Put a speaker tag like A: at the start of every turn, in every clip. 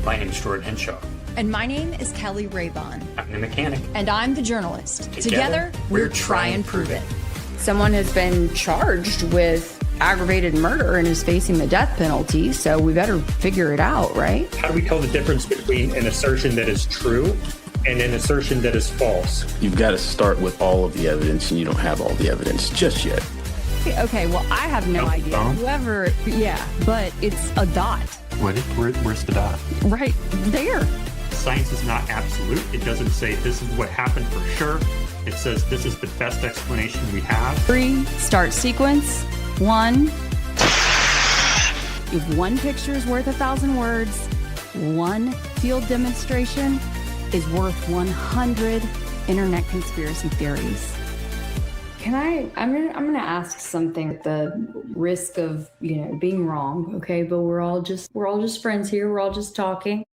A: My name is Jordan Henshaw.
B: And my name is Kelly Raybon.
A: I'm the mechanic.
B: And I'm the journalist.
A: Together
B: we're Try and Prove It.
C: Someone has been charged with aggravated murder and is facing the death penalty, so we better figure it out, right?
D: How do we tell the difference between an assertion that is true and an assertion that is false?
E: You've got to start with all of the evidence, and you don't have all the evidence just yet.
C: Okay, well, I have no idea. Whoever, but it's a dot.
A: Where's the dot?
C: Right there.
D: Science is not absolute. It doesn't say this is what happened for sure. It says this is the best explanation we have.
C: 3, start sequence. 1. If one picture is worth 1,000 words, one field demonstration is worth 100 internet conspiracy theories. I'm gonna ask something at the risk of, being wrong, okay? But we're all just friends here. We're all just talking.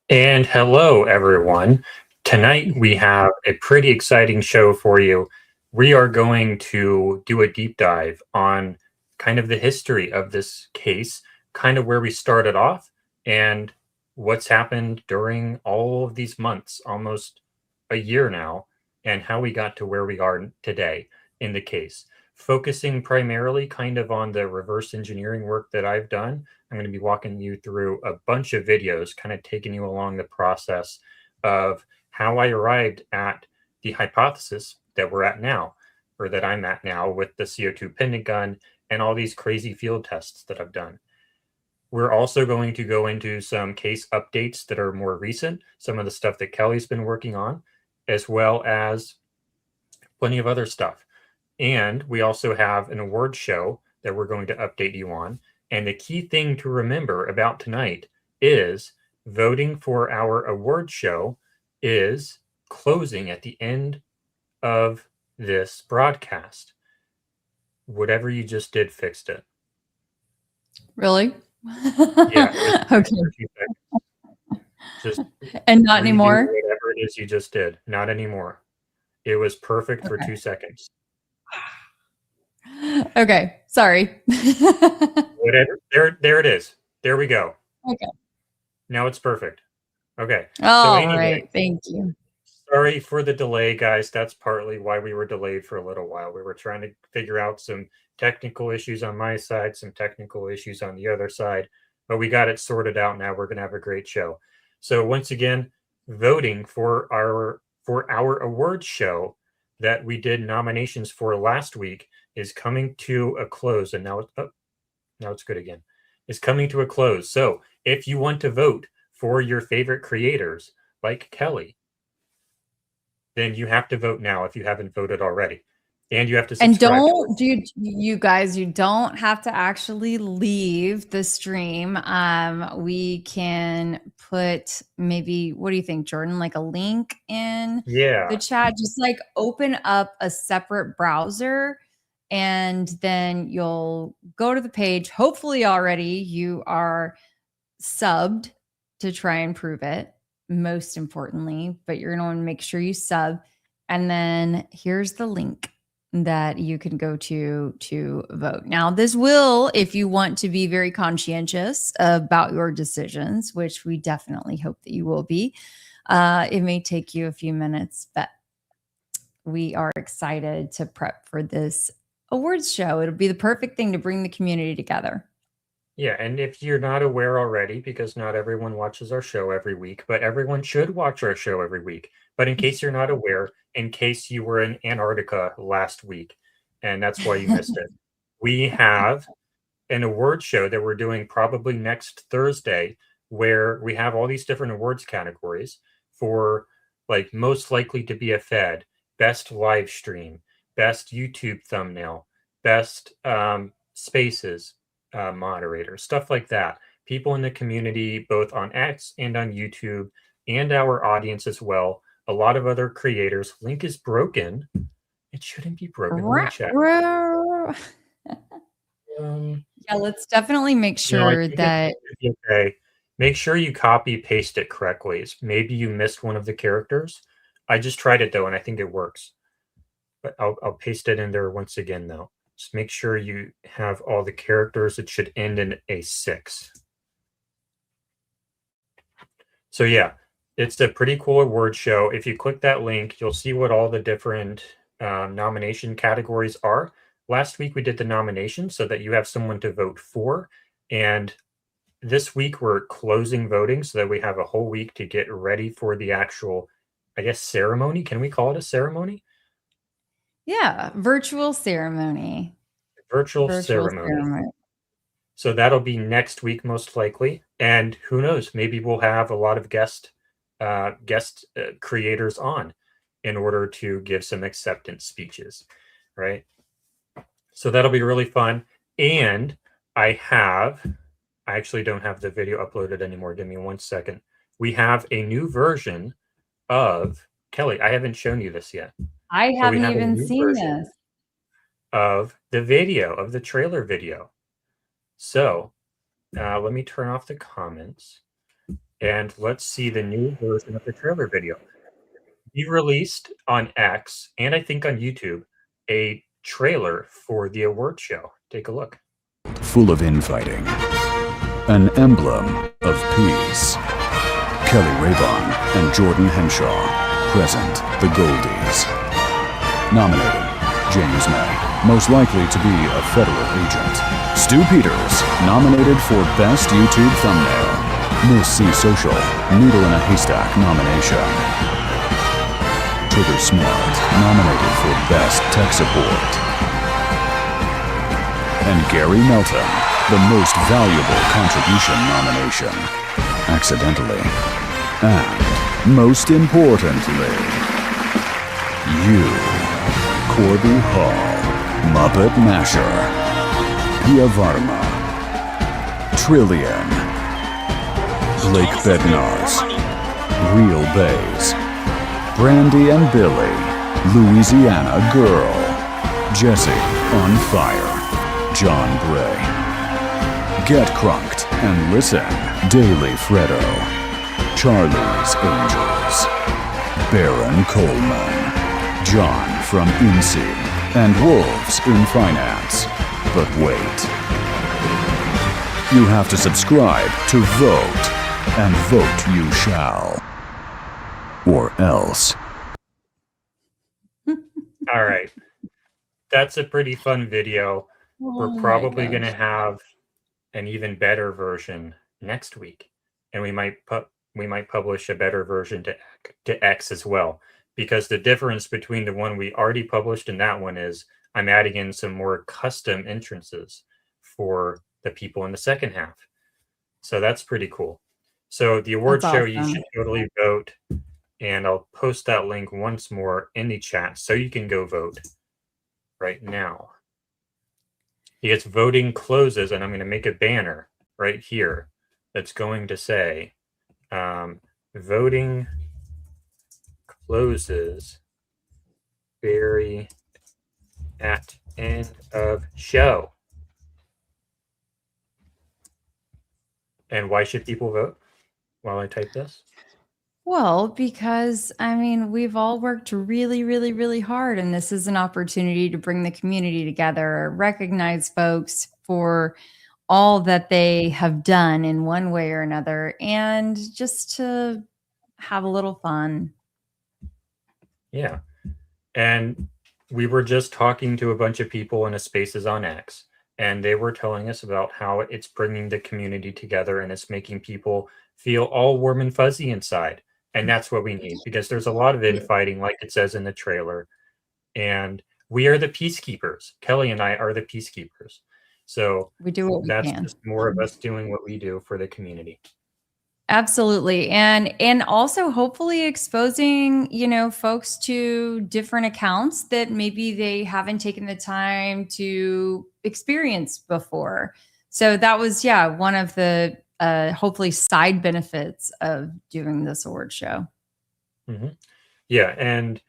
D: And hello, everyone. Tonight we have a pretty exciting show for you. We are going to do a deep dive on kind of the history of this case, kind of where we started off, and what's happened during all of these months, almost a year now, and how we got to where we are today in the case. Focusing primarily kind of on the reverse engineering work that I've done. I'm going to be walking you through a bunch of videos, kind of taking you along the process of how I arrived at the hypothesis that we're at now, or that I'm at now with the CO2 pendant gun and all these crazy field tests that I've done. We're also going to go into some case updates that are more recent, some of the stuff that Kelly's been working on, as well as plenty of other stuff. And we also have an award show that we're going to update you on. And the key thing to remember about tonight is voting for our award show is closing at the end of this broadcast. Whatever you just did fixed it.
B: Really?
D: Yeah.
B: Okay.
D: Just
B: and not anymore?
D: Whatever it is you just did. Not anymore. It was perfect for 2 seconds.
B: Okay. Sorry.
D: Whatever. There it is. There we go.
B: Okay.
D: Now it's perfect. Okay.
B: All right. Thank you.
D: Sorry for the delay, guys. That's partly why we were delayed for a little while. We were trying to figure out some technical issues on my side, some technical issues on the other side, but we got it sorted out now. We're going to have a great show. So once again, voting for our awards show that we did nominations for last week is coming to a close. And now it's good again. It's coming to a close. So if you want to vote for your favorite creators like Kelly, then you have to vote now if you haven't voted already. And you have to subscribe.
B: And you guys, you don't have to actually leave the stream. We can put maybe, what do you think, Jordan? Like a link in the chat. Just like open up a separate browser and then you'll go to the page. Hopefully already you are subbed to Try and Prove It, most importantly, but you're going to want to make sure you sub. And then here's the link that you can go to vote. Now, this will, if you want to be very conscientious about your decisions, which we definitely hope that you will be, it may take you a few minutes, but we are excited to prep for this awards show. It'll be the perfect thing to bring the community together.
D: Yeah, and if you're not aware already, because not everyone watches our show every week, but everyone should watch our show every week. But in case you're not aware, in case you were in Antarctica last week, and that's why you missed it, we have an award show that we're doing probably next Thursday, where we have all these different awards categories for like most likely to be a Fed, best live stream, best YouTube thumbnail, best spaces moderator, stuff like that. People in the community, both on X and on YouTube, and our audience as well. A lot of other creators. Link is broken. It shouldn't be broken.
B: Yeah, let's definitely make sure that.
D: Okay. Make sure you copy paste it correctly. Maybe you missed one of the characters. I just tried it though, and I think it works. But I'll paste it in there once again though. Just make sure you have all the characters. It should end in a 6. So yeah, it's a pretty cool award show. If you click that link, you'll see what all the different nomination categories are. Last week we did the nominations so that you have someone to vote for. And this week we're closing voting so that we have a whole week to get ready for the actual, I guess, ceremony. Can we call it a ceremony?
B: Yeah, virtual ceremony.
D: Virtual ceremony. So that'll be next week, most likely. And who knows, maybe we'll have a lot of guest creators on in order to give some acceptance speeches, right? So that'll be really fun. And I actually don't have the video uploaded anymore. Give me 1 second. We have a new version of Kelly. I haven't shown you this yet.
B: I haven't even seen this.
D: Of the video, of the trailer video. So let me turn off the comments and let's see the new version of the trailer video. We released on X and I think on YouTube a trailer for the award show. Take a look.
F: Full of infighting, an emblem of peace. Kelly Rayvon and Jordan Henshaw present the Goldies. Nominated, James May, most likely to be a federal agent. Stu Peters, nominated for Best YouTube Thumbnail. Miss C Social, Needle in a Haystack nomination. Trigger Smart, nominated for Best Tech Support. And Gary Melton, the Most Valuable Contribution nomination. Accidentally. And, most importantly, you, Corby Hall, Muppet Masher, Pia Varma, Trillion, Blake Bednarz, Real Bays, Brandy and Billy, Louisiana Girl, Jesse on Fire, John Bray, Get Crunked and Listen, Daily Freddo, Charlie's Angels, Baron Coleman, John from INSEE, and Wolves in Finance. But wait. You have to subscribe to vote, and vote you shall. Or else.
D: All right. That's a pretty fun video. We're probably going to have an even better version next week. And we might publish a better version to X as well. Because the difference between the one we already published and that one is I'm adding in some more custom entrances for the people in the second half. So that's pretty cool. So the award show, you should totally vote. And I'll post that link once more in the chat so you can go vote right now. Because voting closes, and I'm going to make a banner right here that's going to say voting closes very at end of show. And why should people vote while I type this?
B: Well, because I mean, we've all worked really, really, really hard, and this is an opportunity to bring the community together, recognize folks for all that they have done in one way or another, and just to have a little fun.
D: Yeah. And we were just talking to a bunch of people in a Spaces on X, and they were telling us about how it's bringing the community together and it's making people feel all warm and fuzzy inside. And that's what we need, because there's a lot of infighting, like it says in the trailer. And we are the peacekeepers. Kelly and I are the peacekeepers. So
B: we do what we
D: that's
B: can.
D: Just more of us doing what we do for the community.
B: Absolutely. And also hopefully exposing, folks to different accounts that maybe they haven't taken the time to experience before. So that was, one of the hopefully side benefits of doing this award show.
D: Mm-hmm. Yeah. And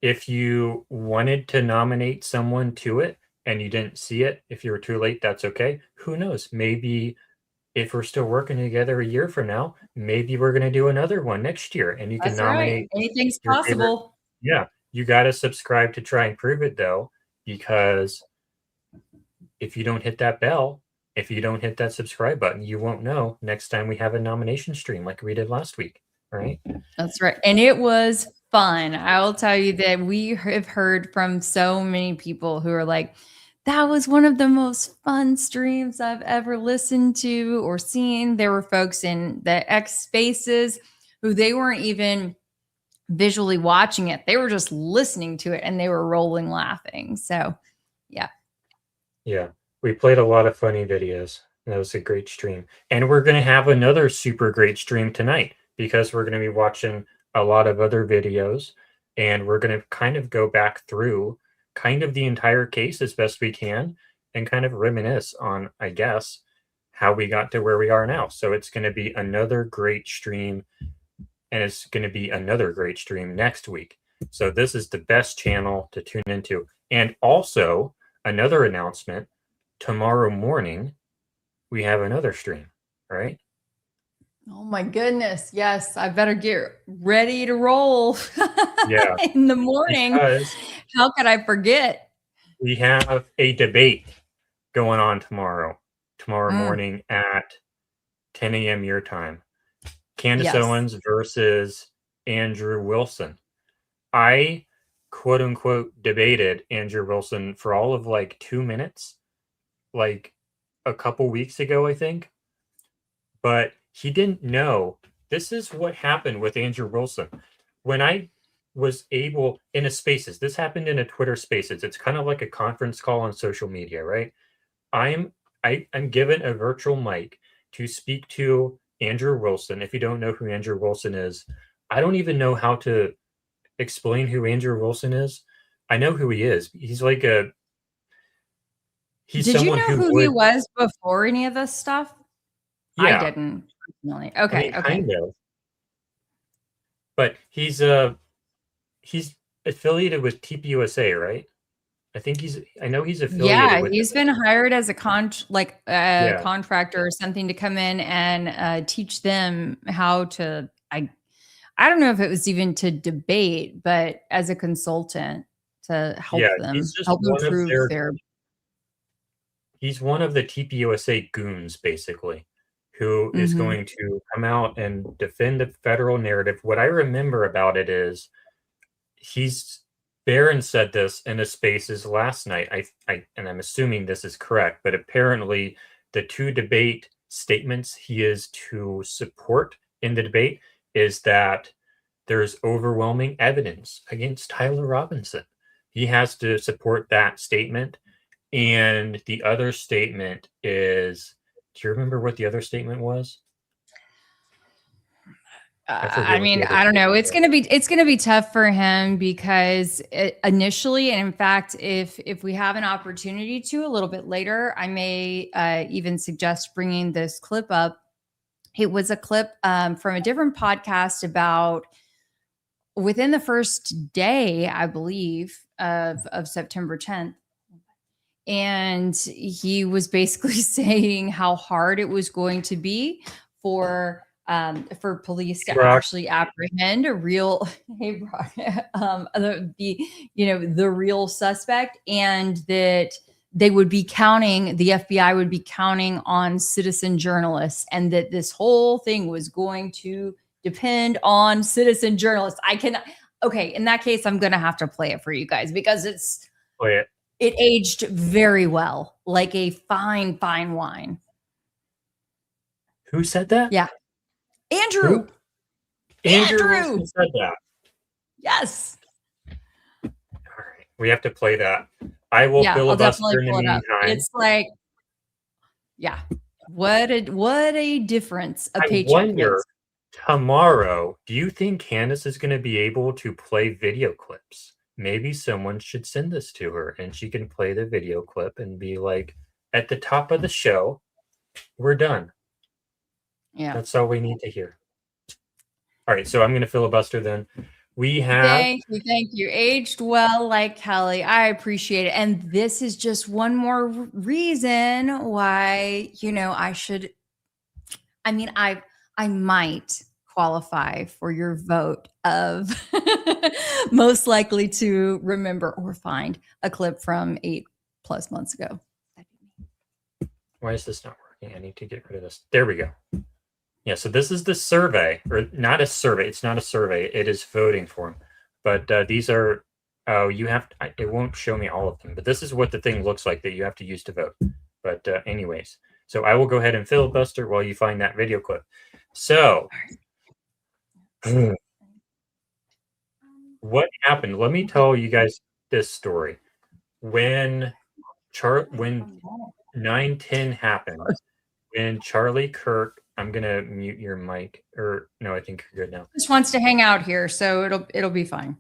D: if you wanted to nominate someone to it and you didn't see it, if you were too late, that's okay. Who knows? Maybe if we're still working together a year from now, maybe we're going to do another one next year and you can nominate.
B: Right. Anything's possible.
D: Yeah. You got to subscribe to Try and Prove It, though, because if you don't hit that bell, if you don't hit that subscribe button, you won't know next time we have a nomination stream like we did last week. right?
B: That's right. And it was fun. I will tell you that we have heard from so many people who are like, that was one of the most fun streams I've ever listened to or seen. There were folks in the X spaces who they weren't even visually watching it. They were just listening to it and they were rolling laughing. So, yeah.
D: Yeah. We played a lot of funny videos. That was a great stream. And we're going to have another super great stream tonight because we're going to be watching a lot of other videos and we're going to kind of go back through kind of the entire case as best we can and kind of reminisce on, I guess, how we got to where we are now. So it's going to be another great stream and it's going to be another great stream next week. So this is the best channel to tune into. And also another announcement, tomorrow morning, we have another stream, right?
B: Oh my goodness. Yes. I better get ready to roll.
D: Yeah.
B: In the morning.
D: Because
B: how could I forget?
D: we have a debate going on tomorrow morning at 10 a.m. your time. Candace Owens versus Andrew Wilson. I quote unquote debated Andrew Wilson for all of like 2 minutes, like a couple weeks ago, I think. But he didn't know. This is what happened with Andrew Wilson. When I was able in a spaces, this happened in a Twitter spaces. It's kind of like a conference call on social media, right? I'm given a virtual mic to speak to Andrew Wilson. If you don't know who Andrew Wilson is, I don't even know how to explain who Andrew Wilson is. I know who he is. He's like a he's
B: Did you
D: someone
B: know who he was before any of this stuff?
D: Yeah.
B: I didn't personally. Okay. Okay.
D: Kind of. But he's affiliated with TPUSA, right? I know he's affiliated
B: Yeah,
D: with
B: he's been hired as a contractor or something to come in and teach them how to I don't know if it was even to debate, but as a consultant to help them help improve their.
D: He's one of the TPUSA goons, basically, who is going to come out and defend the federal narrative. What I remember about it is Barron said this in the spaces last night. And I'm assuming this is correct, but apparently the two debate statements he is to support in the debate is that there's overwhelming evidence against Tyler Robinson. He has to support that statement. And the other statement is, do you remember what the other statement was?
B: I mean, I don't know. It's gonna be tough for him because initially, and in fact, if we have an opportunity to a little bit later, I may even suggest bringing this clip up. It was a clip from a different podcast about within the first day, I believe, of September 10th. And he was basically saying how hard it was going to be for police to actually apprehend a real the real suspect, and that they would be counting, the FBI would be counting on citizen journalists, and that this whole thing was going to depend on citizen journalists. Okay, in that case, I'm gonna have to play it for you guys because it aged very well, like a fine wine.
D: Who said that?
B: Yeah. Andrew.
D: Andrew said that.
B: Yes.
D: All right. We have to play that. I will filibuster in the meantime.
B: It's like, yeah. What a difference a paycheck
D: wonder,
B: is.
D: Tomorrow, do you think Candace is going to be able to play video clips? Maybe someone should send this to her and she can play the video clip and be like, at the top of the show, we're done.
B: Yeah.
D: That's all we need to hear. All right, so I'm going to filibuster then. We have...
B: Thank you. Aged well like Kelly. I appreciate it. And this is just one more reason why, I might qualify for your vote of most likely to remember or find a clip from 8+ months ago.
D: Why is this not working? I need to get rid of this. There we go. Yeah, so this is the survey, or not a survey. It's not a survey. It is voting form. But these are, oh, you have, it won't show me all of them, but this is what the thing looks like that you have to use to vote. But anyways, so I will go ahead and filibuster while you find that video clip. So, what happened? Let me tell you guys this story. When 9/10 happened, when Charlie Kirk, I'm gonna mute your mic, or no, I think you're good now.
B: Just wants to hang out here, so it'll be fine.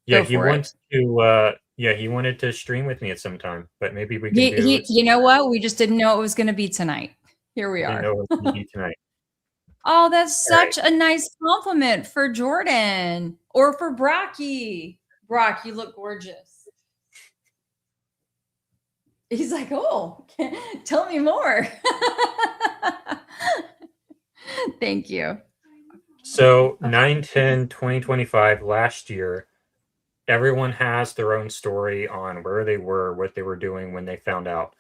D: Yeah,
B: Go
D: he
B: for it.
D: wants to. Yeah, he wanted to stream with me at some time, but maybe we can do it.
B: You know what? We just didn't know it was going to be tonight. Here we
D: Didn't
B: are.
D: know it was gonna be tonight.
B: Oh, that's
D: All right.
B: such a nice compliment for Jordan or for Brocky. Brock, you look gorgeous. He's like, oh, tell me more. Thank you.
D: So 9/10/2025 last year, everyone has their own story on where they were, what they were doing when they found out.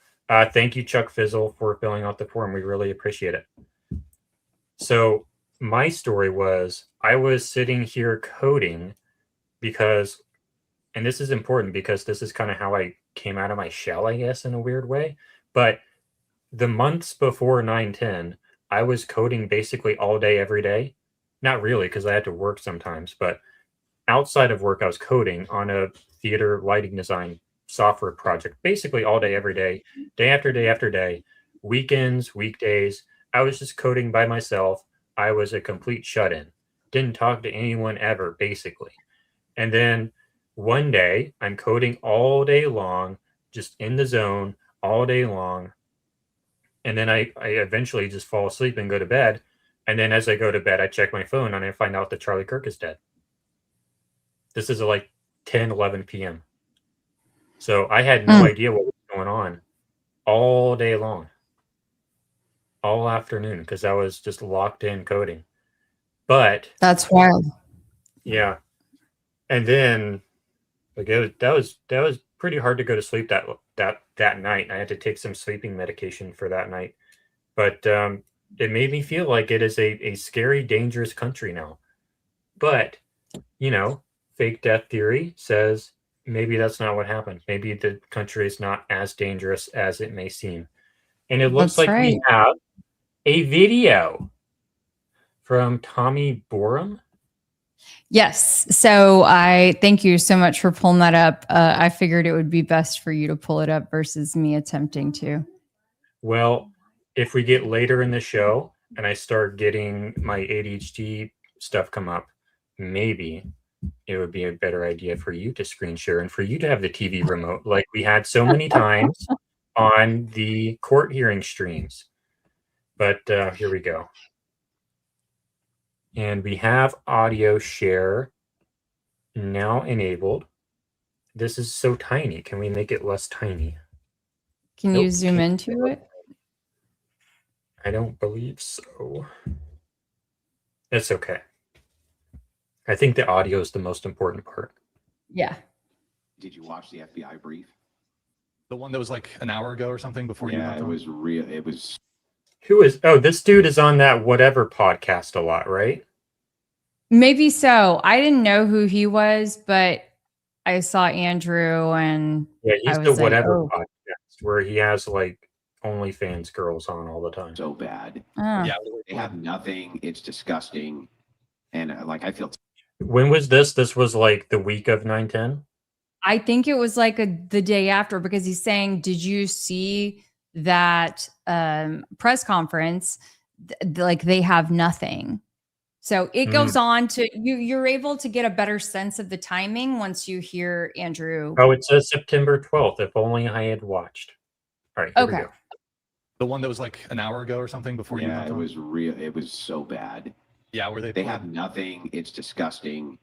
D: Thank you, Chuck Fizzle, for filling out the form. We really appreciate it. So my story was I was sitting here coding because, and this is important because this is kind of how I came out of my shell, I guess, in a weird way. But the months before 9/10, I was coding basically all day, every day. Not really, because I had to work sometimes, but outside of work, I was coding on a theater lighting design software project, basically all day, every day, day after day after day, weekends, weekdays. I was just coding by myself. I was a complete shut-in. Didn't talk to anyone ever, basically. And then one day, I'm coding all day long, just in the zone all day long. And then I eventually just fall asleep and go to bed. And then as I go to bed, I check my phone and I find out that Charlie Kirk is dead. This is like 10, 11 p.m. So I had no idea what was going on all day long, all afternoon, because I was just locked in coding. But
B: That's wild.
D: yeah. And then like that was pretty hard to go to sleep that night. I had to take some sleeping medication for that night. But it made me feel like it is a scary, dangerous country now. But, you know, fake death theory says maybe that's not what happened. Maybe the country is not as dangerous as it may seem. And it looks
B: That's
D: like we have a video from Tommy Borum.
B: Yes. So I thank you so much for pulling that up. I figured it would be best for you to pull it up versus me attempting to.
D: Well, if we get later in the show and I start getting my ADHD stuff come up, maybe it would be a better idea for you to screen share and for you to have the TV remote like we had so many times on the court hearing streams. But here we go. And we have audio share now enabled. This is so tiny. Can we make it less tiny?
B: Can
D: Nope,
B: you zoom
D: can't.
B: into it?
D: I don't believe so. It's okay. I think the audio is the most important part.
B: Yeah.
G: Did you watch the FBI brief?
H: The one that was like an hour ago or something before you
G: Yeah,
H: went
G: it
H: on?
G: was real. It was.
D: Who is? Oh, this dude is on that whatever podcast a lot, right?
B: Maybe so. I didn't know who he was, but I saw Andrew and
D: Yeah, he's
B: I
D: the
B: was like,
D: whatever
B: oh.
D: podcast where he has like OnlyFans girls on all the time.
G: So bad.
B: Oh.
H: Yeah,
G: They have nothing. It's disgusting. And like, I feel
D: When was this? This was like the week of 9/10.
B: I think it was like the day after because he's saying, did you see that press conference? Like they have nothing. So it goes on to you're able to get a better sense of the timing once you hear Andrew.
D: Oh, it says September 12th. If only I had watched. All right. Here we
B: Okay.
D: go.
H: the one that was like an hour ago or something before you
G: yeah,
H: went
G: it
H: on?
G: was real. It was so bad.
H: Yeah, where
G: They
H: played-
G: have nothing. It's disgusting.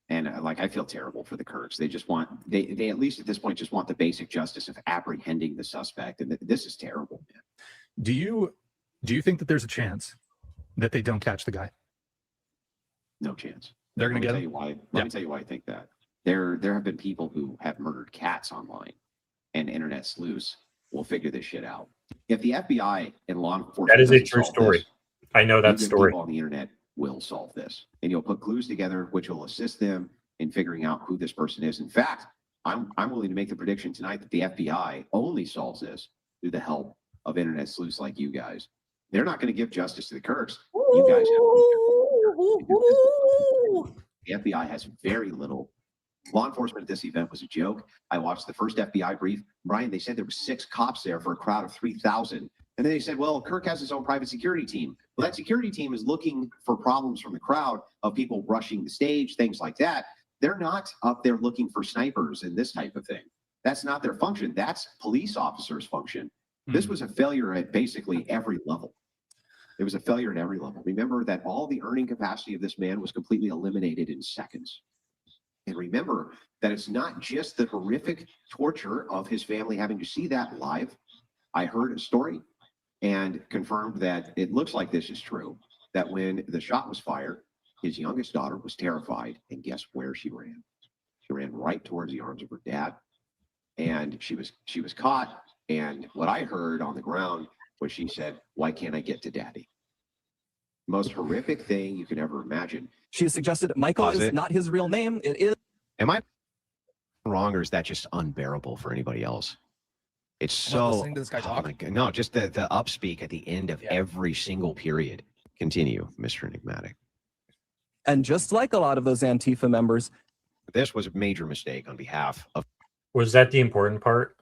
G: And like, I feel terrible for the Kurds. They just want, they at least at this point just want the basic justice of apprehending the suspect. And this is terrible, man.
H: Do you think that there's a chance that they don't catch the guy?
G: No chance.
H: They're going to
G: Let
H: get
G: me
H: him?
G: tell you why.
H: Yeah.
G: Let me tell you why I think that. There have been people who have murdered cats online, and internet sleuths will figure this shit out. If the FBI and law enforcement
D: That is a
G: doesn't
D: true
G: solve
D: story.
G: this,
D: I know that
G: Good
D: story.
G: people on the internet will solve this, and you'll put clues together, which will assist them in figuring out who this person is. In fact, I'm willing to make the prediction tonight that the FBI only solves this through the help of internet sleuths like you guys. They're not going to give justice to the Kirks. You guys have. The FBI has very little. Law enforcement at this event was a joke. I watched the first FBI brief. Brian, they said there were 6 cops there for a crowd of 3,000. And then they said, well, Kirk has his own private security team. Well, that security team is looking for problems from the crowd of people rushing the stage, things like that. They're not up there looking for snipers and this type of thing. That's not their function. That's police officers' function. This was a failure at basically every level. It was a failure at every level. Remember that all the earning capacity of this man was completely eliminated in seconds. And remember that it's not just the horrific torture of his family having to see that live. I heard a story and confirmed that it looks like this is true, that when the shot was fired, his youngest daughter was terrified. And guess where she ran? She ran right towards the arms of her dad. And she was caught. And what I heard on the ground was she said, "Why can't I get to daddy?" Most horrific thing you could ever imagine.
I: She has suggested Michael is not his real name. It is.
G: Am I wrong, or is that just unbearable for anybody else? It's so.
I: Listening to this guy talk?
G: my God. No, just the upspeak at the end of every single period. Continue, Mr. Enigmatic.
I: And just like a lot of those Antifa members,
G: This was a major mistake on behalf of.
D: Was that the important part?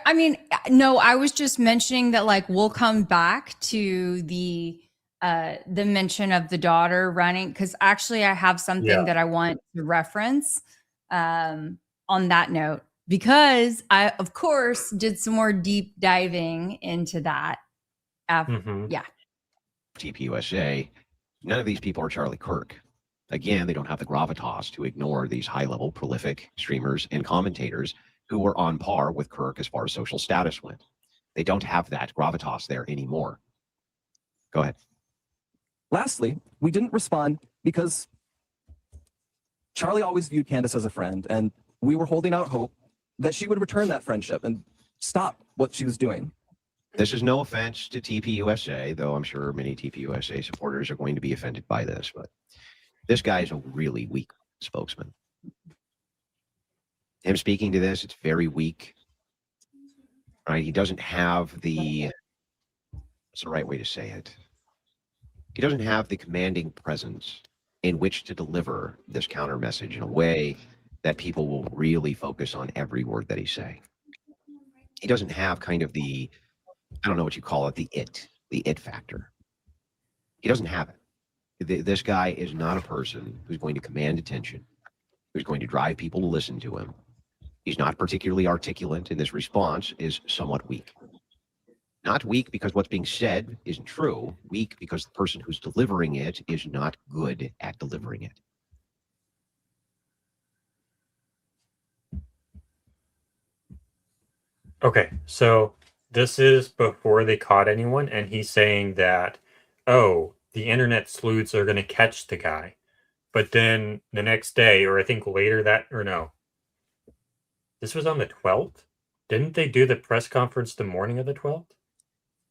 B: I mean, no, I was just mentioning that like we'll come back to the mention of the daughter running, because actually I have something that I want to reference on that note, because I of course did some more deep diving into that. Yeah.
G: TPUSA. None of these people are Charlie Kirk. Again, they don't have the gravitas to ignore these high-level, prolific streamers and commentators who were on par with Kirk as far as social status went. They don't have that gravitas there anymore. Go ahead.
I: lastly, we didn't respond because Charlie always viewed Candace as a friend, and we were holding out hope that she would return that friendship and stop what she was doing.
G: This is no offense to TPUSA, though I'm sure many TPUSA supporters are going to be offended by this, but this guy is a really weak spokesman. Him speaking to this, it's very weak. Right? He doesn't have the, what's the right way to say it? He doesn't have the commanding presence in which to deliver this counter message in a way that people will really focus on every word that he's saying. He doesn't have kind of the, I don't know what you call it, the it factor. He doesn't have it. This guy is not a person who's going to command attention, who's going to drive people to listen to him. He's not particularly articulate, and this response is somewhat weak. Not weak because what's being said isn't true, weak because the person who's delivering it is not good at delivering it.
D: Okay, so this is before they caught anyone, and he's saying that, oh, the internet sleuths are going to catch the guy. But then the next day, or I think later that, or no, this was on the 12th? Didn't they do the press conference the morning of the 12th?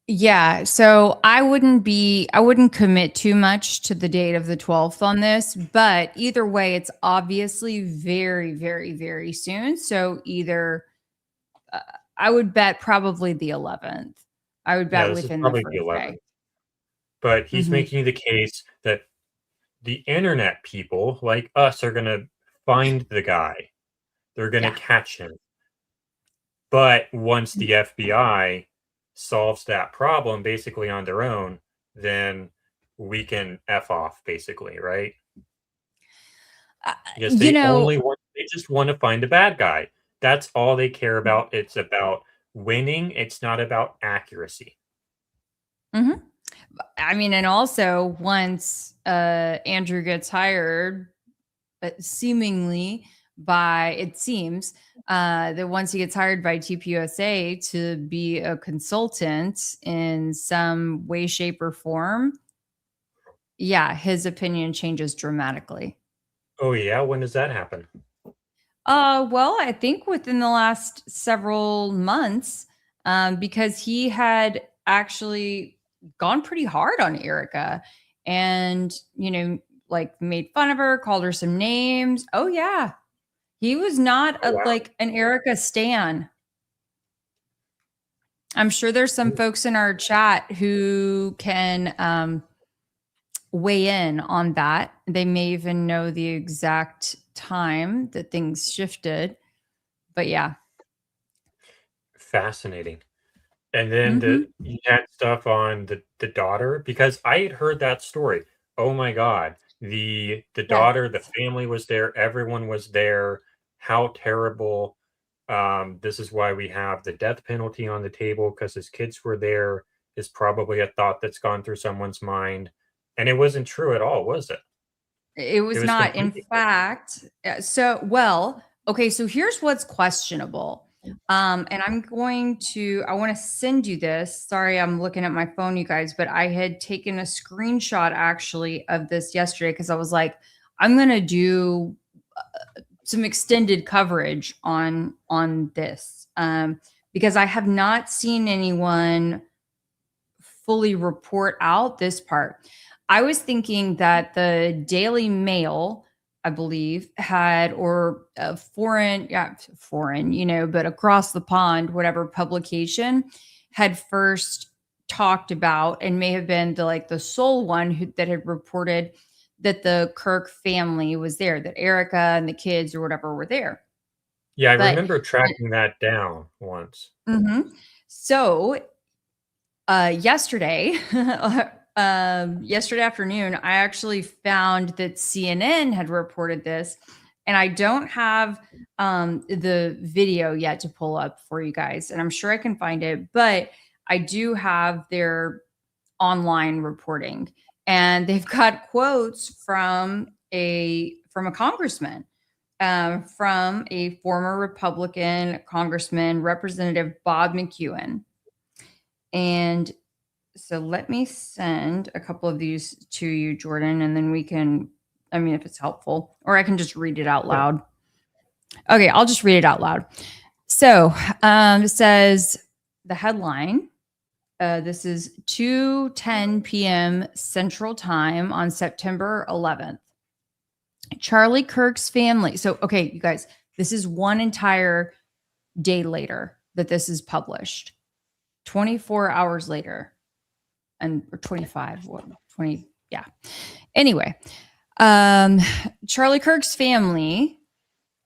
B: Yeah, so I wouldn't commit too much to the date of the 12th on this, but either way, it's obviously very, very, very soon. So either I would bet probably the 11th. I would bet within the first day.
D: But he's making the case that the internet people like us are going to find the guy. They're going to catch him. But once the FBI solves that problem basically on their own, then we can F off basically, right? Because they just want to find a bad guy. That's all they care about. It's about winning. It's not about accuracy.
B: Mm-hmm. I mean, and also once Andrew gets hired, seemingly it seems that once he gets hired by TPUSA to be a consultant in some way, shape, or form, his opinion changes dramatically.
D: Oh yeah, when does that happen?
B: Well, I think within the last several months, because he had actually gone pretty hard on Erica and, like made fun of her, called her some names. Oh yeah. He was not like an Erica stan. I'm sure there's some folks in our chat who can weigh in on that. They may even know the exact time that things shifted. But yeah.
D: Fascinating. And then you had stuff on the daughter, because I had heard that story. Oh my God. The daughter, the family was there, everyone was there. How terrible. This is why we have the death penalty on the table, because his kids were there, is probably a thought that's gone through someone's mind. And it wasn't true at all, was it?
B: It was not. In fact, okay, so here's what's questionable. And I want to send you this. Sorry, I'm looking at my phone, you guys, but I had taken a screenshot actually of this yesterday because I was like, I'm going to do some extended coverage on this because I have not seen anyone fully report out this part. I was thinking that the Daily Mail, I believe, had, or a foreign, but across the pond, whatever publication had first talked about, and may have been the sole one that had reported that the Kirk family was there, that Erica and the kids or whatever were there.
D: Yeah, I remember tracking that down once.
B: So yesterday, yesterday afternoon, I actually found that CNN had reported this, and I don't have the video yet to pull up for you guys, and I'm sure I can find it, but I do have their online reporting, and they've got quotes from a congressman, from a former Republican congressman, Representative Bob McEwen. And so let me send a couple of these to you, Jordan, and then we can, if it's helpful, or I can just read it out loud. Okay, I'll just read it out loud. So it says, the headline, this is 2:10 p.m. Central Time on September 11th. Charlie Kirk's family. So, okay, you guys, this is one entire day later that this is published. 24 hours later. And 25, 20, yeah. Anyway, Charlie Kirk's family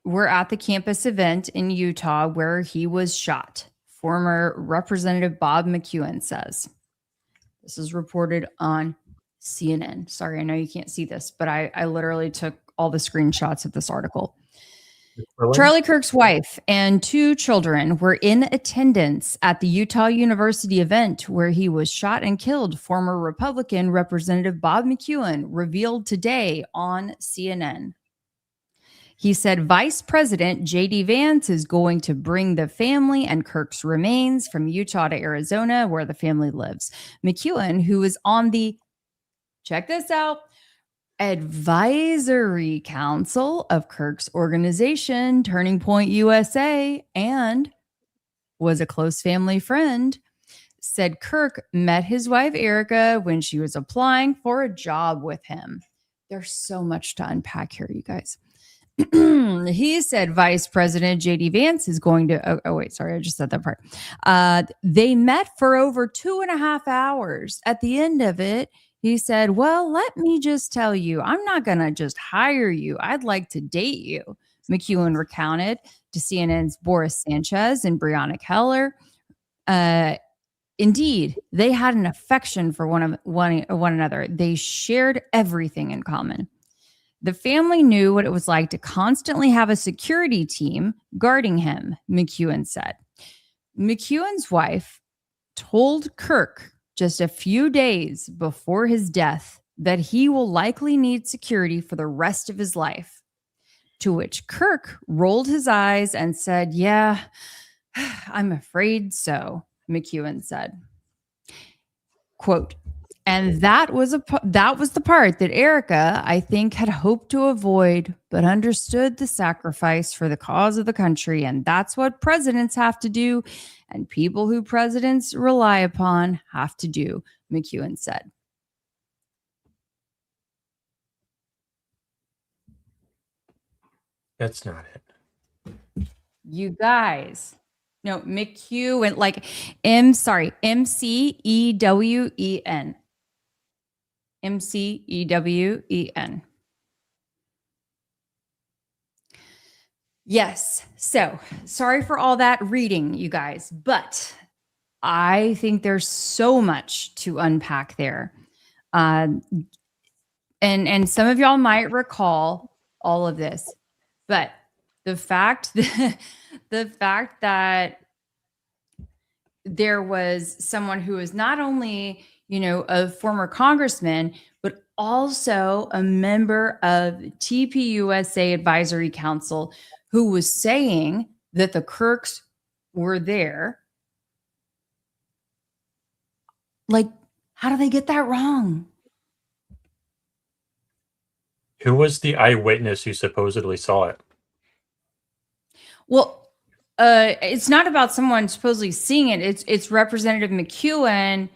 B: were at the campus event in Utah where he was shot. Former Representative Bob McEwen says. This is reported on CNN. Sorry, I know you can't see this, but I literally took all the screenshots of this article. Charlie Kirk's wife and 2 children were in attendance at the Utah University event where he was shot and killed, former Republican Representative Bob McEwen revealed today on CNN. He said Vice President J.D. Vance is going to bring the family and Kirk's remains from Utah to Arizona, where the family lives. McEwen, who is on the, check this out, advisory council of Kirk's organization, Turning Point USA, and was a close family friend, said Kirk met his wife Erica when she was applying for a job with him. There's so much to unpack here, you guys. He said Vice President J.D. Vance is going to, I just said that part. They met for over 2.5 hours. At the end of it, he said, well, let me just tell you, I'm not going to just hire you. I'd like to date you. McEwen recounted to CNN's Boris Sanchez and Breonna Keller. Indeed, they had an affection for one another. They shared everything in common. The family knew what it was like to constantly have a security team guarding him, McEwen said. McEwen's wife told Kirk just a few days before his death that he will likely need security for the rest of his life, to which Kirk rolled his eyes and said, yeah, I'm afraid so, McEwen said. Quote, And that was the part that Erica, I think, had hoped to avoid, but understood the sacrifice for the cause of the country. And that's what presidents have to do. And people who presidents rely upon have to do, McEwen said.
D: That's not it.
B: You guys. No, McEwen, like MCEWEN. MCEWEN. Yes. So sorry for all that reading, you guys, but I think there's so much to unpack there. And some of y'all might recall all of this, but the fact that there was someone who is not only, a former congressman, but also a member of TPUSA Advisory Council who was saying that the Kirks were there. Like, how do they get that wrong?
D: Who was the eyewitness who supposedly saw it?
B: Well, it's not about someone supposedly seeing it. It's Representative McEwen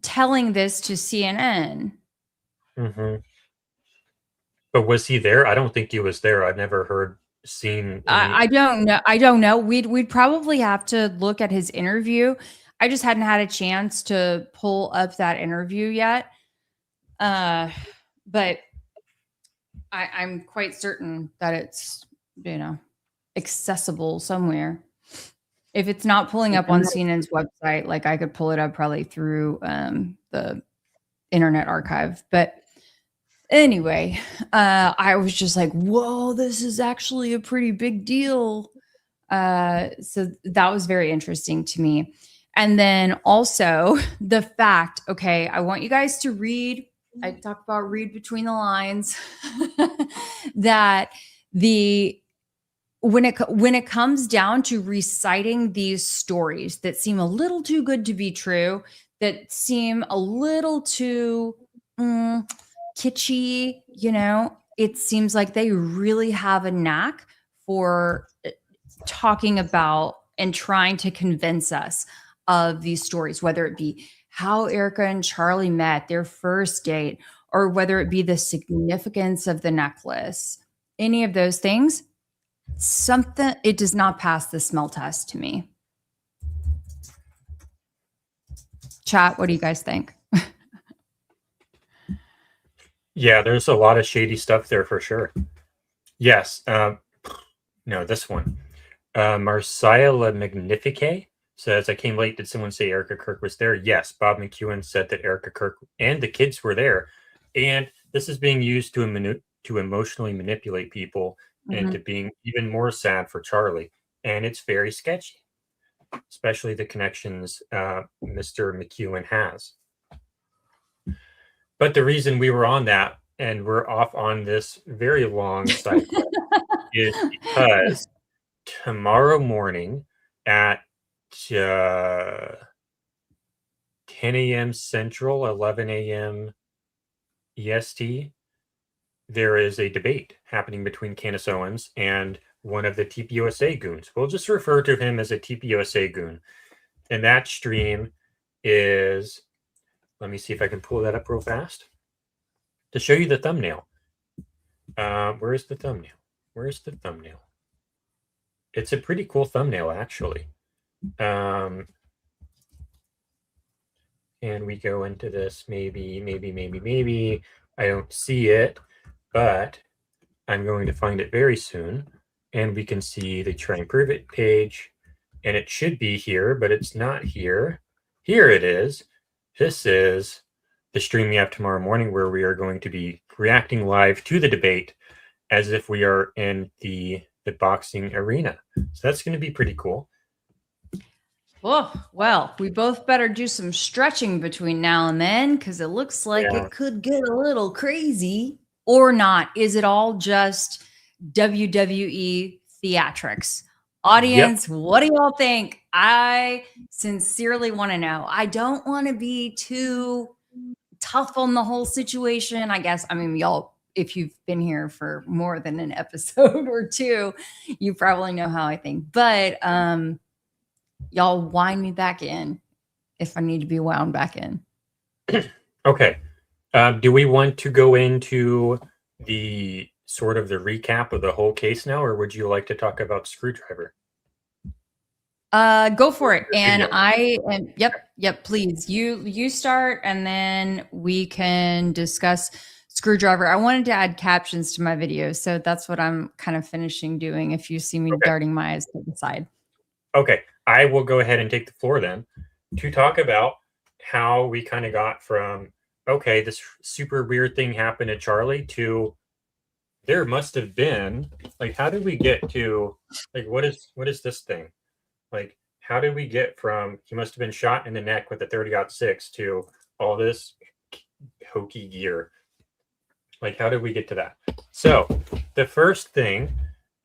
B: telling this to CNN.
D: Mm-hmm. But was he there? I don't think he was there. I've never seen.
B: I don't know. We'd probably have to look at his interview. I just hadn't had a chance to pull up that interview yet. But I'm quite certain that it's, accessible somewhere. If it's not pulling up on CNN's website, like I could pull it up probably through the Internet Archive. But anyway, I was just like, whoa, this is actually a pretty big deal. So that was very interesting to me. And then also the fact, okay, I want you guys to read. I talk about read between the lines that when it comes down to reciting these stories that seem a little too good to be true, that seem a little too kitschy, it seems like they really have a knack for talking about and trying to convince us of these stories, whether it be how Erica and Charlie met, their first date, or whether it be the significance of the necklace, any of those things. It does not pass the smell test to me. Chat, what do you guys think?
D: Yeah, there's a lot of shady stuff there for sure. Yes. No, this one. Marcia La Magnifique says, I came late. Did someone say Erica Kirk was there? Yes. Bob McEwen said that Erica Kirk and the kids were there. And this is being used to emotionally manipulate people into being even more sad for Charlie. And it's very sketchy, especially the connections Mr. McEwen has. But the reason we were on that and we're off on this very long cycle is because tomorrow morning at 10 a.m. Central, 11 a.m. EST, there is a debate happening between Candace Owens and one of the TPUSA goons. We'll just refer to him as a TPUSA goon. And that stream is, let me see if I can pull that up real fast to show you the thumbnail. Where is the thumbnail? Where's the thumbnail? It's a pretty cool thumbnail, actually. And we go into this, maybe. I don't see it, but I'm going to find it very soon. And we can see the Try and Prove It page. And it should be here, but it's not here. Here it is. This is the stream we have tomorrow morning where we are going to be reacting live to the debate as if we are in the boxing arena. So that's going to be pretty cool.
B: Oh, well, we both better do some stretching between now and then because it looks like it could get a little crazy or not. Is it all just WWE theatrics? Audience, what do y'all think? I sincerely want to know. I don't want to be too tough on the whole situation. I guess, I mean, y'all, if you've been here for more than an episode or two, you probably know how I think. But y'all wind me back in if I need to be wound back in.
D: Okay. Do we want to go into the sort of the recap of the whole case now, or would you like to talk about Screwdriver?
B: Go for it. And
D: Video.
B: I am, yep, please. You start and then we can discuss Screwdriver. I wanted to add captions to my video, so that's what I'm kind of finishing doing if you see me darting my eyes to the side.
D: Okay, I will go ahead and take the floor then to talk about how we kind of got from, okay, this super weird thing happened to Charlie to there must have been, like, how did we get to, like, what is this thing? Like, how did we get from he must have been shot in the neck with a 30-06 to all this hokey gear? Like, how did we get to that? So the first thing,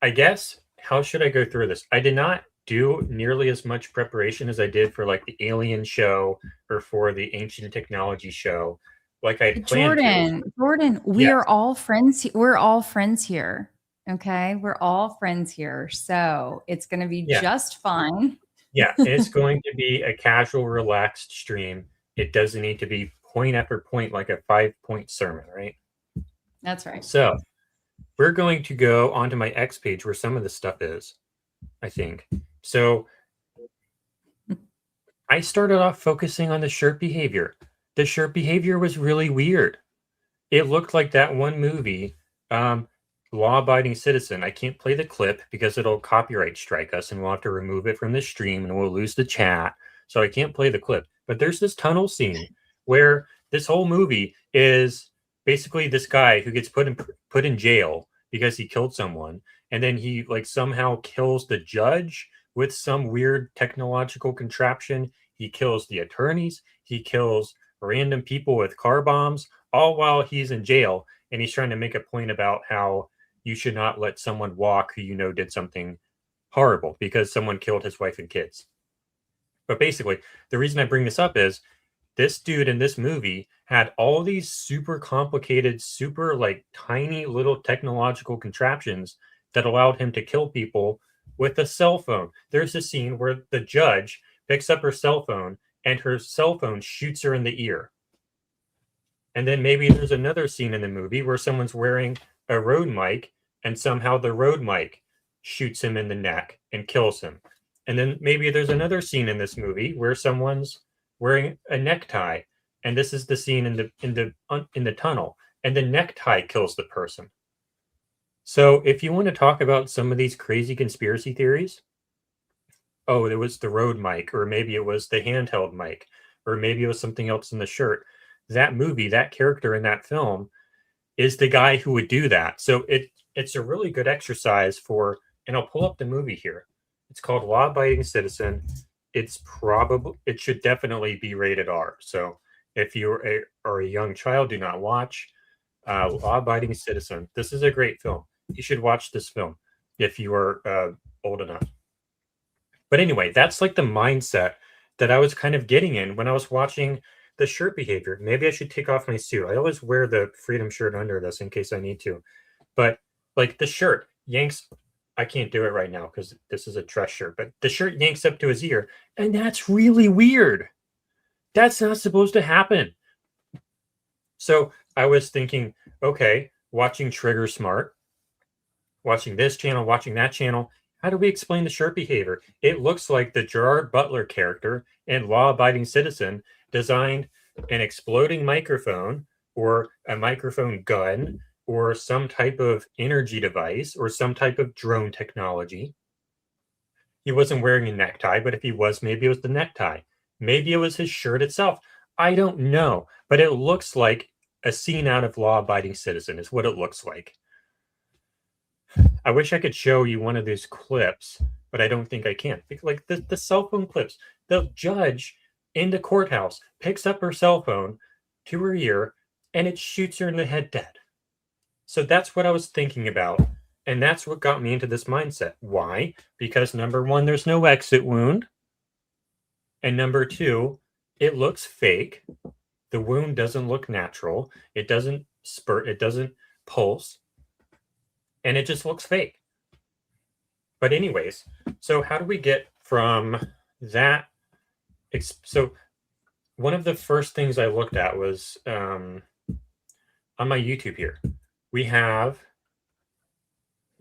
D: I guess, how should I go through this? I did not do nearly as much preparation as I did for like the Alien show or for the Ancient Technology show. Like I planned
B: Jordan, we are all friends. We're all friends here. Okay. We're all friends here. So it's going to be just fine.
D: Yeah. It's going to be a casual, relaxed stream. It doesn't need to be point after point like a 5-point sermon, right?
B: That's right.
D: So we're going to go onto my X page where some of this stuff is, I think. So I started off focusing on the shirt behavior. The shirt behavior was really weird. It looked like that one movie, Law Abiding Citizen. I can't play the clip because it'll copyright strike us and we'll have to remove it from the stream and we'll lose the chat. So I can't play the clip. But there's this tunnel scene where this whole movie is basically this guy who gets put in jail because he killed someone, and then he like somehow kills the judge with some weird technological contraption. He kills the attorneys. He kills random people with car bombs, all while he's in jail, and he's trying to make a point about how you should not let someone walk who you know did something horrible because someone killed his wife and kids. But basically, the reason I bring this up is this dude in this movie had all these super complicated, super like tiny little technological contraptions that allowed him to kill people with a cell phone. There's a scene where the judge picks up her cell phone and her cell phone shoots her in the ear. And then maybe there's another scene in the movie where someone's wearing a Rode mic and somehow the Rode mic shoots him in the neck and kills him. And then maybe there's another scene in this movie where someone's wearing a necktie, and this is the scene in the tunnel, and the necktie kills the person. So if you want to talk about some of these crazy conspiracy theories, oh, it was the Rode mic, or maybe it was the handheld mic, or maybe it was something else in the shirt. That movie, that character in that film is the guy who would do that. So it's a really good exercise for, and I'll pull up the movie here. It's called Law Abiding Citizen. It should definitely be rated R. So if you are a young child, do not watch Law Abiding Citizen. This is a great film. You should watch this film if you are old enough. But anyway, that's like the mindset that I was kind of getting in when I was watching the shirt behavior. Maybe I should take off my suit. I always wear the Freedom shirt under this in case I need to. But like the shirt yanks, I can't do it right now because this is a dress shirt, but the shirt yanks up to his ear, and that's really weird. That's not supposed to happen. So I was thinking, okay, watching Trigger Smart, watching this channel, watching that channel, how do we explain the shirt behavior? It looks like the Gerard Butler character in Law Abiding Citizen designed an exploding microphone or a microphone gun or some type of energy device or some type of drone technology. He wasn't wearing a necktie, but if he was, maybe it was the necktie. Maybe it was his shirt itself. I don't know, but it looks like a scene out of Law Abiding Citizen is what it looks like. I wish I could show you one of these clips, but I don't think I can. Like the cell phone clips, the judge in the courthouse picks up her cell phone to her ear and it shoots her in the head dead. So that's what I was thinking about And that's what got me into this mindset. Why? Because number one, there's no exit wound. And number two, it looks fake. The wound doesn't look natural. It doesn't spurt. It doesn't pulse. And it just looks fake. But anyways, so how do we get from that? So one of the first things I looked at was on my YouTube here. We have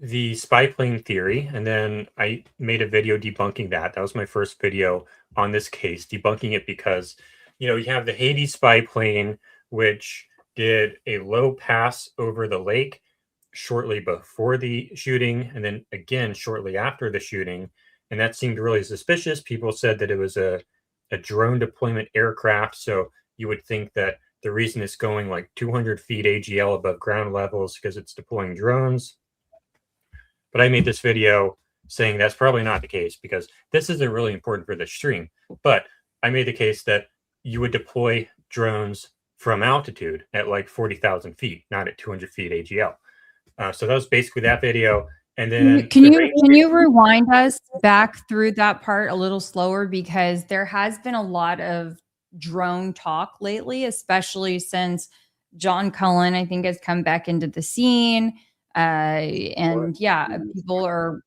D: the spy plane theory, and then I made a video debunking that. That was my first video on this case, debunking it because, you know, you have the Hades spy plane, which did a low pass over the lake shortly before the shooting, and then again shortly after the shooting. And that seemed really suspicious. People said that it was a drone deployment aircraft. So you would think that the reason it's going like 200 feet AGL above ground level is because it's deploying drones. But I made this video saying that's probably not the case because this isn't really important for the stream. But I made the case that you would deploy drones from altitude at like 40,000 feet, not at 200 feet AGL. So that was basically that video. And then
B: can you rewind us back through that part a little slower, because there has been a lot of drone talk lately, especially since John Cullen, I think, has come back into the scene. And yeah, people are,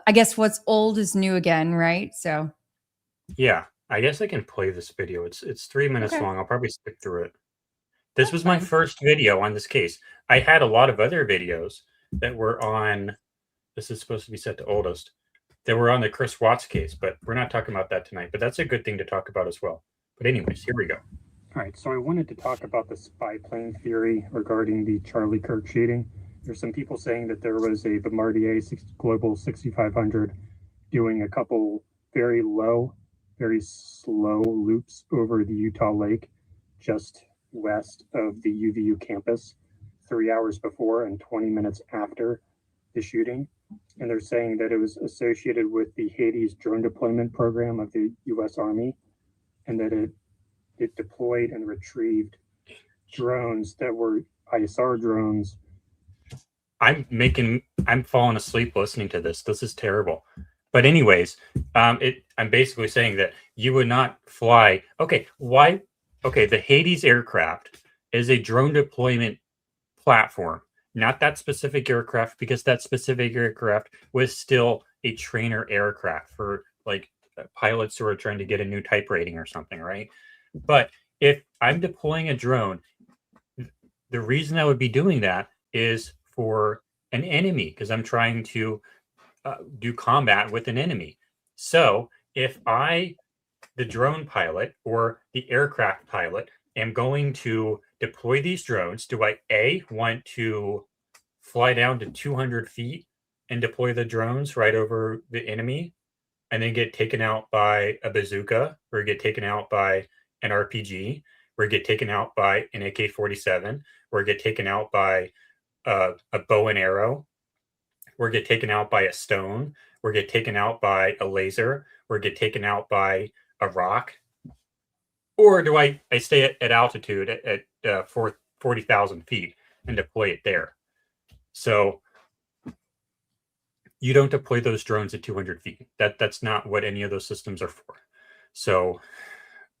B: I guess what's old is new again, right? So
D: yeah, I guess I can play this video. It's 3 minutes long. I'll probably skip through it. This was my first video on this case. I had a lot of other videos that were on, this is supposed to be set to oldest, that were on the Chris Watts case, but we're not talking about that tonight. But that's a good thing to talk about as well. But anyways, here we go. All right, so I wanted to talk about the spy plane theory regarding the Charlie Kirk shooting. There's some people saying that there was a Bombardier Global 6500 doing a couple very low, very slow loops over the Utah Lake just west of the UVU campus 3 hours before and 20 minutes after the shooting. And they're saying that it was associated with the Hades drone deployment program of the U.S. Army, and that it deployed and retrieved drones that were ISR drones. I'm falling asleep listening to this. This is terrible. But anyways, I'm basically saying that you would not fly. Okay, why? Okay, the Hades aircraft is a drone deployment platform, not that specific aircraft, because that specific aircraft was still a trainer aircraft for like pilots who are trying to get a new type rating or something, right? But if I'm deploying a drone, the reason I would be doing that is for an enemy, because I'm trying to do combat with an enemy. So if I, the drone pilot or the aircraft pilot, am going to deploy these drones, do I want to fly down to 200 feet and deploy the drones right over the enemy and then get taken out by a bazooka, or get taken out by an RPG, or get taken out by an AK-47, or get taken out by a bow and arrow, or get taken out by a stone, or get taken out by a laser, or get taken out by a rock? Or do I stay at altitude at 40,000 feet and deploy it there? So you don't deploy those drones at 200 feet. That's not what any of those systems are for. So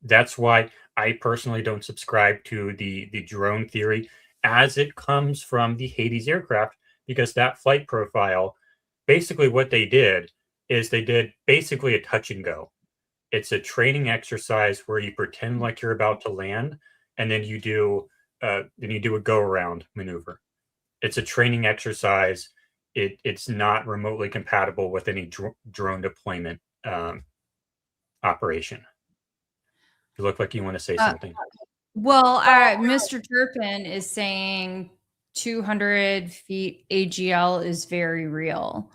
D: that's why I personally don't subscribe to the drone theory as it comes from the Hades aircraft, because that flight profile, basically what they did is they did basically a touch and go. It's a training exercise where you pretend like you're about to land, and then you do a go around maneuver. It's a training exercise. It's not remotely compatible with any drone deployment operation. You look like you want to say something.
B: Well, Mr. Turpin is saying 200 feet AGL is very real.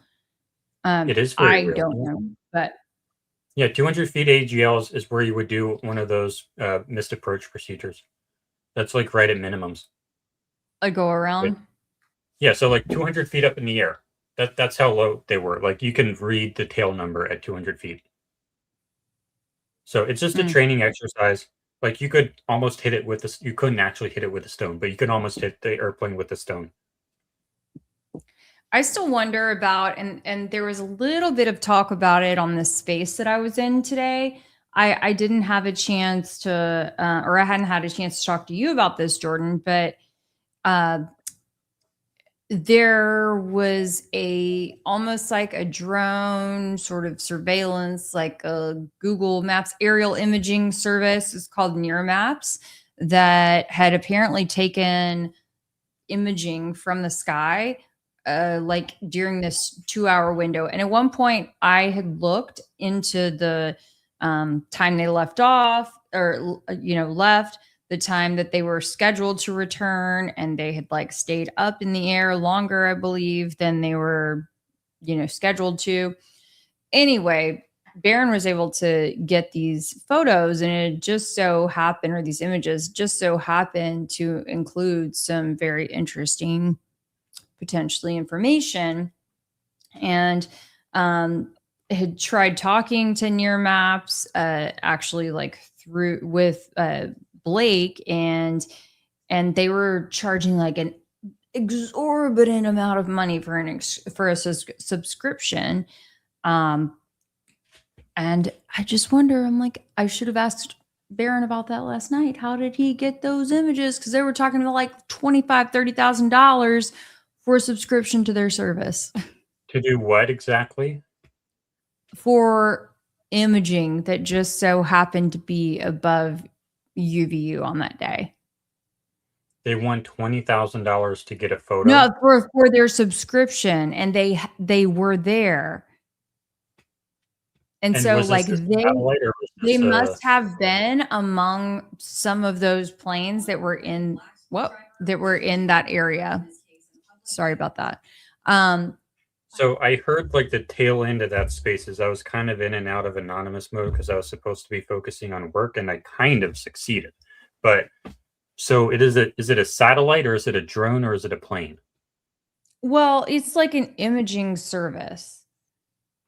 D: It is very real.
B: I don't know, but
D: yeah, 200 feet AGL is where you would do one of those missed approach procedures. That's like right at minimums.
B: A go around?
D: Yeah, so like 200 feet up in the air. That's how low they were. Like you can read the tail number at 200 feet. So it's just a training exercise. Like you could almost hit it with this. You couldn't actually hit it with a stone, but you could almost hit the airplane with a stone.
B: I still wonder about, and there was a little bit of talk about it on the space that I was in today. I didn't have a chance to, or I hadn't had a chance to talk to you about this, Jordan, but there was almost like a drone sort of surveillance, like a Google Maps aerial imaging service. It's called Near Maps, that had apparently taken imaging from the sky like during this 2-hour window. And at one point I had looked into the time they left off, or left, the time that they were scheduled to return, and they had like stayed up in the air longer, I believe, than they were scheduled to. Anyway, Barron was able to get these photos, and it just so happened, or these images just so happened to include some very interesting, potentially, information. And had tried talking to Near Maps, actually, like through with Blake, and they were charging like an exorbitant amount of money for a subscription. And I just wonder, I'm like, I should have asked Barron about that last night. How did he get those images? Because they were talking about like $25,000, $30,000 for a subscription to their service.
D: To do what exactly?
B: For imaging that just so happened to be above UVU on that day.
D: They want $20,000 to get a photo?
B: No, for their subscription, and they were there. And so, like, they must have been among some of those planes that were in that area. Sorry about that.
D: So I heard like the tail end of that Spaces. I was kind of in and out of anonymous mode because I was supposed to be focusing on work, and I kind of succeeded. But so is it a satellite, or is it a drone, or is it a plane?
B: Well, it's like an imaging service.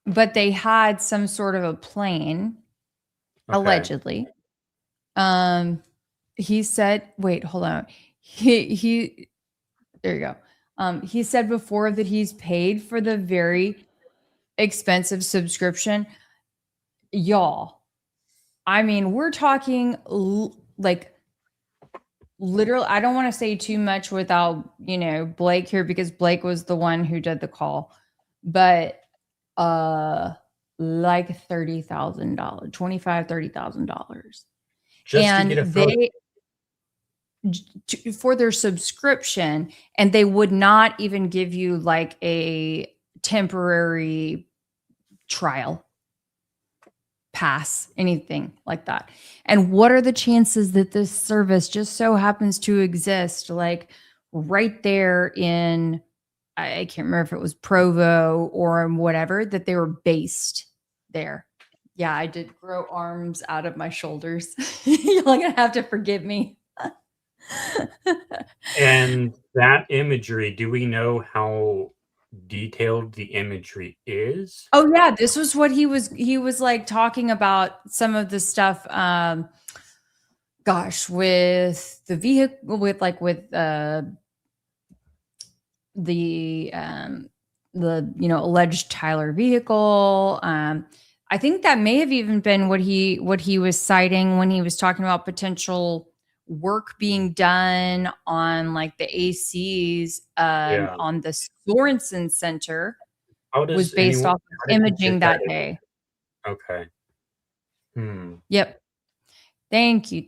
B: But they had some sort of a plane, allegedly. He said, wait, hold on. He there you go. He said before that he's paid for the very expensive subscription. Y'all, I mean, we're talking like literally, I don't want to say too much without, Blake here, because Blake was the one who did the call. But like $30,000, $25,000-$30,000, and for their subscription, and they would not even give you like a temporary trial pass, anything like that. And what are the chances that this service just so happens to exist like right there in, I can't remember if it was Provo or whatever, that they were based there. Yeah, I did grow arms out of my shoulders. You're gonna have to forgive me.
D: And that imagery, do we know how detailed the imagery is?
B: Oh yeah, this was what he was like talking about some of the stuff. With the vehicle, with the alleged Tyler vehicle. I think that may have even been what he was citing when he was talking about potential work being done on like the ACs on the Sorensen Center. Was based off of imaging that day.
D: Okay.
B: Yep. Thank you.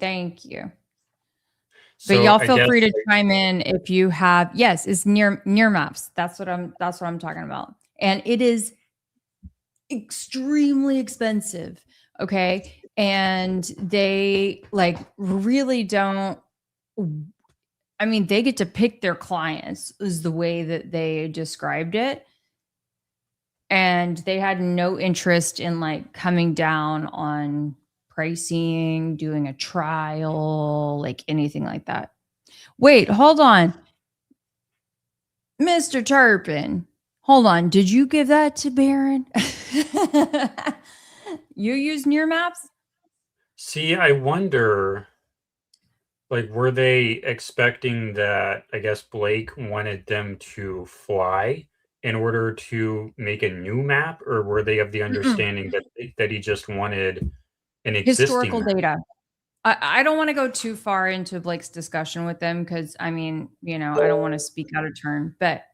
B: But y'all feel free to chime in if you have. Yes, it's near Maps. That's what I'm talking about. And it is extremely expensive. Okay. And they like really don't, I mean, they get to pick their clients is the way that they described it. And they had no interest in like coming down on pricing, doing a trial, like anything like that. Wait, hold on. Mr. Turpin, hold on. Did you give that to Barron? You use Near Maps?
D: See, I wonder, like, were they expecting that, I guess Blake wanted them to fly in order to make a new map, or were they of the understanding that he just wanted an existing
B: Historical
D: map?
B: data. I don't want to go too far into Blake's discussion with them because, I mean, you know, I don't want to speak out of turn, but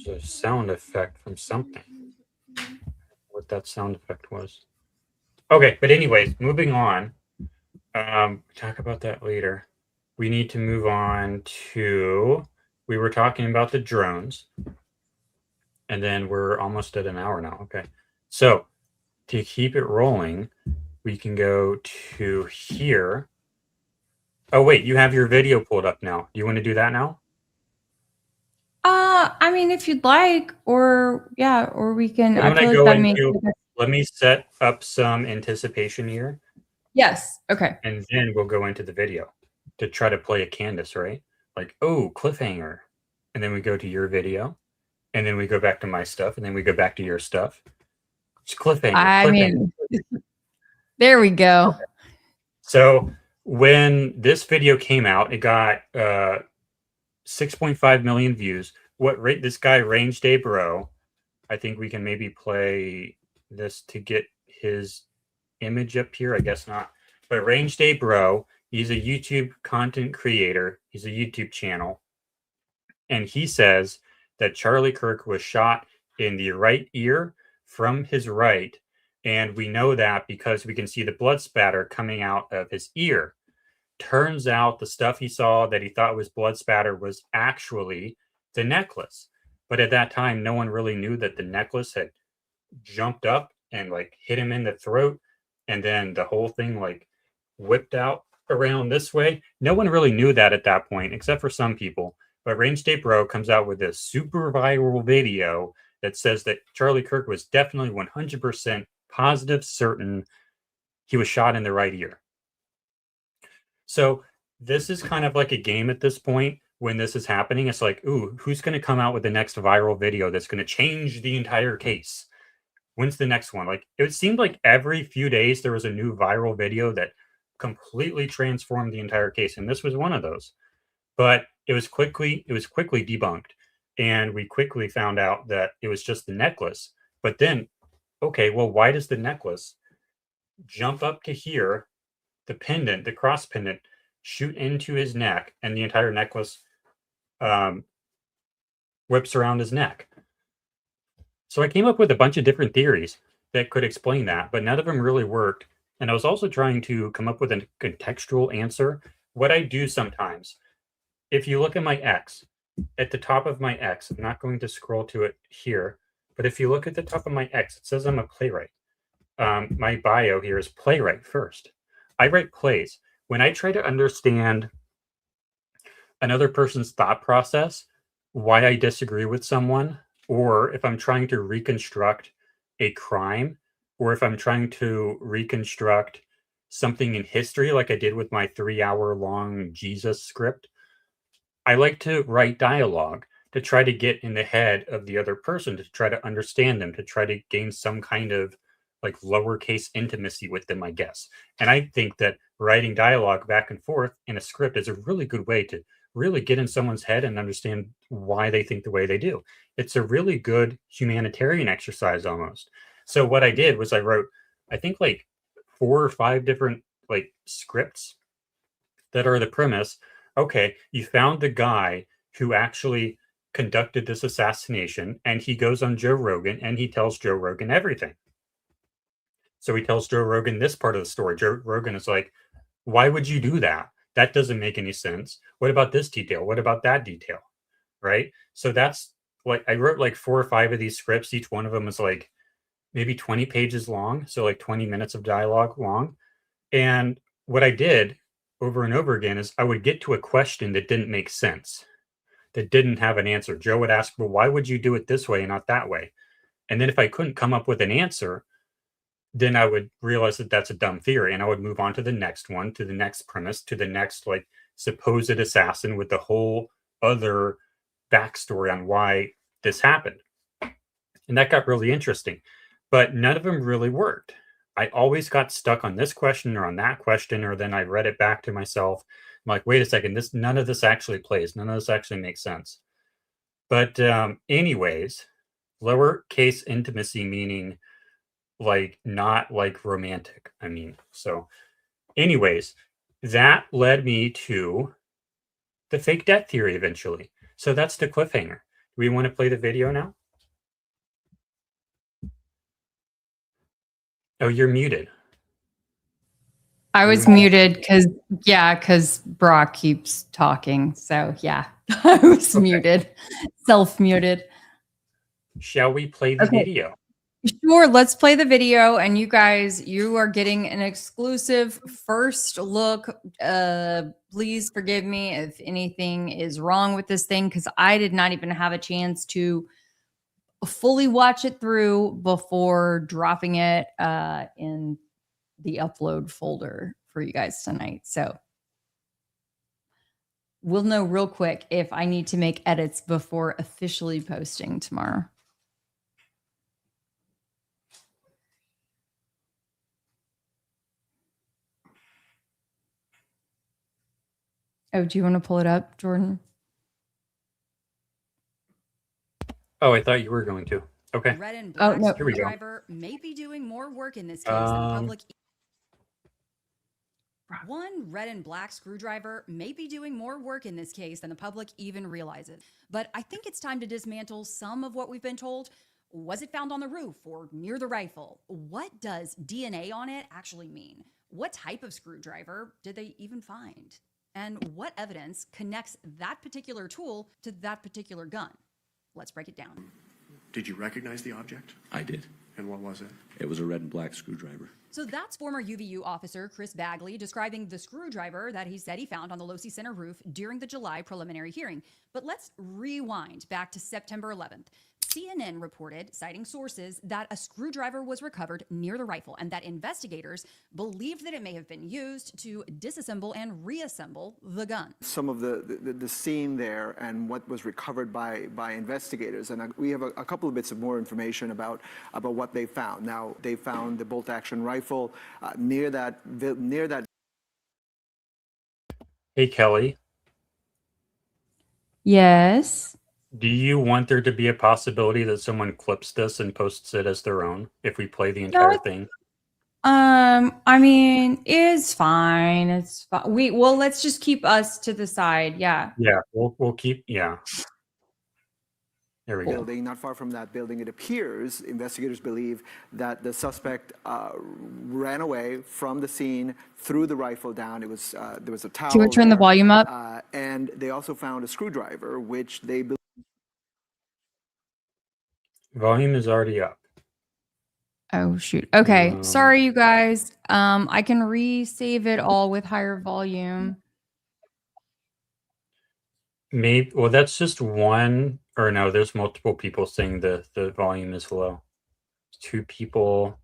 D: There's a sound effect from something. What that sound effect was. Okay, but anyways, moving on. Talk about that later. We need to move on to, we were talking about the drones, and then we're almost at an hour now. Okay, so to keep it rolling, we can go to here. Oh wait, you have your video pulled up now. You want to do that now?
B: I mean, if you'd like, or yeah, or we can.
D: I'm
B: I feel
D: gonna go
B: like that makes.
D: let me set up some anticipation here,
B: Yes. Okay.
D: and then we'll go into the video to try to play a Candace, right? Like, oh, cliffhanger, and then we go to your video, and then we go back to my stuff, and then we go back to your stuff. It's cliffhanger.
B: I
D: cliffhanger.
B: mean, there we go.
D: So when this video came out, it got 6.5 million views. What rate this guy Range Day Bro? I think we can maybe play this to get his image up here. I guess not. But Range Day Bro, he's a YouTube content creator. He's a YouTube channel. And he says that Charlie Kirk was shot in the right ear from his right. And we know that because we can see the blood spatter coming out of his ear. Turns out the stuff he saw that he thought was blood spatter was actually the necklace. But at that time, no one really knew that the necklace had jumped up and like hit him in the throat. And then the whole thing like whipped out around this way. No one really knew that at that point, except for some people. But Range Day Bro comes out with this super viral video that says that Charlie Kirk was definitely 100% positive, certain he was shot in the right ear. So this is kind of like a game at this point when this is happening. It's like, ooh, who's going to come out with the next viral video that's going to change the entire case? When's the next one? Like, it seemed like every few days there was a new viral video that completely transformed the entire case, and this was one of those. But it was quickly debunked, and we quickly found out that it was just the necklace. But then, okay, well, why does the necklace jump up to here, the pendant, the cross pendant, shoot into his neck, and the entire necklace whips around his neck? So I came up with a bunch of different theories that could explain that, but none of them really worked. And I was also trying to come up with a contextual answer. What I do sometimes, if you look at my X, at the top of my X, I'm not going to scroll to it here, but if you look at the top of my X, it says I'm a playwright. My bio here is playwright first. I write plays. When I try to understand another person's thought process, why I disagree with someone, or if I'm trying to reconstruct a crime, or if I'm trying to reconstruct something in history, like I did with my 3-hour-long Jesus script, I like to write dialogue to try to get in the head of the other person, to try to understand them, to try to gain some kind of like lowercase intimacy with them, I guess. And I think that writing dialogue back and forth in a script is a really good way to really get in someone's head and understand why they think the way they do. It's a really good humanitarian exercise almost. So what I did was I wrote, I think like 4 or 5 different like scripts that are the premise. Okay, you found the guy who actually conducted this assassination, and he goes on Joe Rogan and he tells Joe Rogan everything. So he tells Joe Rogan this part of the story. Joe Rogan is like, why would you do that? That doesn't make any sense. What about this detail? What about that detail? Right? So that's like, I wrote like 4 or 5 of these scripts. Each one of them is like maybe 20 pages long. So like 20 minutes of dialogue long. And what I did over and over again is I would get to a question that didn't make sense, that didn't have an answer. Joe would ask, well, why would you do it this way and not that way? And then if I couldn't come up with an answer, then I would realize that that's a dumb theory, and I would move on to the next one, to the next premise, to the next like supposed assassin with the whole other backstory on why this happened. And that got really interesting, but none of them really worked. I always got stuck on this question or on that question, or then I read it back to myself. like, wait a second, none of this actually plays. None of this actually makes sense. But anyways, lowercase intimacy meaning like not like romantic. I mean, so anyways, that led me to the fake debt theory eventually. So that's the cliffhanger. Do we want to play the video now? Oh, you're muted.
B: I was muted because Brock keeps talking. So yeah, I was muted, self-muted.
D: Shall we play the video?
B: Sure, let's play the video. And you guys, you are getting an exclusive first look. Please forgive me if anything is wrong with this thing, because I did not even have a chance to fully watch it through before dropping it in the upload folder for you guys tonight. So we'll know real quick if I need to make edits before officially posting tomorrow. Oh, do you want to pull it up, Jordan?
D: Oh, I thought you were going to. Okay.
J: Red and black
B: no.
D: Here we go.
J: screwdriver may be doing more work in this case than the public. One red and black screwdriver may be doing more work in this case than the public even realizes. But I think it's time to dismantle some of what we've been told. Was it found on the roof or near the rifle? What does DNA on it actually mean? What type of screwdriver did they even find? And what evidence connects that particular tool to that particular gun? Let's break it down.
K: Did you recognize the object?
E: I did.
K: And what was it?
E: It was a red and black screwdriver.
J: So that's former UVU officer Chris Bagley describing the screwdriver that he said he found on the Losi Center roof during the July preliminary hearing. But let's rewind back to September 11th. CNN reported, citing sources, that a screwdriver was recovered near the rifle and that investigators believed that it may have been used to disassemble and reassemble the gun.
L: Some of the scene there and what was recovered by investigators, and we have a couple of bits of more information about what they found. Now, they found the bolt-action rifle near that.
D: Hey, Kelly.
B: Yes.
D: Do you want there to be a possibility that someone clips this and posts it as their own if we play the entire thing?
B: I mean, it's fine. It's fine. Let's just keep us to the side. Yeah.
D: Yeah, we'll keep. Yeah. There we go.
L: Building, not far from that building, it appears investigators believe that the suspect ran away from the scene, threw the rifle down. It was there was a towel.
B: Do you want to turn the volume up?
L: And they also found a screwdriver, which they believe.
D: Volume is already up.
B: Oh shoot. Okay. Sorry, you guys. I can resave it all with higher volume.
D: Maybe. Well, that's just one. Or no, there's multiple people saying the volume is low. 2 people.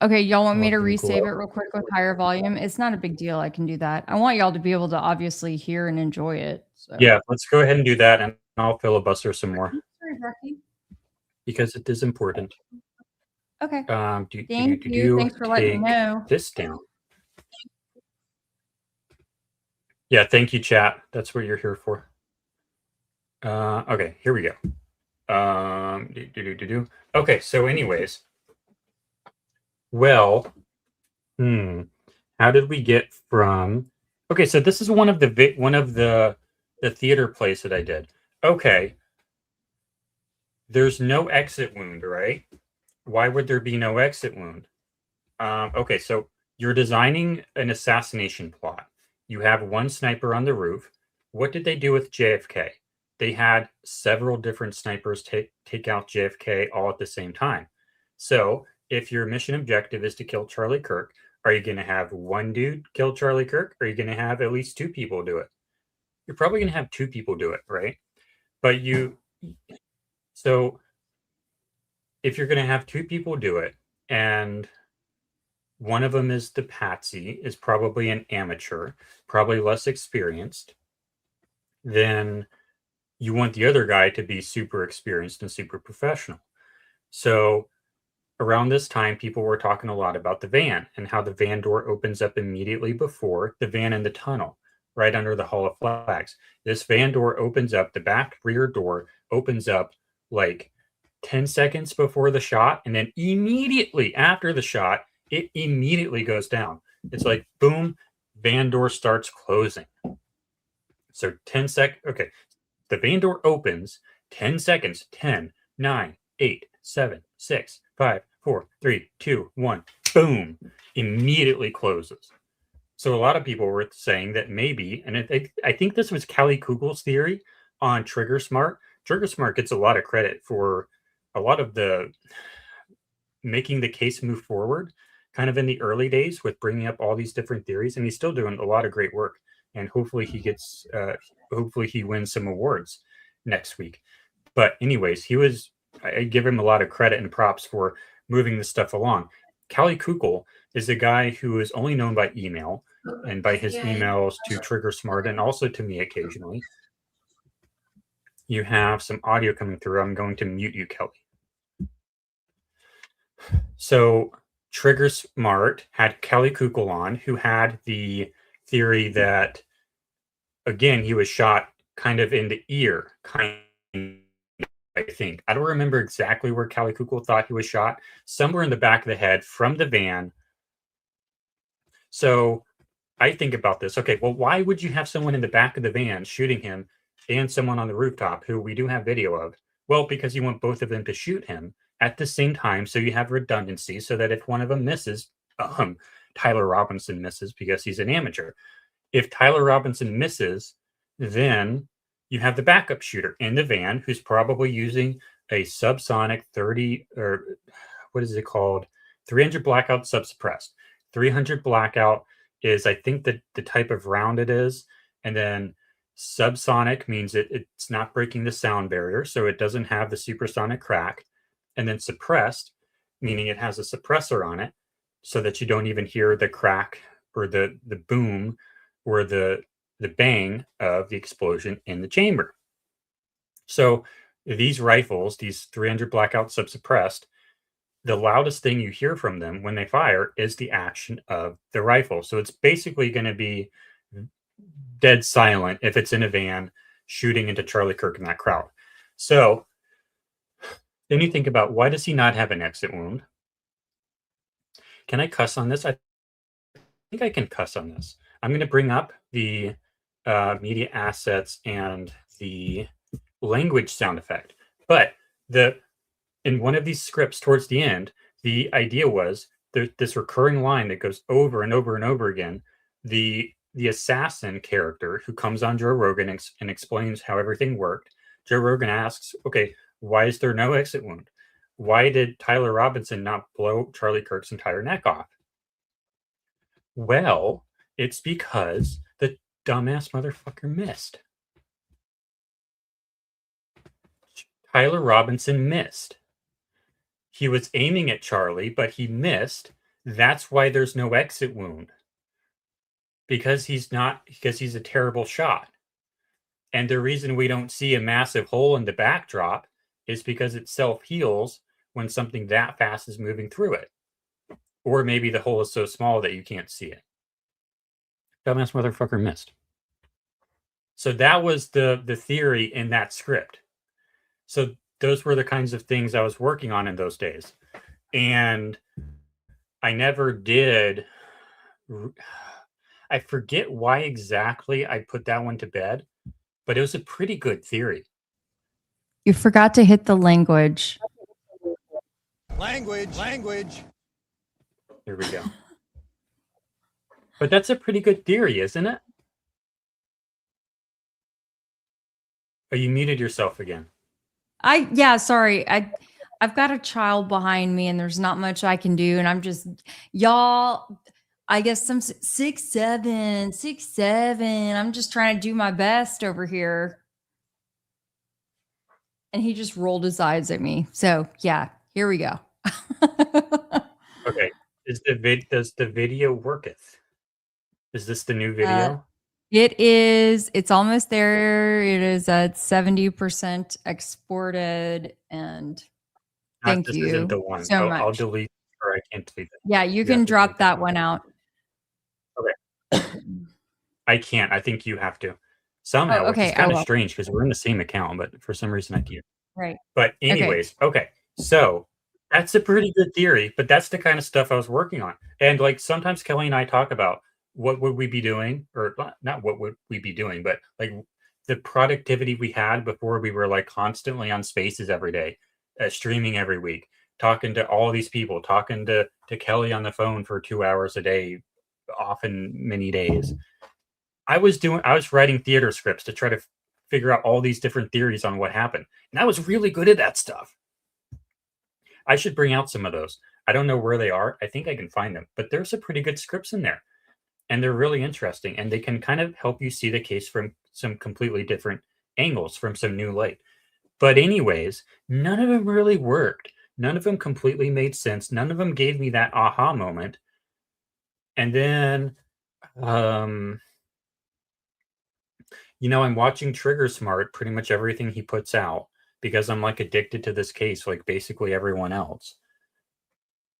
B: Okay, y'all want me to resave it real quick with higher volume? It's not a big deal. I can do that. I want y'all to be able to obviously hear and enjoy it. So.
D: Yeah, let's go ahead and do that, and I'll filibuster some more.
B: Sorry, Becky.
D: Because it is important.
B: Okay.
D: Thank
B: you. Thanks for letting me know.
D: This down. Yeah, thank you, chat. That's what you're here for. Okay, here we go. Okay, so anyways. Well, how did we get from? Okay, so this is one of the theater plays that I did. Okay. There's no exit wound, right? Why would there be no exit wound? Okay, so you're designing an assassination plot. You have one sniper on the roof. What did they do with JFK? They had several different snipers take out JFK all at the same time. So if your mission objective is to kill Charlie Kirk, are you going to have one dude kill Charlie Kirk? Or are you going to have at least 2 people do it? You're probably going to have 2 people do it, right? But so if you're going to have 2 people do it, and one of them is the patsy, is probably an amateur, probably less experienced, then you want the other guy to be super experienced and super professional. So around this time, people were talking a lot about the van and how the van door opens up immediately before the van in the tunnel. right under the Hall of Flags. This van door opens up, the back rear door opens up like 10 seconds before the shot, and then immediately after the shot, it immediately goes down. It's like, boom, van door starts closing. So 10 seconds. Okay. The van door opens, 10 seconds, 10, 9, 8, 7, 6, 5, 4, 3, 2, 1, boom, immediately closes. So a lot of people were saying that maybe, and I think this was Kelly Kugel's theory on Trigger Smart. Trigger Smart gets a lot of credit for a lot of the making the case move forward kind of in the early days with bringing up all these different theories. And he's still doing a lot of great work. And hopefully he gets, hopefully he wins some awards next week. But anyways, I give him a lot of credit and props for moving this stuff along. Kelly Kugel is a guy who is only known by email and by his emails to Trigger Smart and also to me occasionally. You have some audio coming through. I'm going to mute you, Kelly. So Trigger Smart had Kelly Kugel on, who had the theory that, again, he was shot kind of in the ear, I think. I don't remember exactly where Kelly Kugel thought he was shot. Somewhere in the back of the head from the van. So I think about this. Okay, well, why would you have someone in the back of the van shooting him and someone on the rooftop who we do have video of? Well, because you want both of them to shoot him at the same time, so you have redundancy, so that if one of them misses, Tyler Robinson misses because he's an amateur. If Tyler Robinson misses, then you have the backup shooter in the van who's probably using a subsonic 30, or what is it called? 300 blackout subsuppressed. 300 blackout is, I think, the type of round it is. And then subsonic means it's not breaking the sound barrier, so it doesn't have the supersonic crack. And then suppressed, meaning it has a suppressor on it so that you don't even hear the crack or the boom or the bang of the explosion in the chamber. So these rifles, these 300 blackout subsuppressed, the loudest thing you hear from them when they fire is the action of the rifle. So it's basically going to be dead silent if it's in a van shooting into Charlie Kirk and that crowd. So then you think about, why does he not have an exit wound? Can I cuss on this? I think I can cuss on this. I'm going to bring up the media assets and the language sound effect. But in one of these scripts towards the end, the idea was there's this recurring line that goes over and over and over again. The assassin character who comes on Joe Rogan and explains how everything worked. Joe Rogan asks, okay, why is there no exit wound? Why did Tyler Robinson not blow Charlie Kirk's entire neck off? Well, it's because the dumbass motherfucker missed. Tyler Robinson missed. He was aiming at Charlie, but he missed. That's why there's no exit wound. Because he's a terrible shot. And the reason we don't see a massive hole in the backdrop is because it self-heals when something that fast is moving through it. Or maybe the hole is so small that you can't see it. Dumbass motherfucker missed. So that was the theory in that script. So those were the kinds of things I was working on in those days. And I never did. I forget why exactly I put that one to bed, but it was a pretty good theory.
B: You forgot to hit the language.
K: Language.
D: Here we go. But that's a pretty good theory, isn't it? Oh, you muted yourself again.
B: Sorry. I've got a child behind me and there's not much I can do. And I'm just, y'all, I guess I'm 6'7". I'm just trying to do my best over here. And he just rolled his eyes at me. So yeah, here we go.
D: Okay. Does the video worketh? Is this the new video?
B: It is. It's almost there. It is at 70% exported. And thank you
D: isn't the one.
B: so much.
D: I'll delete, or I can't delete it.
B: Yeah, you can drop that one out.
D: Okay. I can't. I think you have to somehow,
B: Oh,
D: which
B: okay.
D: is kind
B: I
D: of
B: will.
D: strange because we're in the same account, but for some reason I can't.
B: Right.
D: But
B: Okay.
D: anyways, okay. So that's a pretty good theory, but that's the kind of stuff I was working on. And like sometimes Kelly and I talk about what would we be doing, or not what would we be doing, but like the productivity we had before we were like constantly on Spaces every day, streaming every week, talking to all these people, talking to Kelly on the phone for 2 hours a day, often many days. I was writing theater scripts to try to figure out all these different theories on what happened. And I was really good at that stuff. I should bring out some of those. I don't know where they are. I think I can find them, but there's some pretty good scripts in there. And they're really interesting. And they can kind of help you see the case from some completely different angles, from some new light. But anyways, none of them really worked. None of them completely made sense. None of them gave me that aha moment. And then, you know, I'm watching Trigger Smart, pretty much everything he puts out, because I'm like addicted to this case, like basically everyone else.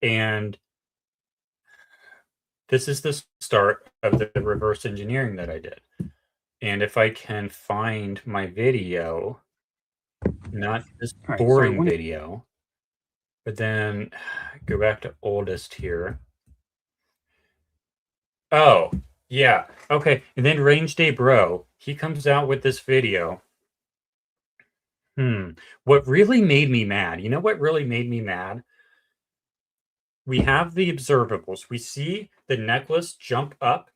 D: And this is the start of the reverse engineering that I did. And if I can find my video, not this boring video, but then go back to oldest here. Oh, yeah. Okay. And then Range Day Bro, he comes out with this video. What really made me mad, you know what really made me mad? We have the observables. We see the necklace jump up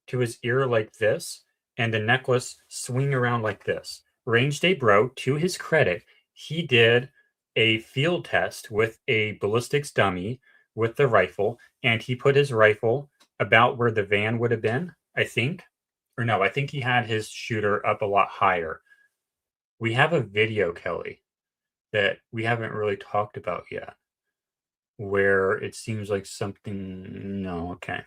D: to his ear like this, and the necklace swing around like this. Range Day Bro, to his credit, he did a field test with a ballistics dummy with the rifle, and he put his rifle about where the van would have been, I think. Or no, I think he had his shooter up a lot higher. We have a video, Kelly, that we haven't really talked about yet, where it seems like something... No, okay.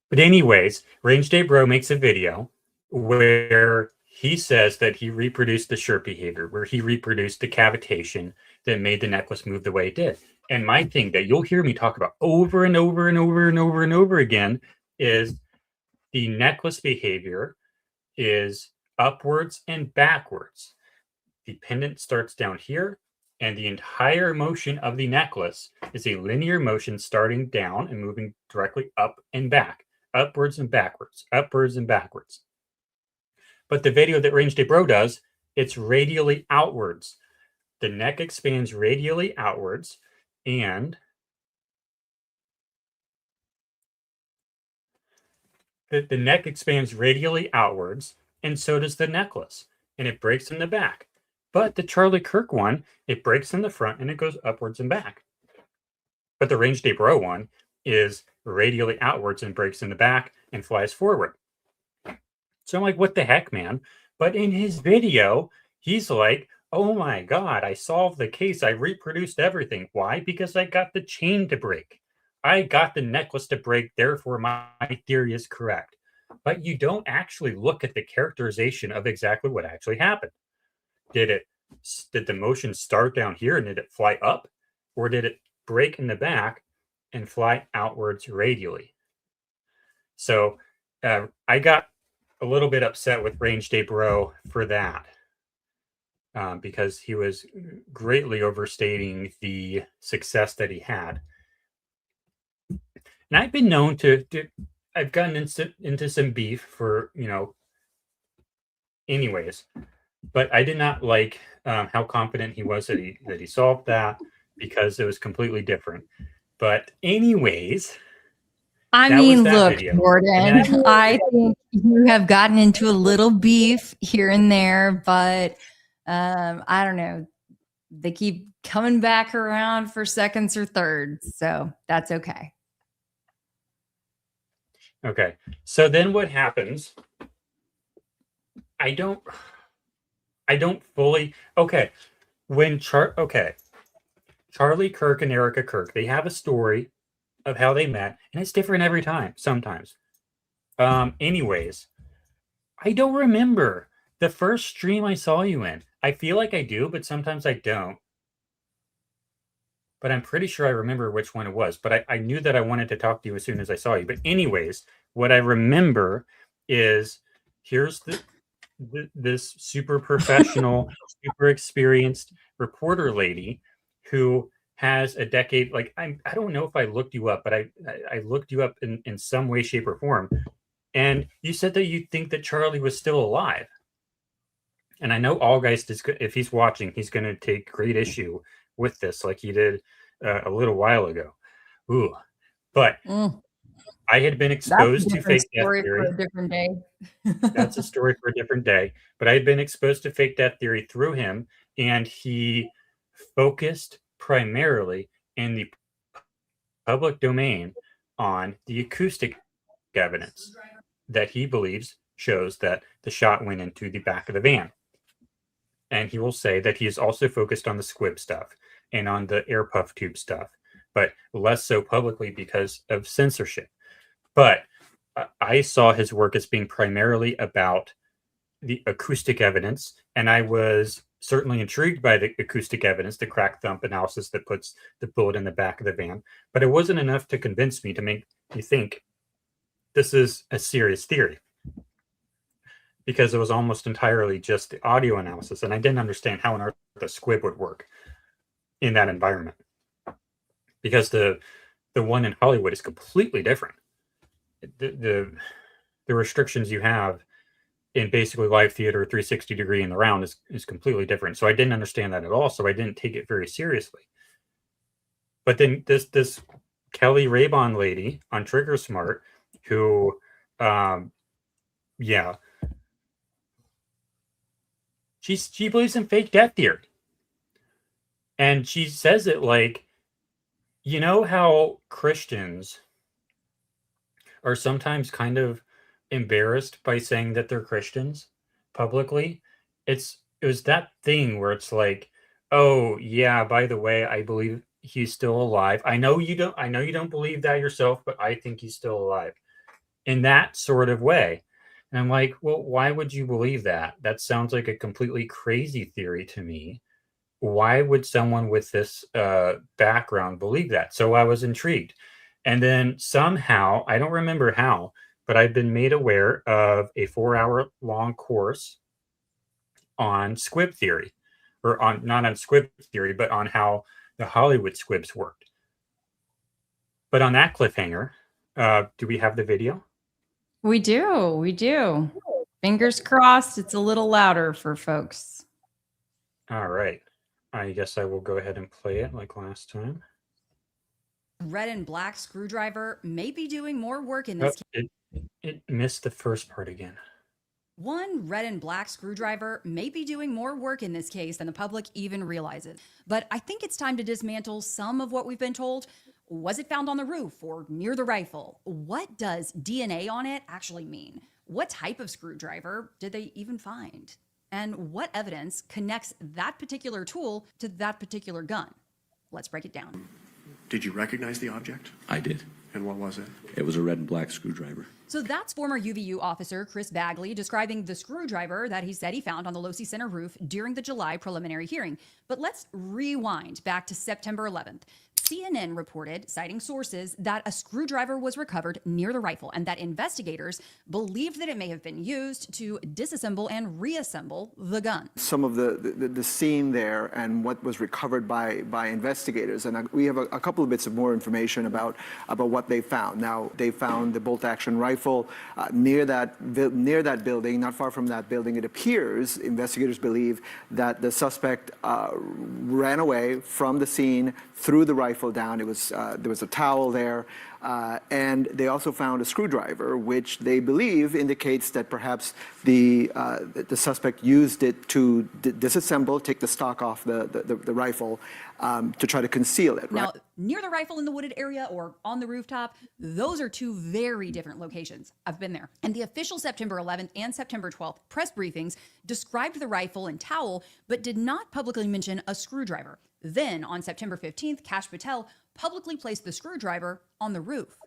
D: But anyways, Range Day Bro makes a video where he says that he reproduced the shirt behavior, where he reproduced the cavitation that made the necklace move the way it did. And my thing that you'll hear me talk about over and over and over and over and over again is the necklace behavior is upwards and backwards. The pendant starts down here, and the entire motion of the necklace is a linear motion starting down and moving directly up and back, upwards and backwards, upwards and backwards. But the video that Range Day Bro does, it's radially outwards. The neck expands radially outwards, and the neck expands radially outwards, and so does the necklace, and it breaks in the back. But the Charlie Kirk one, it breaks in the front and it goes upwards and back. But the Range Day Bro one is radially outwards and breaks in the back and flies forward. So I'm like, what the heck, man? But in his video, he's like, oh my God, I solved the case. I reproduced everything. Why? Because I got the chain to break. I got the necklace to break. Therefore, my theory is correct. But you don't actually look at the characterization of exactly what actually happened. Did the motion start down here and did it fly up? Or did it break in the back and fly outwards radially? So I got a little bit upset with Range Day Bro for that. Because he was greatly overstating the success that he had. And I've been known to I've gotten into some beef for, you know, anyways. But I did not like how confident he was that he solved that, because it was completely different. But anyways...
B: I mean, look, Jordan, I think you have gotten into a little beef here and there, but I don't know. They keep coming back around for seconds or thirds, so that's okay.
D: Okay, so then what happens? I don't fully... Okay, when Charlie Kirk and Erica Kirk, they have a story of how they met, and it's different every time, sometimes. Anyways, I don't remember the first stream I saw you in. I feel like I do, but sometimes I don't. But I'm pretty sure I remember which one it was. But I knew that I wanted to talk to you as soon as I saw you. But anyways, what I remember is here's this super professional, super experienced reporter lady who has a decade. Like I don't know if I looked you up, but I looked you up in some way, shape, or form, and you said that you think that Charlie was still alive. And I know Allgeist is, if he's watching, he's going to take great issue with this, like he did a little while ago. Ooh, but I had been exposed to fake death theory.
B: For a different day.
D: That's a story for a different day. But I had been exposed to fake death theory through him, and he focused primarily in the public domain on the acoustic evidence that he believes shows that the shot went into the back of the van. And he will say that he is also focused on the squib stuff and on the air puff tube stuff, but less so publicly because of censorship. But I saw his work as being primarily about the acoustic evidence, and I was certainly intrigued by the acoustic evidence, the crack thump analysis that puts the bullet in the back of the van, but it wasn't enough to convince me, to make me think this is a serious theory, because it was almost entirely just the audio analysis, and I didn't understand how on earth the squib would work in that environment, because the one in Hollywood is completely different. The restrictions you have in basically live theater, 360 degree in the round is completely different. So I didn't understand that at all. So I didn't take it very seriously. But then this Kelly Raybon lady on Trigger Smart, who, she believes in fake death theory. And she says it like, you know how Christians are sometimes kind of embarrassed by saying that they're Christians publicly? It was that thing where it's like, oh yeah, by the way, I believe he's still alive. I know you don't believe that yourself, but I think he's still alive. In that sort of way. And I'm like, well, why would you believe that? That sounds like a completely crazy theory to me. Why would someone with this background believe that? So I was intrigued. And then somehow, I don't remember how, but I've been made aware of a 4-hour-long course on squib theory, or not on squib theory, but on how the Hollywood squibs worked. But on that cliffhanger, do we have the video?
B: We do. Fingers crossed it's a little louder for folks.
D: All right. I guess I will go ahead and play it like last time.
J: Red and black screwdriver may be doing more work in this case.
D: It missed the first part again.
J: One red and black screwdriver may be doing more work in this case than the public even realizes. But I think it's time to dismantle some of what we've been told. Was it found on the roof or near the rifle? What does DNA on it actually mean? What type of screwdriver did they even find? And what evidence connects that particular tool to that particular gun? Let's break it down.
K: Did you recognize the object?
M: I did.
K: And what was it?
M: It was a red and black screwdriver.
J: So that's former UVU officer Chris Bagley describing the screwdriver that he said he found on the Losi Center roof during the July preliminary hearing. But let's rewind back to September 11th. CNN reported, citing sources, that a screwdriver was recovered near the rifle and that investigators believed that it may have been used to disassemble and reassemble the gun.
L: Some of the scene there and what was recovered by investigators, and we have a couple of bits of more information about what they found. Now, they found the bolt-action rifle near that building, not far from that building. It appears, investigators believe, that the suspect ran away from the scene, threw the rifle down. It was there was a towel there, and they also found a screwdriver, which they believe indicates that perhaps the suspect used it to disassemble, take the stock off the rifle, to try to conceal it. Right?
J: Now, near the rifle in the wooded area or on the rooftop, those are two very different locations. I've been there. And the official September 11th and September 12th press briefings described the rifle and towel, but did not publicly mention a screwdriver. Then, on September 15th, Kash Patel publicly placed the screwdriver on the roof.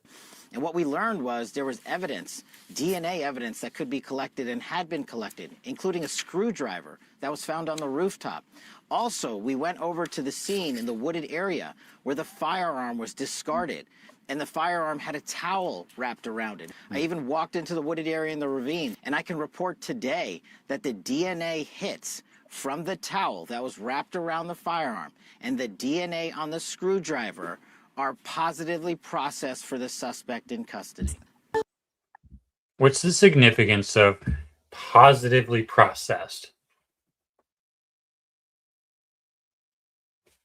N: And what we learned was there was evidence, DNA evidence that could be collected and had been collected, including a screwdriver that was found on the rooftop. Also, we went over to the scene in the wooded area where the firearm was discarded. and the firearm had a towel wrapped around it. I even walked into the wooded area in the ravine, and I can report today that the DNA hits from the towel that was wrapped around the firearm and the DNA on the screwdriver are positively processed for the suspect in custody.
D: What's the significance of positively processed?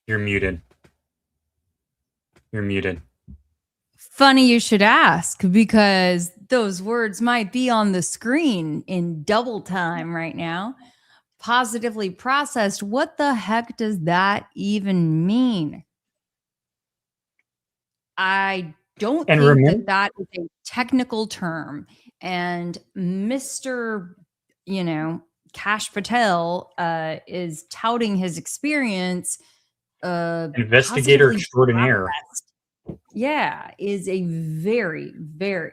D: You're muted. You're muted.
B: Funny you should ask, because those words might be on the screen in double time right now. Positively processed. What the heck does that even mean? I don't think that is a technical term. And Mr. Kash Patel is touting his experience.
D: Investigator extraordinaire.
B: Yeah, is a very, very.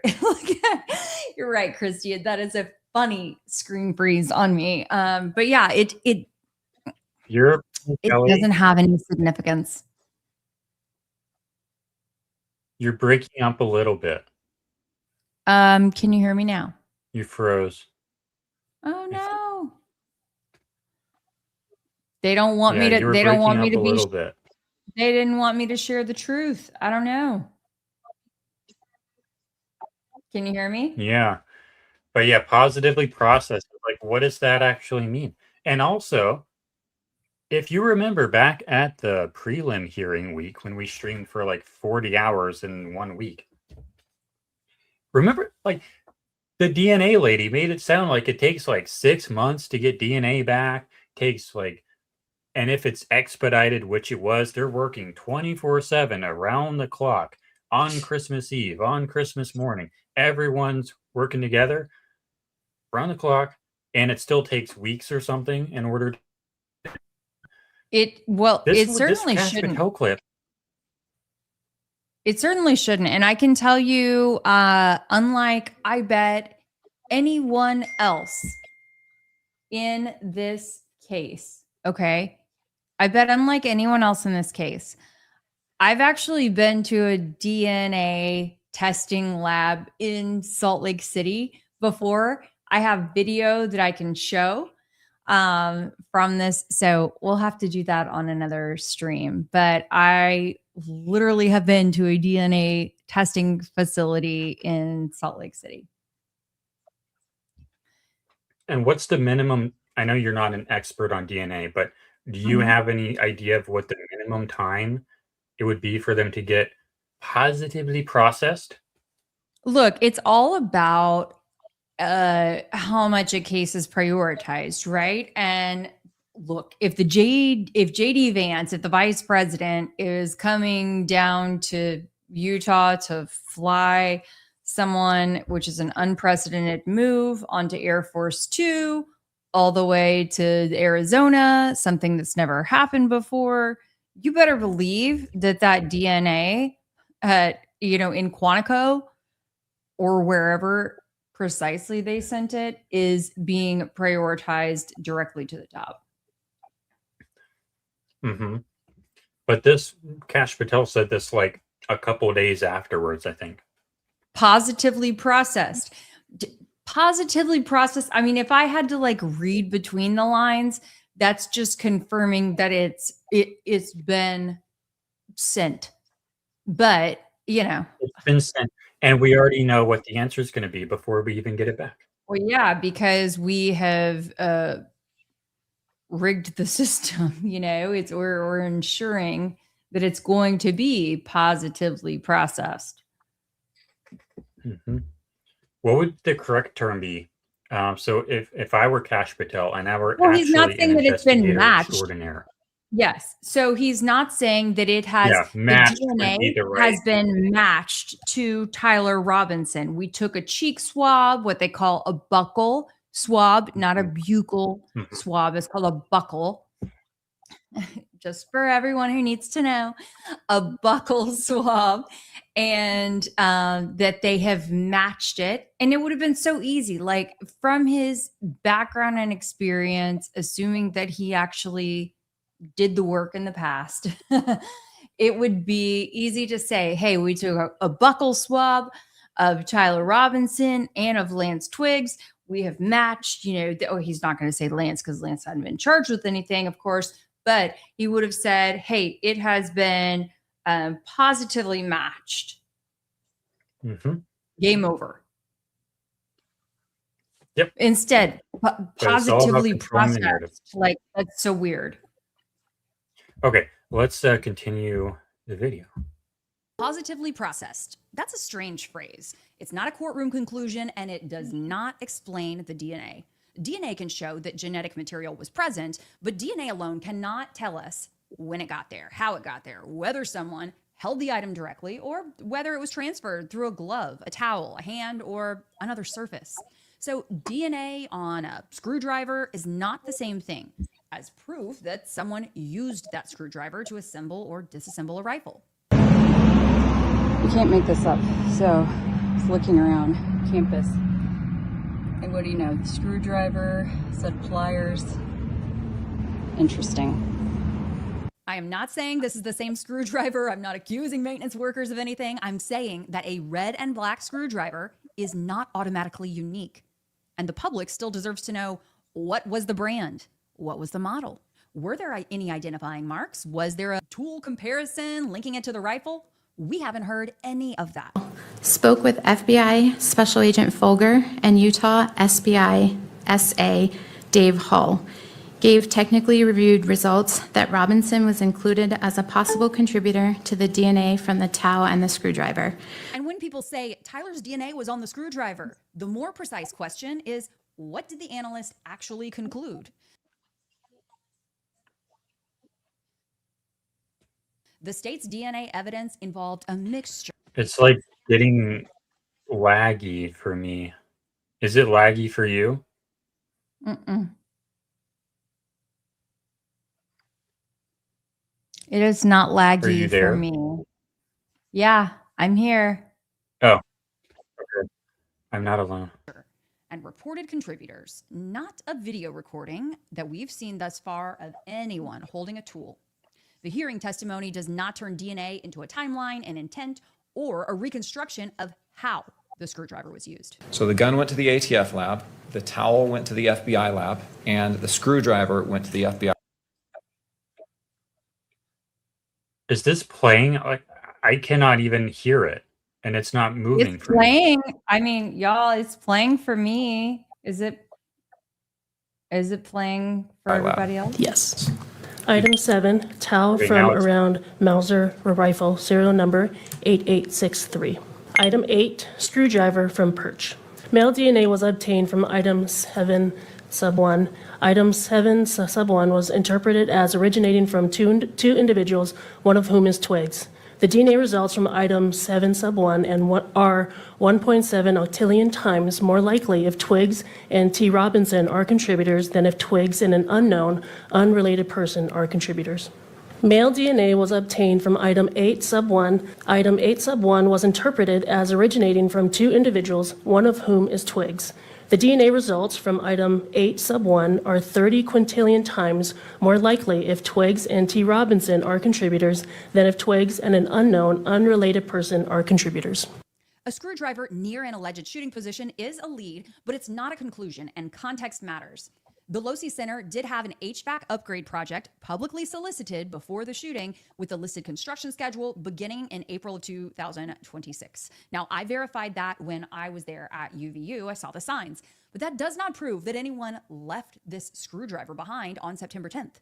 B: You're right, Christian. That is a funny screen freeze on me. But yeah, it doesn't have any significance.
D: You're breaking up a little bit.
B: Can you hear me now?
D: You froze.
B: Oh no. They don't want me to. They don't want me to be. They didn't want me to share the truth. I don't know. Can you hear me?
D: Yeah. But yeah, positively processed. Like, what does that actually mean? And also, if you remember back at the prelim hearing week when we streamed for like 40 hours in 1 week, remember, like, the DNA lady made it sound like it takes like 6 months to get DNA back, takes like, and if it's expedited, which it was, they're working 24/7 around the clock on Christmas Eve, on Christmas morning. Everyone's working together around the clock, and it still takes weeks or something in order to.
B: It certainly shouldn't.
D: Clip.
B: It certainly shouldn't. And I can tell you, unlike I bet anyone else in this case, okay? I bet unlike anyone else in this case, I've actually been to a DNA testing lab in Salt Lake City before. I have video that I can show from this. So we'll have to do that on another stream. But I literally have been to a DNA testing facility in Salt Lake City.
D: And what's the minimum? I know you're not an expert on DNA, but do you have any idea of what the minimum time it would be for them to get positively processed?
B: Look, it's all about how much a case is prioritized, right? And look, if JD Vance, if the vice president is coming down to Utah to fly someone, which is an unprecedented move, onto Air Force Two, all the way to Arizona, something that's never happened before, you better believe that DNA in Quantico or wherever precisely they sent it is being prioritized directly to the top.
D: Mm-hmm. But this Kash Patel said this like a couple of days afterwards, I think.
B: Positively processed. Positively processed. I mean, if I had to like read between the lines, that's just confirming that it's been sent. But
D: it's been sent, and we already know what the answer is going to be before we even get it back.
B: Well, yeah, because we have rigged the system. We're ensuring that it's going to be positively processed.
D: Mm-hmm. What would the correct term be? So if I were Kash Patel and I were actually
B: he's not saying that it's been matched.
D: Extraordinaire.
B: Yes. So he's not saying that it has the DNA has been matched to Tyler Robinson. We took a cheek swab, what they call a buccal swab, not a buccal swab. It's called a buccal. Just for everyone who needs to know, a buccal swab, and that they have matched it. And it would have been so easy, like from his background and experience, assuming that he actually did the work in the past. it would be easy to say, hey, we took a buccal swab of Tyler Robinson and of Lance Twiggs. We have matched, he's not going to say Lance because Lance hadn't been charged with anything, of course, but he would have said, hey, it has been positively matched.
D: Mm-hmm.
B: Game over.
D: Yep.
B: Instead, positively processed. Like, that's so weird.
D: Okay, let's continue the video.
J: Positively processed. That's a strange phrase. It's not a courtroom conclusion, and it does not explain the DNA. DNA can show that genetic material was present, but DNA alone cannot tell us when it got there, how it got there, whether someone held the item directly, or whether it was transferred through a glove, a towel, a hand, or another surface. So DNA on a screwdriver is not the same thing as proof that someone used that screwdriver to assemble or disassemble a rifle.
C: You can't make this up. So, just looking around campus. And what do you know? The screwdriver, set of pliers. Interesting.
J: I am not saying this is the same screwdriver. I'm not accusing maintenance workers of anything. I'm saying that a red and black screwdriver is not automatically unique. And the public still deserves to know, what was the brand? What was the model? Were there any identifying marks? Was there a tool comparison linking it to the rifle? We haven't heard any of that.
O: Spoke with FBI Special Agent Folger and Utah SBI SA Dave Hull. Gave technically reviewed results that Robinson was included as a possible contributor to the DNA from the towel and the screwdriver.
J: And when people say Tyler's DNA was on the screwdriver, the more precise question is, what did the analyst actually conclude? The state's DNA evidence involved a mixture.
D: It's like getting laggy for me. Is it laggy for you?
B: Mm-mm. It is not laggy for me. Yeah, I'm here.
D: Oh, okay. I'm not alone.
J: And reported contributors, not a video recording that we've seen thus far of anyone holding a tool. The hearing testimony does not turn DNA into a timeline, an intent, or a reconstruction of how the screwdriver was used.
P: So the gun went to the ATF lab, the towel went to the FBI lab, and the screwdriver went to the FBI.
D: Is this playing? I cannot even hear it, and it's not moving.
B: It's playing. I mean, y'all, it's playing for me. Is it playing for everybody else?
Q: Yes. Item 7, towel from around Mauser rifle, serial number 8863. Item 8, screwdriver from Perch. Male DNA was obtained from item 7 sub 1. Item 7 sub 1 was interpreted as originating from two individuals, one of whom is Twiggs. The DNA results from item 7 sub 1 and are 1.7 octillion times more likely if Twiggs and T. Robinson are contributors than if Twiggs and an unknown, unrelated person are contributors. Male DNA was obtained from item 8 sub 1. Item 8 sub 1 was interpreted as originating from two individuals, one of whom is Twiggs. The DNA results from item 8 sub 1 are 30 quintillion times more likely if Twiggs and T. Robinson are contributors than if Twiggs and an unknown, unrelated person are contributors.
J: A screwdriver near an alleged shooting position is a lead, but it's not a conclusion, and context matters. The Losey Center did have an HVAC upgrade project publicly solicited before the shooting with a listed construction schedule beginning in April of 2026. Now, I verified that when I was there at UVU. I saw the signs, but that does not prove that anyone left this screwdriver behind on September 10th.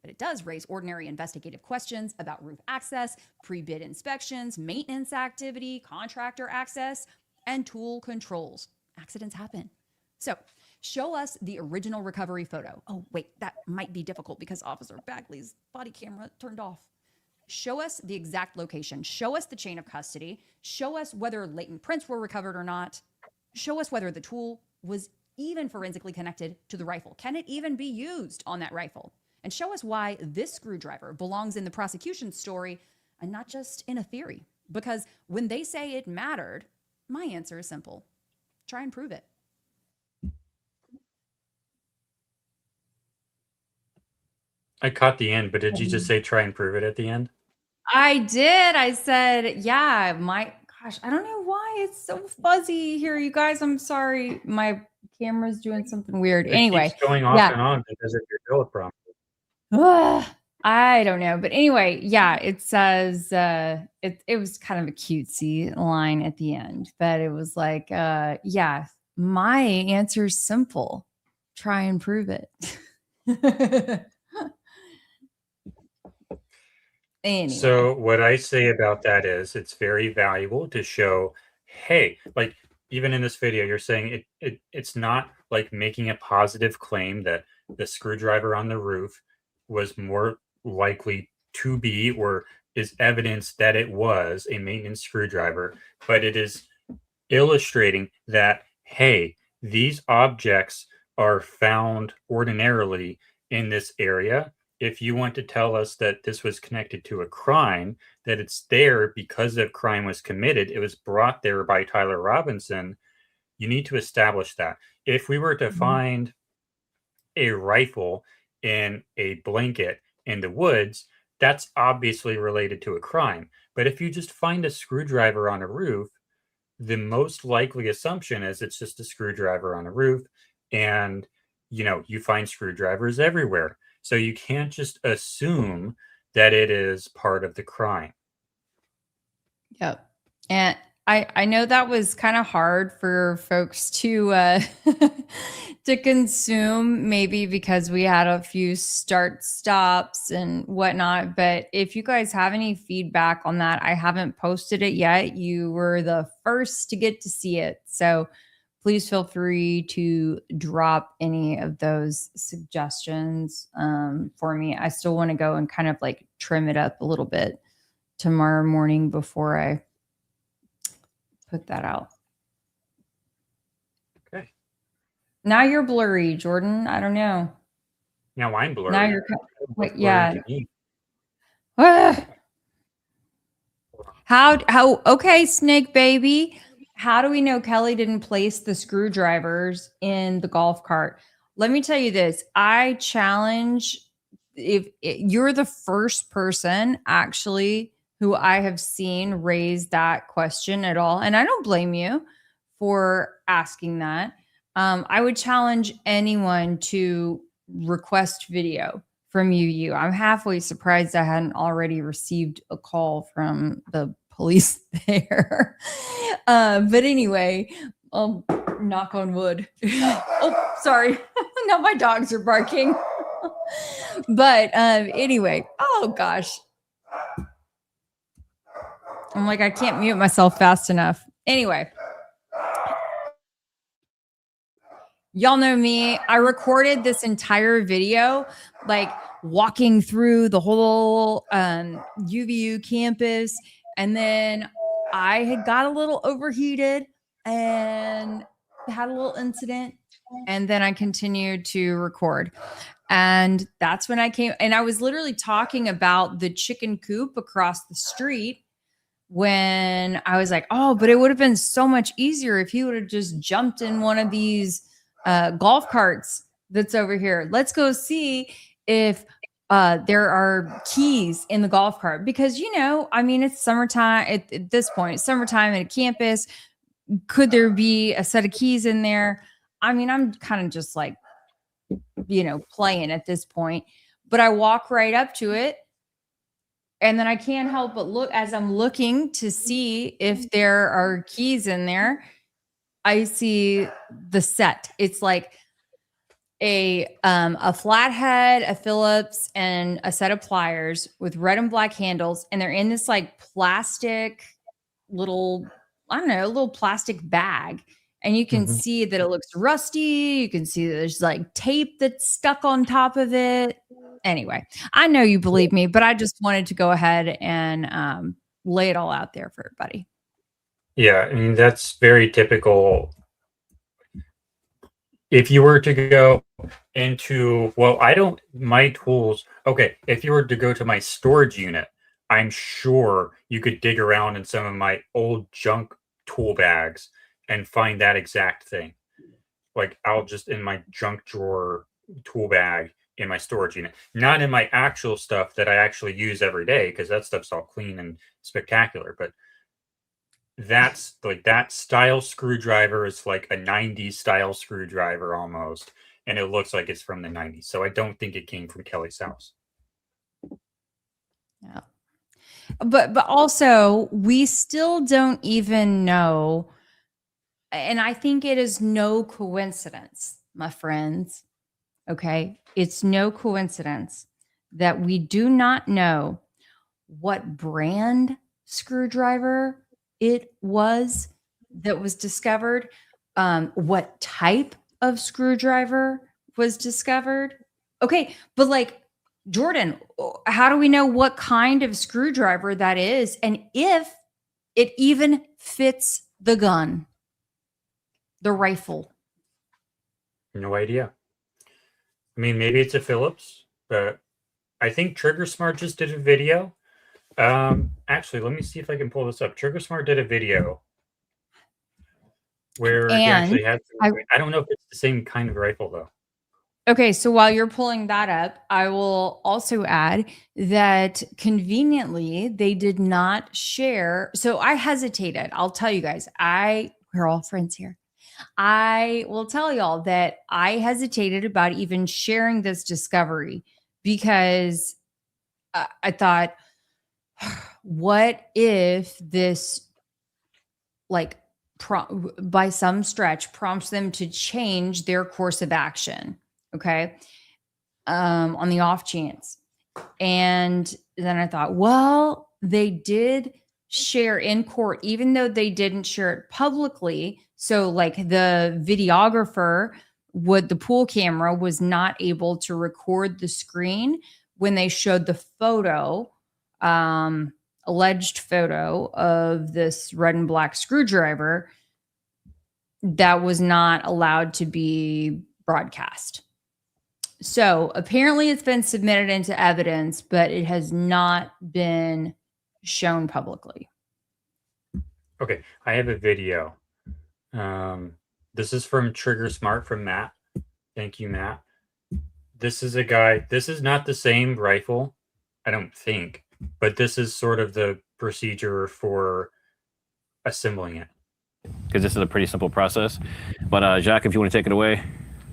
J: But it does raise ordinary investigative questions about roof access, pre-bid inspections, maintenance activity, contractor access, and tool controls. Accidents happen. So, show us the original recovery photo. Oh, wait, that might be difficult because Officer Bagley's body camera turned off. Show us the exact location. Show us the chain of custody. Show us whether latent prints were recovered or not. Show us whether the tool was even forensically connected to the rifle. Can it even be used on that rifle? And show us why this screwdriver belongs in the prosecution's story and not just in a theory. Because when they say it mattered, my answer is simple. Try and prove it.
D: I caught the end, but did you just say try and prove it at the end?
B: I did. I said, yeah, gosh, I don't know why it's so fuzzy here, you guys. I'm sorry. My camera's doing something weird.
D: It
B: Anyway,
D: keeps going off
B: yeah.
D: and on because of your build problem.
B: I don't know. But anyway, yeah, it says it was kind of a cutesy line at the end, but it was like, yeah, my answer is simple. Try and prove it. Anyway.
D: So what I say about that is it's very valuable to show, hey, like even in this video, you're saying it's not like making a positive claim that the screwdriver on the roof was more likely to be or is evidence that it was a maintenance screwdriver, but it is illustrating that, hey, these objects are found ordinarily in this area. If you want to tell us that this was connected to a crime, that it's there because a crime was committed, it was brought there by Tyler Robinson, you need to establish that. If we were to find a rifle in a blanket in the woods, that's obviously related to a crime. But if you just find a screwdriver on a roof, the most likely assumption is it's just a screwdriver on a roof. And, you know, you find screwdrivers everywhere. So you can't just assume that it is part of the crime.
B: Yep. And I know that was kind of hard for folks to to consume, maybe because we had a few start stops and whatnot. But if you guys have any feedback on that, I haven't posted it yet. You were the first to get to see it. So please feel free to drop any of those suggestions for me. I still want to go and kind of like trim it up a little bit tomorrow morning before I put that out.
D: Okay.
B: Now you're blurry, Jordan. I don't know.
D: Now I'm blurry.
B: Now you're, wait, yeah.
D: Ah.
B: How, okay, Snake Baby. How do we know Kelly didn't place the screwdrivers in the golf cart? Let me tell you this. I challenge, if you're the first person actually who I have seen raise that question at all, and I don't blame you for asking that. I would challenge anyone to request video from you. I'm halfway surprised I hadn't already received a call from the police there. But anyway, knock on wood. Oh, sorry. Now my dogs are barking. But anyway, oh gosh. I'm like, I can't mute myself fast enough. Anyway. Y'all know me. I recorded this entire video, like walking through the whole UVU campus. And then I had got a little overheated and had a little incident. And then I continued to record. And that's when I came, and I was literally talking about the chicken coop across the street when I was like, oh, but it would have been so much easier if he would have just jumped in one of these golf carts that's over here. Let's go see if there are keys in the golf cart, because, you know, I mean, it's summertime at this point, it's summertime at a campus. Could there be a set of keys in there? I mean, I'm kind of just like, you know, playing at this point, but I walk right up to it. And then I can't help but look as I'm looking to see if there are keys in there. I see the set. It's like a flathead, a Phillips, and a set of pliers with red and black handles. And they're in this like plastic little, I don't know, a little plastic bag. And you can see that it looks rusty. You can see that there's like tape that's stuck on top of it. Anyway, I know you believe me, but I just wanted to go ahead and lay it all out there for everybody.
D: Yeah, I mean, that's very typical. If you were to go into, well, my tools, okay, if you were to go to my storage unit, I'm sure you could dig around in some of my old junk tool bags and find that exact thing. Like, I'll just in my junk drawer tool bag in my storage unit, not in my actual stuff that I actually use every day, because that stuff's all clean and spectacular. But that's like, that style screwdriver is like a 90s style screwdriver almost, and it looks like it's from the 90s. So I don't think it came from Kelly's house.
B: Yeah. But also, we still don't even know, and I think it is no coincidence, my friends. Okay, it's no coincidence that we do not know what brand screwdriver it was that was discovered, what type of screwdriver was discovered. Okay, but like, Jordan, how do we know what kind of screwdriver that is, and if it even fits the gun, the rifle?
D: No idea. I mean, maybe it's a Phillips, but I think Trigger Smart just did a video. Actually, let me see if I can pull this up. Trigger Smart did a video where he actually had. I don't know if it's the same kind of rifle though.
B: Okay, so while you're pulling that up, I will also add that conveniently they did not share. So I hesitated. I'll tell you guys, we're all friends here. I will tell y'all that I hesitated about even sharing this discovery because I thought, what if this, like, by some stretch, prompts them to change their course of action? Okay. On the off chance. And then I thought, well, they did share in court, even though they didn't share it publicly. So like the videographer the pool camera was not able to record the screen when they showed the photo, alleged photo of this red and black screwdriver that was not allowed to be broadcast. So apparently it's been submitted into evidence, but it has not been shown publicly.
D: Okay, I have a video. This is from Trigger Smart from Matt. Thank you, Matt. This is a guy. This is not the same rifle, I don't think, but this is sort of the procedure for assembling it.
R: Because this is a pretty simple process. But Jacques, if you want to take it away.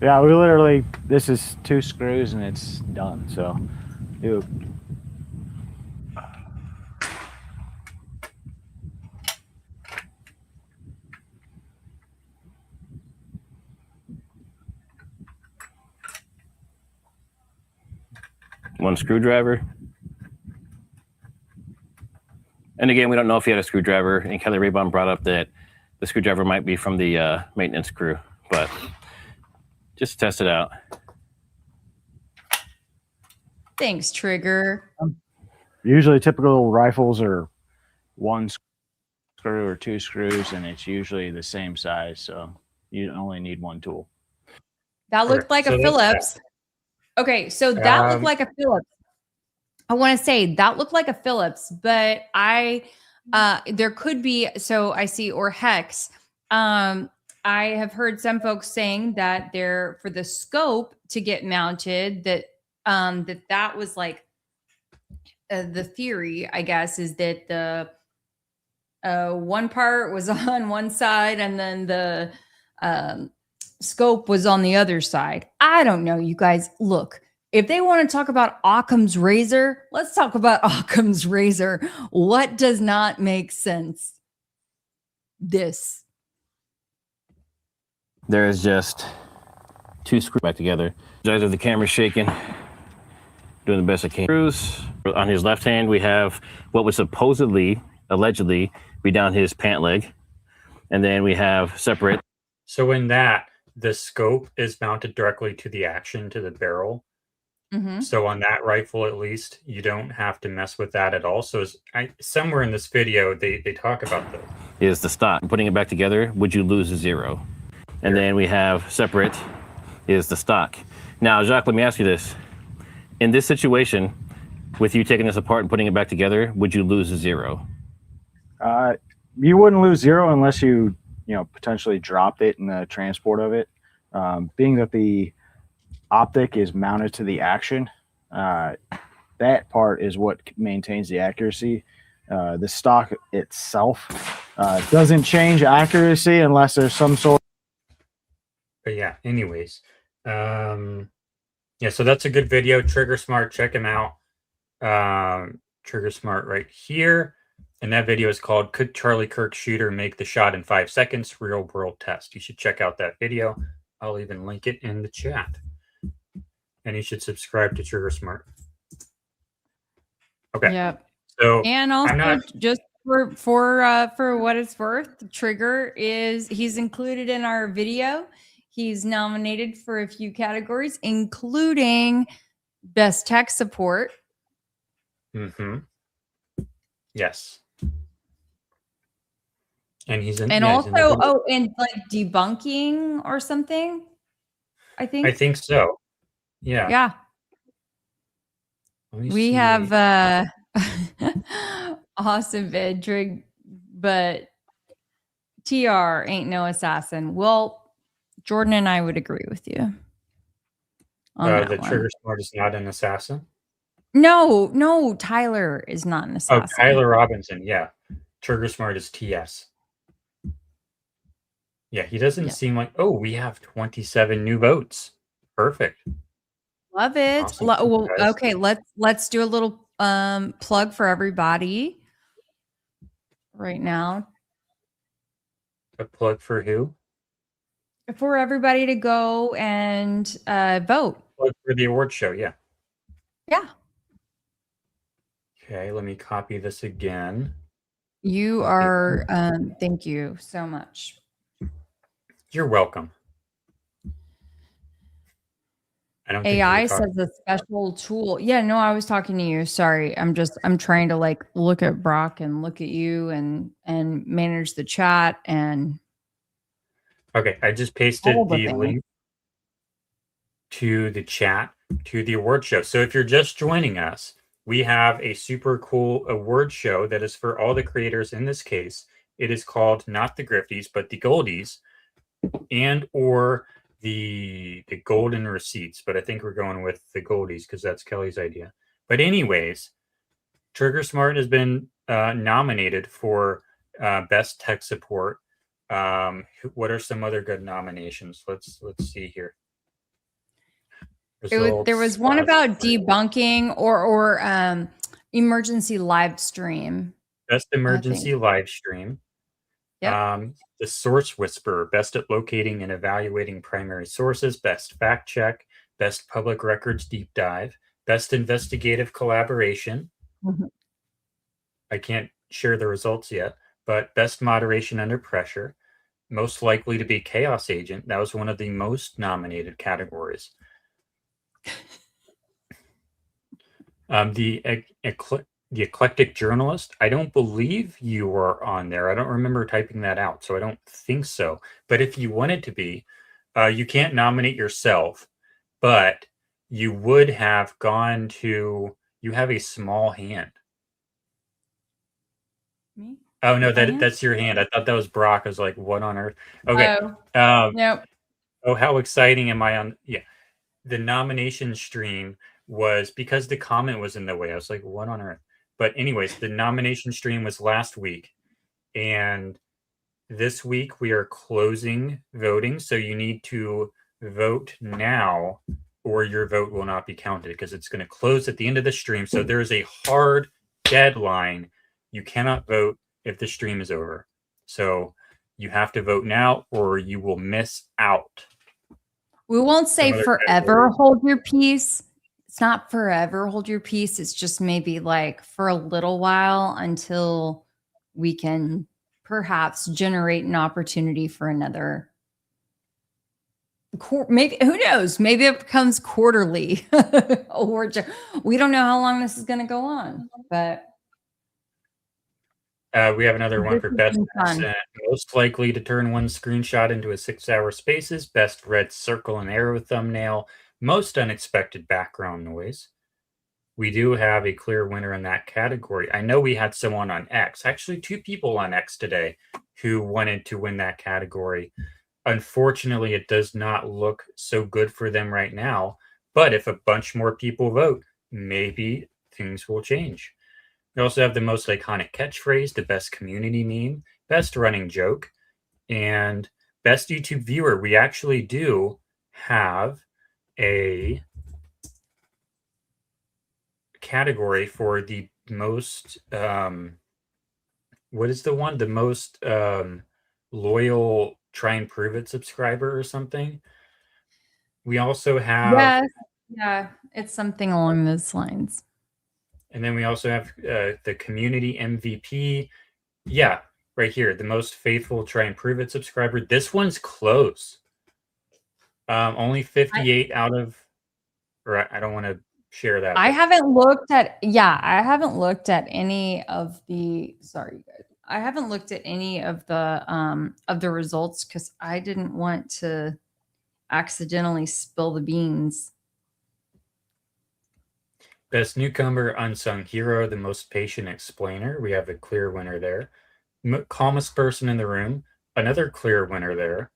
S: Yeah, we literally, this is 2 screws and it's done. So, dude.
R: One screwdriver. And again, we don't know if he had a screwdriver. And Kelly Raybon brought up that the screwdriver might be from the maintenance crew, but just test it out.
B: Thanks, Trigger.
S: Usually typical rifles are 1 screw or 2 screws, and it's usually the same size. So you only need 1 tool.
B: That looked like a Phillips. Okay, so that looked like a Phillips. I want to say that looked like a Phillips, but there could be, so I see, or Hex. I have heard some folks saying that they're, for the scope to get mounted, that that was like the theory, I guess, is that the one part was on one side and then the scope was on the other side. I don't know, you guys. Look, if they want to talk about Occam's razor, let's talk about Occam's razor. What does not make sense? This.
R: There is just 2 screws back together. Guys, the camera's shaking. Doing the best I can. Screws. On his left hand, we have what would supposedly, allegedly, be down his pant leg. And then we have separate.
D: So in that, the scope is mounted directly to the action, to the barrel.
B: Mm-hmm.
D: So on that rifle, at least, you don't have to mess with that at all. So somewhere in this video, they talk about this.
R: Is the stock. Putting it back together, would you lose a 0? And then we have separate is the stock. Now, Jacques, let me ask you this. In this situation, with you taking this apart and putting it back together, would you lose a 0?
S: You wouldn't lose 0 unless you potentially dropped it in the transport of it. Being that the optic is mounted to the action. That part is what maintains the accuracy. The stock itself doesn't change accuracy unless there's some sort.
D: But yeah, anyways, yeah, so that's a good video. Trigger Smart, check him out. Trigger Smart right here. And that video is called "Could Charlie Kirk Shooter Make the Shot in 5 Seconds? Real World Test." You should check out that video. I'll even link it in the chat. And you should subscribe to Trigger Smart. Okay.
B: Yep.
D: So
B: and also
D: I'm not,
B: just for what it's worth, Trigger he's included in our video. He's nominated for a few categories, including Best Tech Support.
D: Mm-hmm. Yes. And he's in,
B: And
D: yeah,
B: also,
D: he's in the,
B: and like debunking or something. I think.
D: I think so. Yeah.
B: Yeah.
D: Let me
B: We
D: see.
B: have awesome vid, Trig, but TR ain't no assassin. Well, Jordan and I would agree with you on that
D: The
B: one.
D: Trigger Smart is not an assassin.
B: No, Tyler is not an assassin.
D: Oh, Tyler Robinson. Yeah. Trigger Smart is TS. Yeah, he doesn't seem like, oh, we have 27 new votes. Perfect.
B: Love it.
D: Awesome.
B: Well,
D: Guys.
B: okay, let's do a little plug for everybody right now.
D: A plug for who?
B: For everybody to go and vote.
D: Plug for the award show. Yeah.
B: Yeah.
D: Okay, let me copy this again.
B: You are thank you so much.
D: You're welcome. I don't think
B: AI
D: you were talking-
B: says a special tool. Yeah, no, I was talking to you. Sorry. I'm trying to like look at Brock and look at you and manage the chat and
D: Okay, I just pasted
B: all the
D: the
B: things.
D: link to the chat to the award show. So if you're just joining us, we have a super cool award show that is for all the creators. In this case, it is called not the Grifties, but the Goldies, and or the Golden Receipts. But I think we're going with the Goldies because that's Kelly's idea. But anyways, Trigger Smart has been nominated for Best Tech Support. What are some other good nominations? Let's see here.
B: There was one about debunking or emergency live stream.
D: Best emergency live stream.
B: Yep.
D: The Source Whisperer, best at locating and evaluating primary sources, best fact check, best public records deep dive, best investigative collaboration.
B: Mhm.
D: I can't share the results yet, but best moderation under pressure, most likely to be chaos agent. That was one of the most nominated categories. The eclectic journalist, I don't believe you were on there. I don't remember typing that out, so I don't think so. But if you wanted to be, you can't nominate yourself, but you would have gone to, you have a small hand.
B: Me?
D: Oh no,
B: My hand?
D: that's your hand. I thought that was Brock. I was like, what on earth? Okay.
B: Nope.
D: Oh, how exciting am I on? Yeah. The nomination stream was because the comment was in the way. I was like, what on earth? But anyways, the nomination stream was last week. And this week we are closing voting. So you need to vote now or your vote will not be counted because it's going to close at the end of the stream. So there is a hard deadline. You cannot vote if the stream is over. So you have to vote now or you will miss out.
B: We won't say
D: Some other
B: forever
D: categories.
B: hold your peace. It's not forever hold your peace. It's just maybe like for a little while until we can perhaps generate an opportunity for another. Maybe, who knows? Maybe it becomes quarterly. Or we don't know how long this is going to go on, but
D: We have another one
B: this
D: for
B: has
D: best
B: been fun.
D: accent. Most likely to turn one screenshot into a 6-hour spaces. Best red circle and arrow thumbnail. Most unexpected background noise. We do have a clear winner in that category. I know we had someone on X, actually 2 people on X today who wanted to win that category. Unfortunately, it does not look so good for them right now. But if a bunch more people vote, maybe things will change. We also have the most iconic catchphrase, the best community meme, best running joke, and best YouTube viewer. We actually do have a category for the most what is the one? The most loyal Try and Prove It subscriber or something. We also have
B: Yes. Yeah, it's something along those lines.
D: and then we also have the community MVP. Yeah, right here, the most faithful Try and Prove It subscriber. This one's close. Only 58 out of, or I don't want to share that.
B: I haven't looked at any of the sorry guys. I haven't looked at any of the results because I didn't want to accidentally spill the beans.
D: Best newcomer, unsung hero, the most patient explainer. We have a clear winner there. Calmest person in the room, another clear winner there.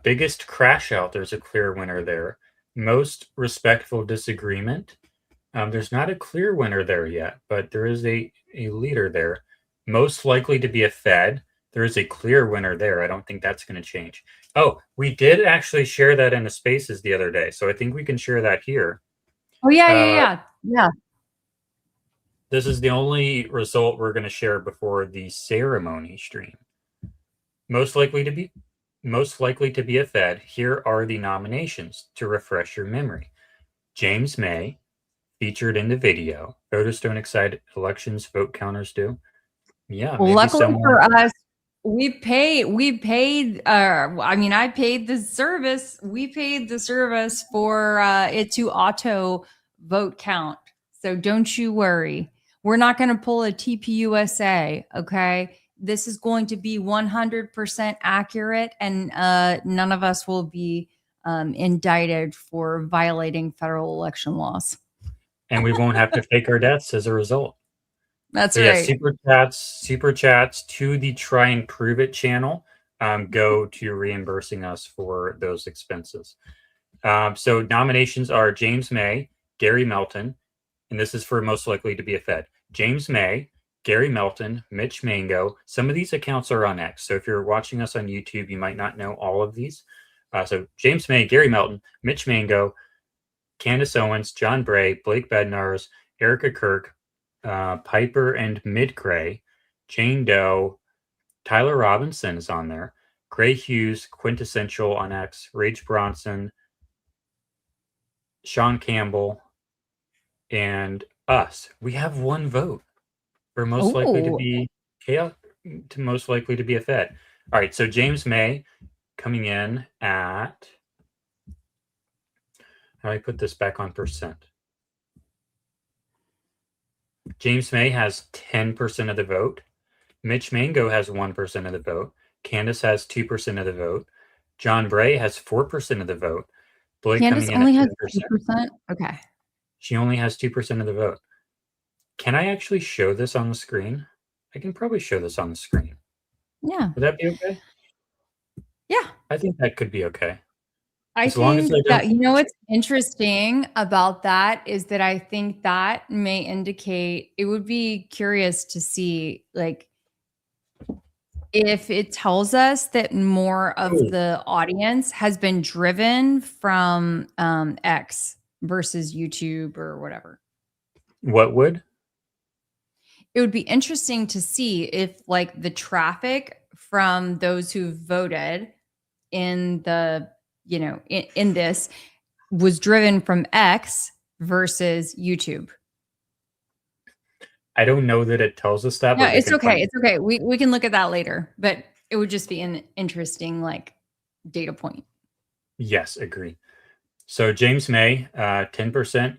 D: Biggest crash out, there's a clear winner there. Most respectful disagreement. There's not a clear winner there yet, but there is a leader there. Most likely to be a Fed. There is a clear winner there. I don't think that's going to change. Oh, we did actually share that in the spaces the other day, so I think we can share that here.
B: Oh yeah.
D: This is the only result we're going to share before the ceremony stream. Most likely to be a Fed. Here are the nominations to refresh your memory. James May, featured in the video. Voters don't excite elections, vote counters do. Yeah.
B: Well, luckily for us, I paid the service. We paid the service for it to auto vote count. So don't you worry. We're not going to pull a TPUSA. Okay. This is going to be 100% accurate, and none of us will be indicted for violating federal election laws.
D: And we won't have to fake our deaths as a result.
B: That's
D: so,
B: right.
D: Yeah, super chats to the Try and Prove It channel go to reimbursing us for those expenses. So nominations are James May, Gary Melton, and this is for most likely to be a Fed. James May, Gary Melton, Mitch Mango. Some of these accounts are on X. So if you're watching us on YouTube, you might not know all of these. So James May, Gary Melton, Mitch Mango, Candace Owens, John Bray, Blake Bednarz, Erica Kirk, Piper and Midgray, Jane Doe, Tyler Robinson is on there, Gray Hughes, Quintessential on X, Rage Bronson, Sean Campbell, and us. We have one vote for most likely to be most likely to be a Fed. All right, so James May coming in at, how do I put this back on percent? James May has 10% of the vote. Mitch Mango has 1% of the vote. Candace has 2% of the vote. John Bray has 4% of the vote. Blake
B: Candace
D: coming in
B: only
D: at
B: has
D: 10%.
B: 2%. Okay.
D: She only has 2% of the vote. Can I actually show this on the screen? I can probably show this on the screen.
B: Yeah.
D: Would that be okay?
B: Yeah.
D: I think that could be okay.
B: I think that, what's interesting about that is that I think that may indicate, it would be curious to see, like, if it tells us that more of the audience has been driven from X versus YouTube or whatever.
D: What would?
B: It would be interesting to see if, like, the traffic from those who voted in the in this was driven from X versus YouTube.
D: I don't know that it tells us that.
B: No,
D: but
B: it's okay. It's okay. We can look at that later, but it would just be an interesting, like, data point.
D: Yes, agree. So James May, 10%,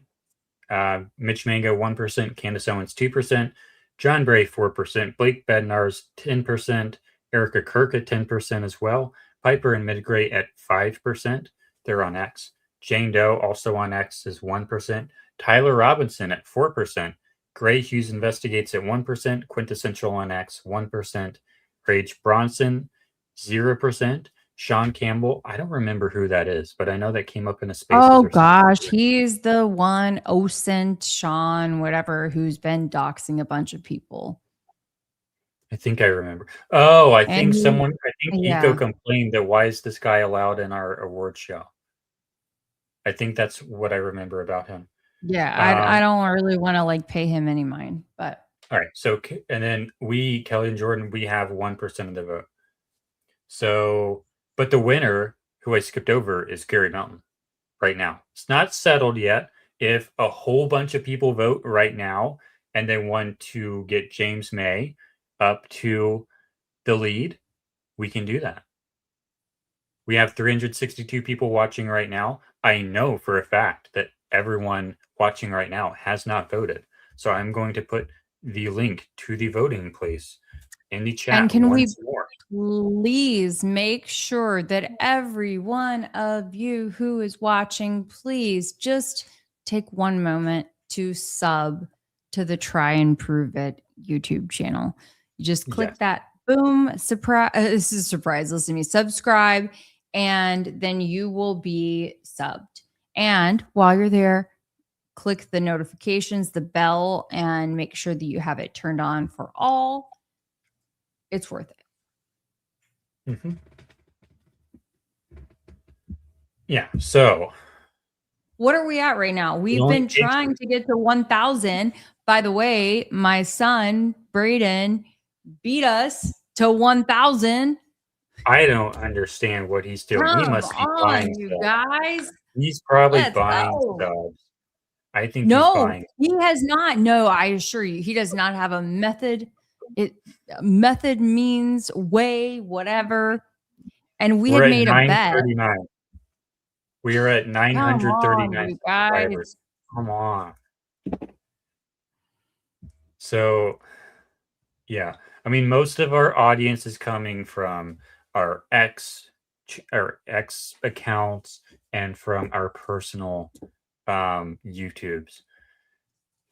D: Mitch Mango, 1%, Candace Owens, 2%, John Bray, 4%, Blake Bednarz, 10%, Erica Kirk at 10% as well, Piper and Midgray at 5%. They're on X. Jane Doe, also on X, is 1%. Tyler Robinson at 4%. Gray Hughes Investigates at 1%. Quintessential on X, 1%. Rage Bronson, 0%. Sean Campbell. I don't remember who that is, but I know that came up in a space.
B: Oh gosh, he's the one OSINT Sean, whatever, who's been doxing a bunch of people.
D: I think I remember. Oh, I think
B: And
D: someone, I think
B: yeah.
D: Eco complained that why is this guy allowed in our award show? I think that's what I remember about him.
B: Yeah, I don't really want to like pay him any mind, but
D: All right. So, and then we, Kelly and Jordan, we have 1% of the vote. So, but the winner, who I skipped over, is Gary Mountain right now. It's not settled yet. If a whole bunch of people vote right now and they want to get James May up to the lead, we can do that. We have 362 people watching right now. I know for a fact that everyone watching right now has not voted. So I'm going to put the link to the voting place in the chat.
B: and can we
D: once more.
B: please make sure that every one of you who is watching, please just take one moment to sub to the Try and Prove It YouTube channel. You just click
D: Yes.
B: that boom, surprise. This is a surprise. Listen to me, subscribe, and then you will be subbed. And while you're there, click the notifications, the bell, and make sure that you have it turned on for all. It's worth it.
D: Mhm. Yeah. So
B: What are we at right now? We've
D: only
B: been trying to get to 1,000. By the way, my son, Braden, beat us to 1,000.
D: I don't understand what he's doing. He
B: Come
D: must be
B: on,
D: buying
B: you
D: stuff.
B: guys.
D: He's probably
B: Let's
D: buying
B: go.
D: stuff. I think he's
B: No,
D: buying.
B: he has not. No, I assure you, he does not have a method. Method means way, whatever. And we
D: We're
B: had
D: at
B: made a bet.
D: 939. We are at
B: Come
D: 939
B: on, you guys.
D: subscribers. Come on. So, yeah. I mean, most of our audience is coming from our X accounts and from our personal YouTubes.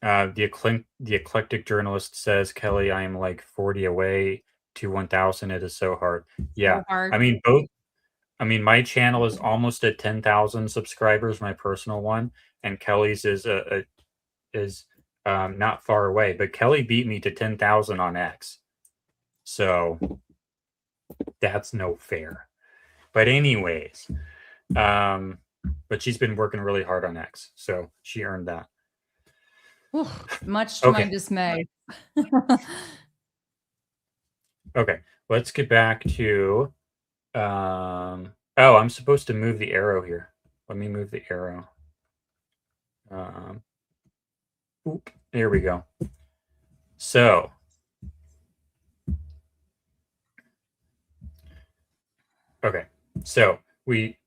D: The eclectic journalist says, Kelly, I am like 40 away to 1,000. It is so hard. Yeah.
B: So hard.
D: I mean, both. I mean, my channel is almost at 10,000 subscribers, my personal one, and Kelly's is not far away. But Kelly beat me to 10,000 on X, so that's no fair. But anyways, but she's been working really hard on X, so she earned that.
B: Whew, much to my
D: Okay.
B: dismay.
D: Okay, let's get back to. Oh, I'm supposed to move the arrow here. Let me move the arrow. Oop, there we go. So, okay, so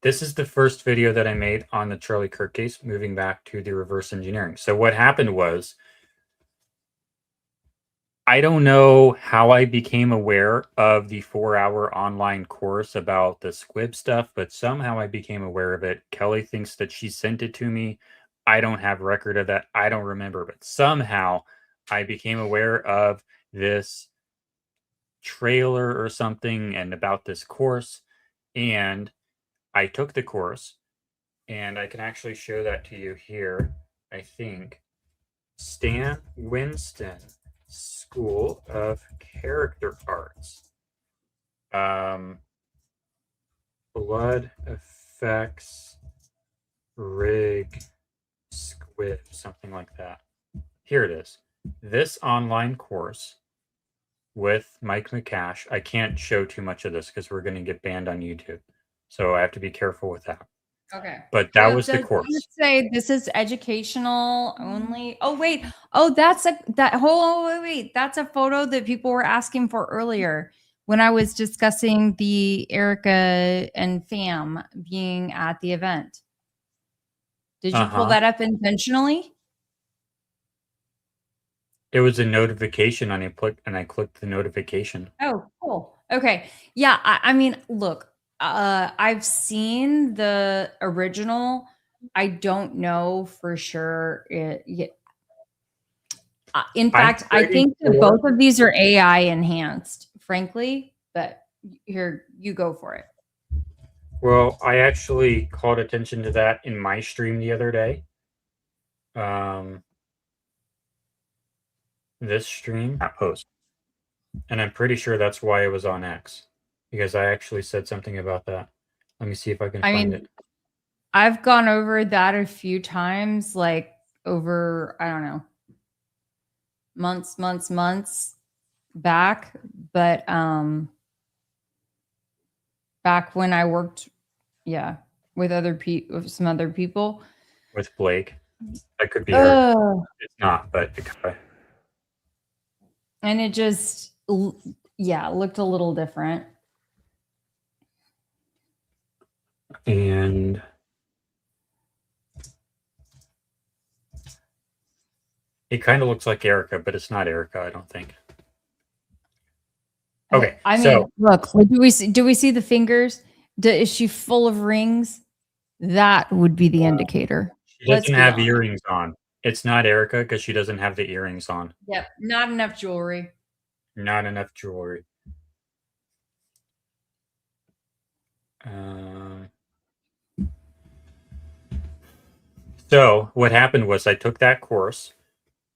D: this is the first video that I made on the Charlie Kirk case, moving back to the reverse engineering. So what happened was, I don't know how I became aware of the 4-hour online course about the squib stuff, but somehow I became aware of it. Kelly thinks that she sent it to me. I don't have record of that. I don't remember, but somehow I became aware of this trailer or something and about this course. And I took the course, and I can actually show that to you here. I think Stan Winston School of Character Arts. Blood Effects Rig Squib, something like that. Here it is. This online course with Mike McCash. I can't show too much of this because we're going to get banned on YouTube. So I have to be careful with that.
B: Okay.
D: But that
B: So
D: was the
B: does
D: course.
B: it say this is educational only? Oh, wait. Oh, that's that's a photo that people were asking for earlier when I was discussing the Erica and Fam being at the event. Did you pull
D: Uh-huh.
B: that up intentionally?
D: It was a notification and I clicked the notification.
B: Oh, cool. Okay. Yeah. I mean, look, I've seen the original. I don't know for sure. In fact, I think that both of these are AI enhanced, frankly, but here, you go for it.
D: Well, I actually called attention to that in my stream the other day. This stream, that post. And I'm pretty sure that's why it was on X, because I actually said something about that. Let me see if I can find it.
B: I've gone over that a few times, like over, I don't know, months back. But back when I worked, with with some other people.
D: With Blake. That could be her. It's not, but it could.
B: And it just, looked a little different.
D: And it kind of looks like Erica, but it's not Erica, I don't think. Okay.
B: I mean, look, do we see the fingers? Is she full of rings? That would be the indicator.
D: She doesn't have earrings on. It's not Erica because she doesn't have the earrings on.
B: Yep, not enough jewelry.
D: Not enough jewelry. So what happened was I took that course,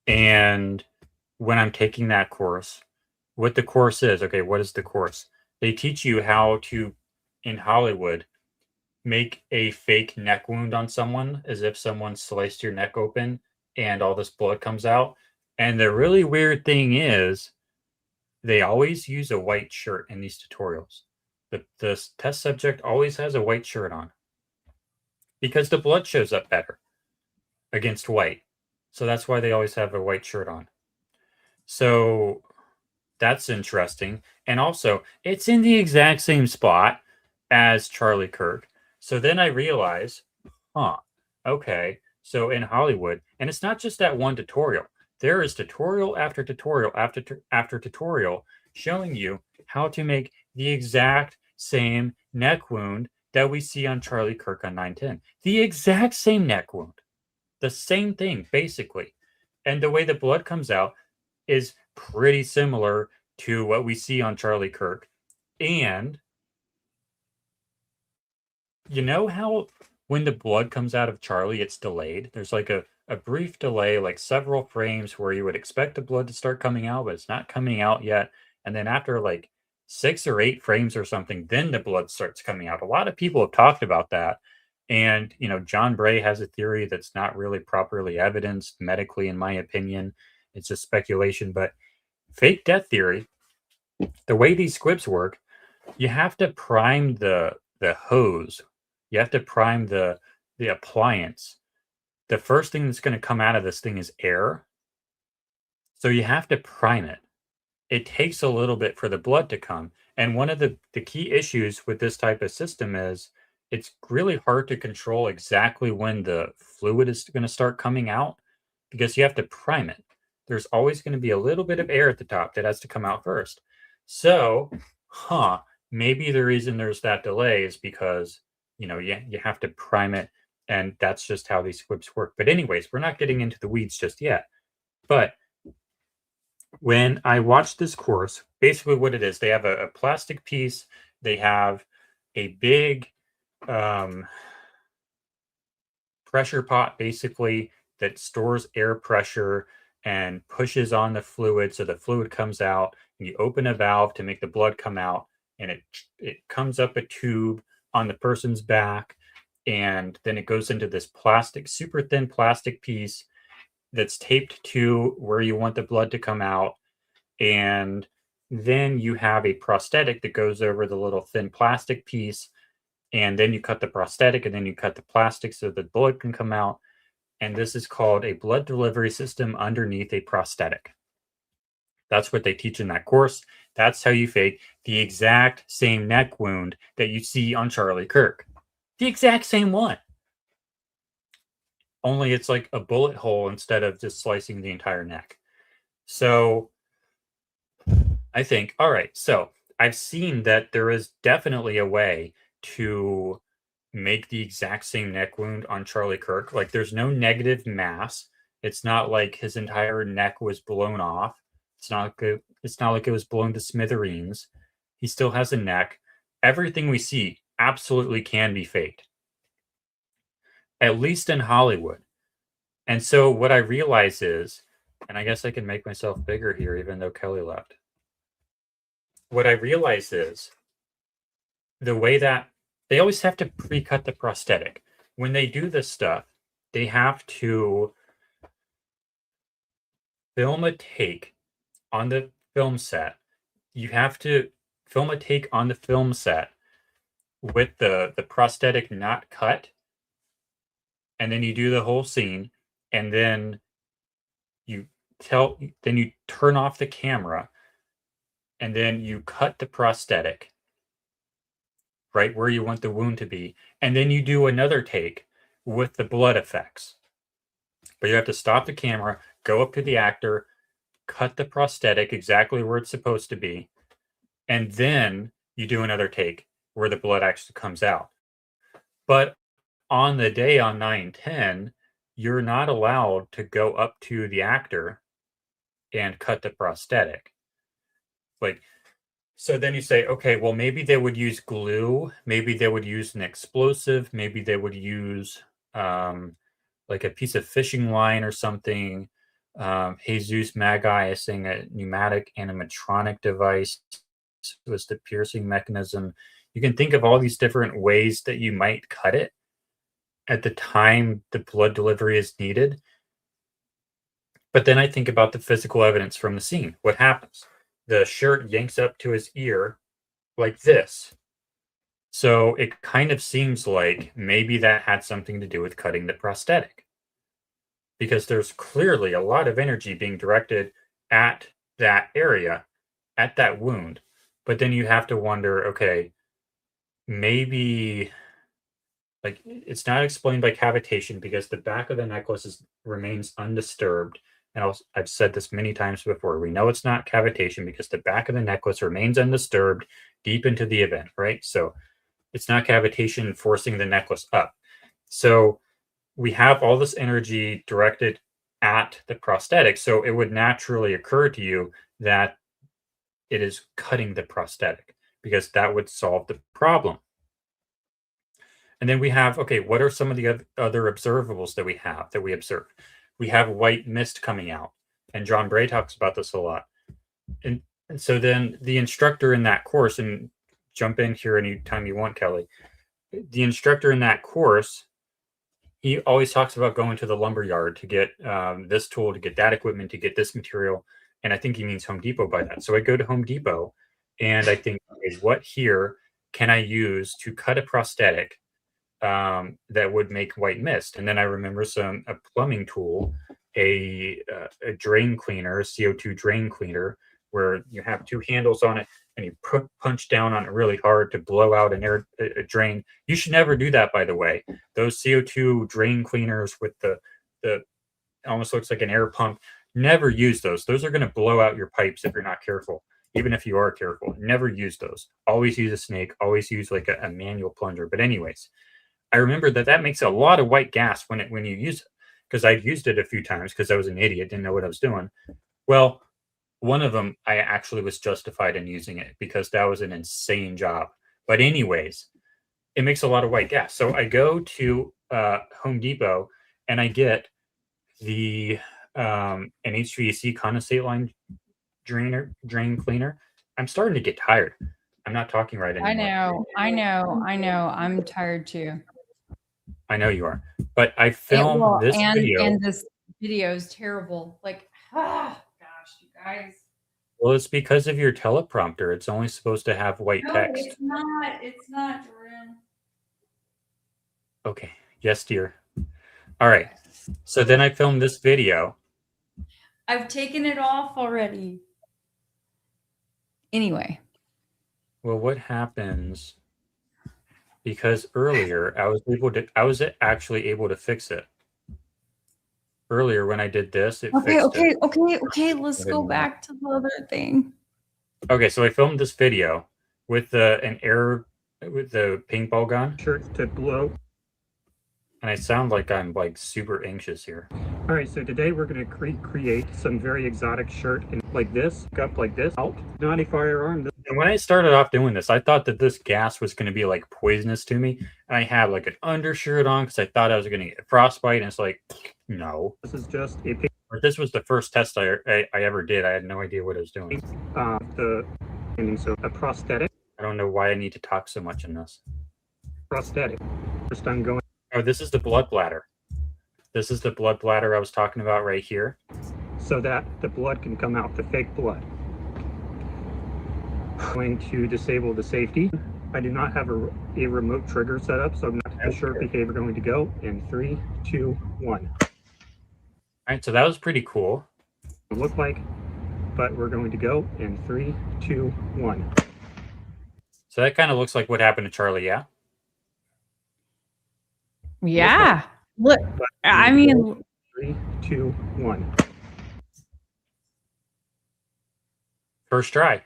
D: and when I'm taking that course, what the course is, okay, what is the course? They teach you how to, in Hollywood, make a fake neck wound on someone as if someone sliced your neck open and all this blood comes out. And the really weird thing is they always use a white shirt in these tutorials. The test subject always has a white shirt on because the blood shows up better against white. So that's why they always have a white shirt on. So that's interesting. And also, it's in the exact same spot as Charlie Kirk. So then I realize, okay, so in Hollywood, and it's not just that one tutorial. There is tutorial after tutorial after tutorial showing you how to make the exact same neck wound that we see on Charlie Kirk on 910. The exact same neck wound. The same thing, basically. And the way the blood comes out is pretty similar to what we see on Charlie Kirk. And you know how when the blood comes out of Charlie, it's delayed? There's like a brief delay, like several frames where you would expect the blood to start coming out, but it's not coming out yet. And then after like 6 or 8 frames or something, then the blood starts coming out. A lot of people have talked about that. And, you know, John Bray has a theory that's not really properly evidenced medically, in my opinion. It's just speculation. But fake death theory, the way these squibs work, you have to prime the hose. You have to prime the appliance. The first thing that's going to come out of this thing is air. So you have to prime it. It takes a little bit for the blood to come. And one of the key issues with this type of system is it's really hard to control exactly when the fluid is going to start coming out because you have to prime it. There's always going to be a little bit of air at the top that has to come out first. So, maybe the reason there's that delay is because, you know, you have to prime it, and that's just how these squibs work. But anyways, we're not getting into the weeds just yet. But when I watched this course, basically what it is, they have a plastic piece, they have a big pressure pot basically that stores air pressure and pushes on the fluid so the fluid comes out, and you open a valve to make the blood come out, and it comes up a tube on the person's back, and then it goes into this plastic, super thin plastic piece that's taped to where you want the blood to come out, and then you have a prosthetic that goes over the little thin plastic piece, and then you cut the prosthetic, and then you cut the plastic so the blood can come out. And this is called a blood delivery system underneath a prosthetic. That's what they teach in that course. That's how you fake the exact same neck wound that you see on Charlie Kirk. The exact same one. Only it's like a bullet hole instead of just slicing the entire neck. So I think, all right, so I've seen that there is definitely a way to make the exact same neck wound on Charlie Kirk. Like there's no negative mass. It's not like his entire neck was blown off. It's not like it was blown to smithereens. He still has a neck. Everything we see absolutely can be faked, at least in Hollywood. And so what I realize is, and I guess I can make myself bigger here, even though Kelly left. What I realize is the way that they always have to pre-cut the prosthetic. When they do this stuff, they have to film a take on the film set. You have to film a take on the film set with the prosthetic not cut. And then you do the whole scene, and then you turn off the camera, and then you cut the prosthetic right where you want the wound to be, and then you do another take with the blood effects. But you have to stop the camera, go up to the actor, cut the prosthetic exactly where it's supposed to be, and then you do another take where the blood actually comes out. But on the day on 9/10, you're not allowed to go up to the actor and cut the prosthetic. Like, so then you say, okay, well, maybe they would use glue, maybe they would use an explosive, maybe they would use like a piece of fishing line or something. Jesus Magi is saying a pneumatic animatronic device was the piercing mechanism. You can think of all these different ways that you might cut it at the time the blood delivery is needed. But then I think about the physical evidence from the scene. What happens? The shirt yanks up to his ear like this. So it kind of seems like maybe that had something to do with cutting the prosthetic, because there's clearly a lot of energy being directed at that area, at that wound. But then you have to wonder, okay, maybe like it's not explained by cavitation because the back of the necklace remains undisturbed. And I've said this many times before. We know it's not cavitation because the back of the necklace remains undisturbed deep into the event, right? So it's not cavitation forcing the necklace up. So we have all this energy directed at the prosthetic. So it would naturally occur to you that it is cutting the prosthetic because that would solve the problem. And then we have, okay, what are some of the other observables that we observe? We have white mist coming out. And John Bray talks about this a lot. And so then the instructor in that course, and jump in here anytime you want, Kelly. The instructor in that course, he always talks about going to the lumber yard to get this tool, to get that equipment, to get this material. And I think he means Home Depot by that. So I go to Home Depot and I think, okay, what here can I use to cut a prosthetic that would make white mist? And then I remember a plumbing tool, a drain cleaner, a CO2 drain cleaner, where you have two handles on it and you punch down on it really hard to blow out a drain. You should never do that, by the way. Those CO2 drain cleaners with the almost looks like an air pump, never use those. Those are going to blow out your pipes if you're not careful. Even if you are careful, never use those. Always use a snake. Always use like a manual plunger. But anyways, I remember that makes a lot of white gas when you use it, because I've used it a few times because I was an idiot, didn't know what I was doing. Well, one of them I actually was justified in using it because that was an insane job. But anyways, it makes a lot of white gas. So I go to Home Depot and I get an HVAC condensate line drain cleaner. I'm starting to get tired. I'm not talking right anymore.
B: I know. I'm tired too.
D: I know you are. But I filmed this video.
B: And this video is terrible. Like, gosh, you guys.
D: Well, it's because of your teleprompter. It's only supposed to have white text.
B: It's not, Jordan.
D: Okay. Yes, dear. All right. So then I filmed this video.
B: I've taken it off already. Anyway.
D: Well, what happens? Because earlier I was actually able to fix it. Earlier when I did this, it fixed it.
B: Okay. Let's go back to the other thing.
D: Okay, so I filmed this video with the paintball gun. Shirt to blow. And I sound like I'm like super anxious here.
T: All right, so today we're going to create some very exotic shirt and like this, up like this, out, not a firearm.
D: And when I started off doing this, I thought that this gas was going to be like poisonous to me. And I had like an undershirt on because I thought I was going to get frostbite. And it's like, no.
T: This is just a
D: This was the first test I ever did. I had no idea what I was doing.
T: So a prosthetic.
D: I don't know why I need to talk so much in this.
T: Prosthetic. First I'm going.
D: Oh, this is the blood bladder. This is the blood bladder I was talking about right here.
T: So that the blood can come out, the fake blood. Going to disable the safety. I do not have a remote trigger set up, so I'm not sure if we're going to go in 3, 2, 1.
D: All right, so that was pretty cool.
T: Look like, but we're going to go in 3, 2, 1.
D: So that kind of looks like what happened to Charlie, yeah?
B: Yeah. Look, I mean,
T: 3, 2, 1.
D: First try.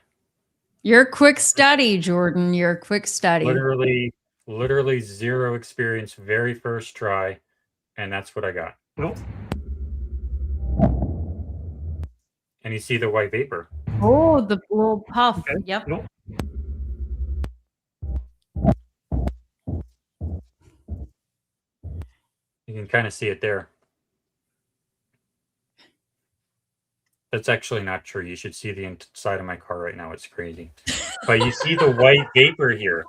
B: you're a quick study, Jordan. You're a quick study.
D: Literally zero experience, very first try, and that's what I got.
T: Well.
D: And you see the white vapor.
B: Oh, the little puff.
T: Okay.
B: Yep.
T: Well.
D: You can kind of see it there. That's actually not true. You should see the inside of my car right now. It's crazy. But you see the white vapor here.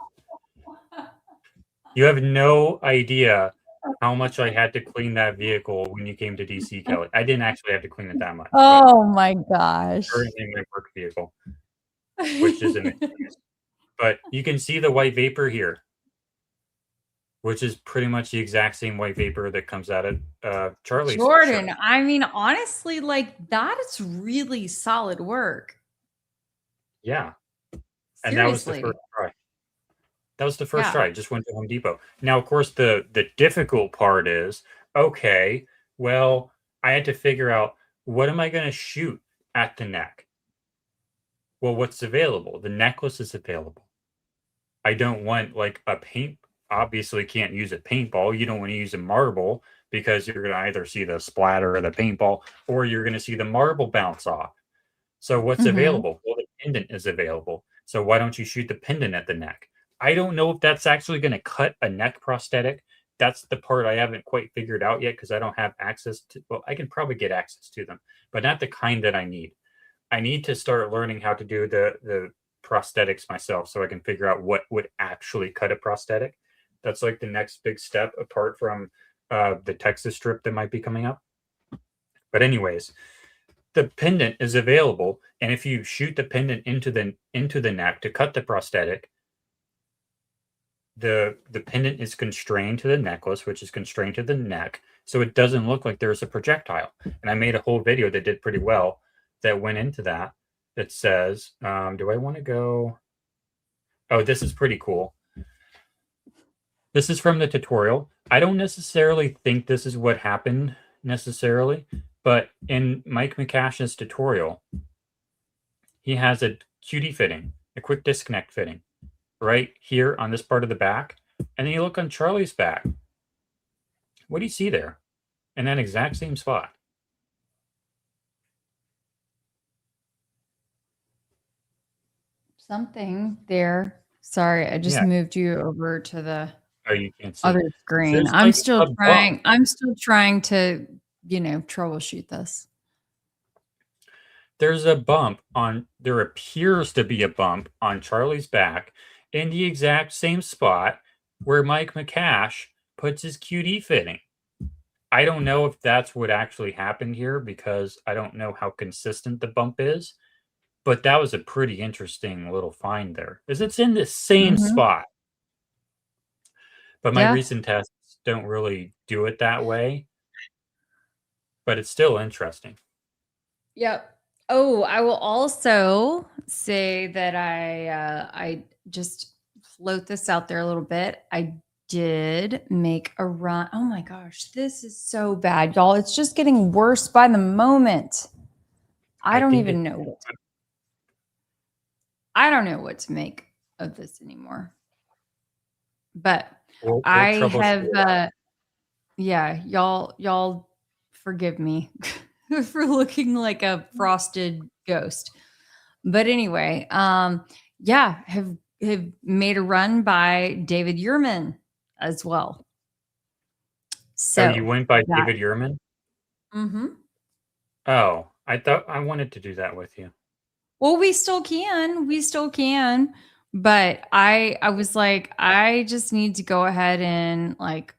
D: You have no idea how much I had to clean that vehicle when you came to DC, Kelly. I didn't actually have to clean it that much.
B: Oh my gosh.
D: Currently my work vehicle, which is an excuse. But you can see the white vapor here, which is pretty much the exact same white vapor that comes out of Charlie's
B: Jordan,
D: shirt.
B: I mean, honestly, like that is really solid work.
D: Yeah. And that was the
B: Seriously.
D: first try. That was the first
B: Yeah.
D: try. Just went to Home Depot. Now, of course, the difficult part is, okay, well, I had to figure out what am I going to shoot at the neck? Well, what's available? The necklace is available. I don't want like a paint. Obviously, can't use a paintball. You don't want to use a marble because you're going to either see the splatter of the paintball or you're going to see the marble bounce off. So what's
B: Mhm.
D: available? Well, the pendant is available. So why don't you shoot the pendant at the neck? I don't know if that's actually going to cut a neck prosthetic. That's the part I haven't quite figured out yet because I don't have access to. Well, I can probably get access to them, but not the kind that I need. I need to start learning how to do the prosthetics myself so I can figure out what would actually cut a prosthetic. That's like the next big step apart from the Texas strip that might be coming up. But anyways, the pendant is available, and if you shoot the pendant into the neck to cut the prosthetic, the pendant is constrained to the necklace, which is constrained to the neck, so it doesn't look like there's a projectile. And I made a whole video that did pretty well that went into that. That says, do I want to go? Oh, this is pretty cool. This is from the tutorial. I don't necessarily think this is what happened necessarily, but in Mike McCash's tutorial, he has a QD fitting, a quick disconnect fitting, right here on this part of the back. And then you look on Charlie's back. What do you see there? In that exact same spot.
B: Something there. Sorry, I just
D: Yeah.
B: moved you over to the
D: Oh, you can't see.
B: other
D: So
B: screen.
D: there's
B: I'm
D: like
B: still
D: a bump.
B: trying. I'm still trying to, troubleshoot this.
D: There's a bump on, there appears to be a bump on Charlie's back in the exact same spot where Mike McCash puts his QD fitting. I don't know if that's what actually happened here because I don't know how consistent the bump is, but that was a pretty interesting little find there. Is it's in the same
B: Mhm.
D: spot. But my
B: Yeah.
D: recent tests don't really do it that way. But it's still interesting.
B: Yep. Oh, I will also say that I just float this out there a little bit. I did make a run. Oh my gosh, this is so bad, y'all. It's just getting worse by the moment. I don't
D: think
B: even
D: it-
B: know what to make of this anymore. But
D: We'll
B: I
D: troubleshoot
B: have
D: it.
B: Yeah, y'all forgive me for looking like a frosted ghost. But anyway, yeah, have made a run by David Yurman as well.
D: Oh, you
B: So
D: went by
B: that,
D: David Yurman?
B: hmm
D: Oh, I thought I wanted to do that with you.
B: well, we still can, but I was like, I just need to go ahead and like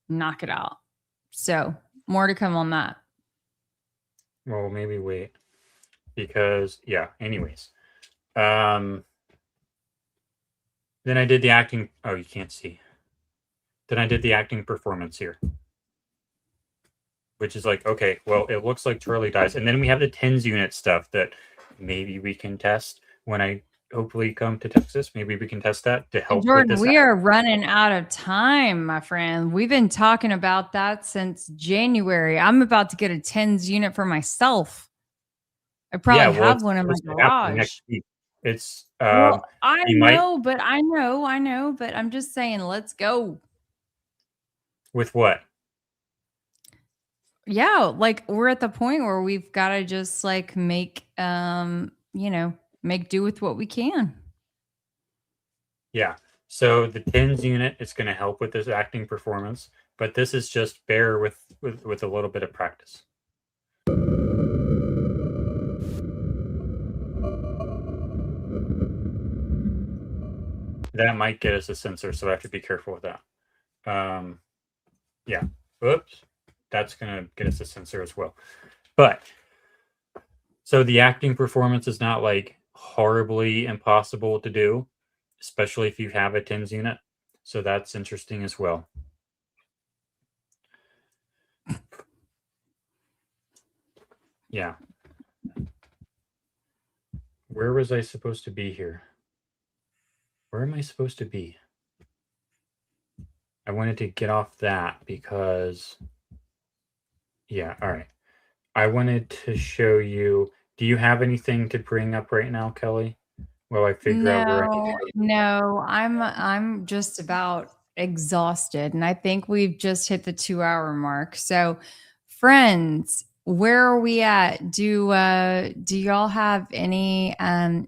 B: knock it out. So more to come on that.
D: Well, maybe wait. Because yeah, anyways. Then I did the acting. Oh, you can't see. Then I did the acting performance here. Which is like, okay, well, it looks like Charlie dies. And then we have the TENS unit stuff that maybe we can test when I hopefully come to Texas. Maybe we can test that to help with
B: Jordan,
D: this.
B: we are running out of time, my friend. We've been talking about that since January. I'm about to get a TENS unit for myself. I probably have
D: it's
B: one in my
D: supposed to happen
B: garage.
D: next week. It's
B: Well, I
D: you might
B: know, but I'm just saying, let's go.
D: with what?
B: Yeah, like we're at the point where we've got to just like make make do with what we can.
D: Yeah. So the TENS unit is going to help with this acting performance, but this is just bear with a little bit of practice. That might get us a sensor, so I have to be careful with that. Yeah. Oops. That's going to get us a sensor as well. But so the acting performance is not like horribly impossible to do, especially if you have a TENS unit. So that's interesting as well. Yeah. Where was I supposed to be here? Where am I supposed to be? I wanted to get off that because, yeah, all right. I wanted to show you, do you have anything to bring up right now, Kelly? While I figure out where I need to go.
B: No, I'm just about exhausted, and I think we've just hit the 2-hour mark. So, friends, where are we at? Do y'all have anything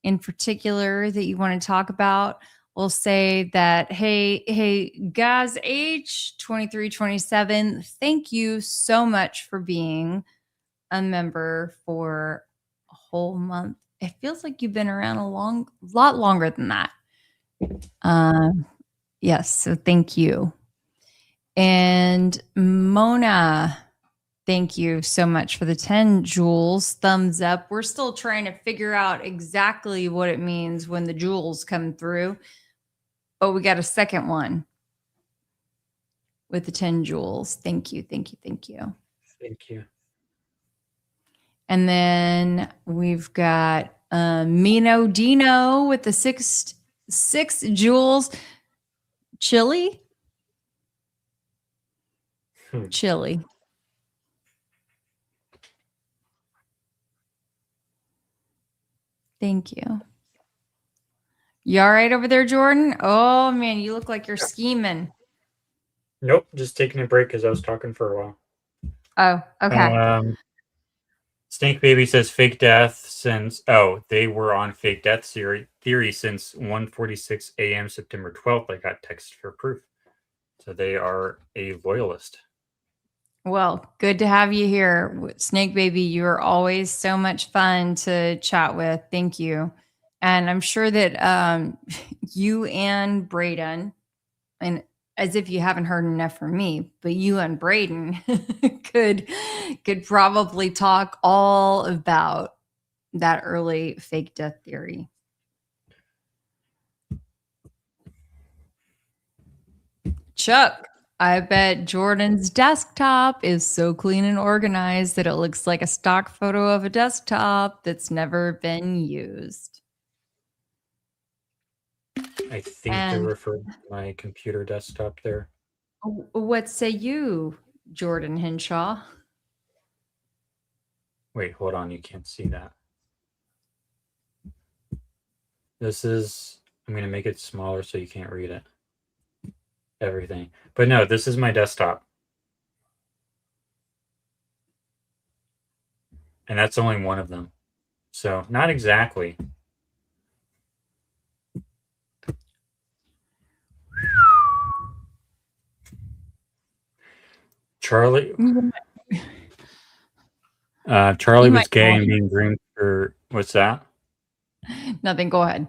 B: in particular that you want to talk about? We'll say that, hey, guys, H2327, thank you so much for being a member for a whole month. It feels like you've been around a lot longer than that. Yes, so thank you. And Mona, thank you so much for the 10 jewels. Thumbs up. We're still trying to figure out exactly what it means when the jewels come through. Oh, we got a second one with the 10 jewels. Thank you, thank you, thank you.
D: Thank you.
B: And then we've got Mino Dino with the six jewels. Chili? Chili. Thank you. You all right over there, Jordan? Oh, man, you look like you're scheming.
D: Nope, just taking a break because I was talking for a while.
B: Oh, okay.
D: Snake Baby says fake death since they were on fake death theory since 1:46 a.m. September 12th. I got text for proof. So they are a loyalist.
B: Well, good to have you here, Snake Baby. You're always so much fun to chat with. Thank you. And I'm sure that you and Braden, and as if you haven't heard enough from me, but you and Braden could probably talk all about that early fake death theory. Chuck, I bet Jordan's desktop is so clean and organized that it looks like a stock photo of a desktop that's never been used.
D: I think they're referring to my computer desktop there.
B: What say you, Jordan Henshaw?
D: Wait, hold on. You can't see that. This is, I'm going to make it smaller so you can't read it. everything. But no, this is my desktop. And that's only one of them. So not exactly. Charlie Charlie was gay and being groomed for what's that?
B: Nothing. Go ahead.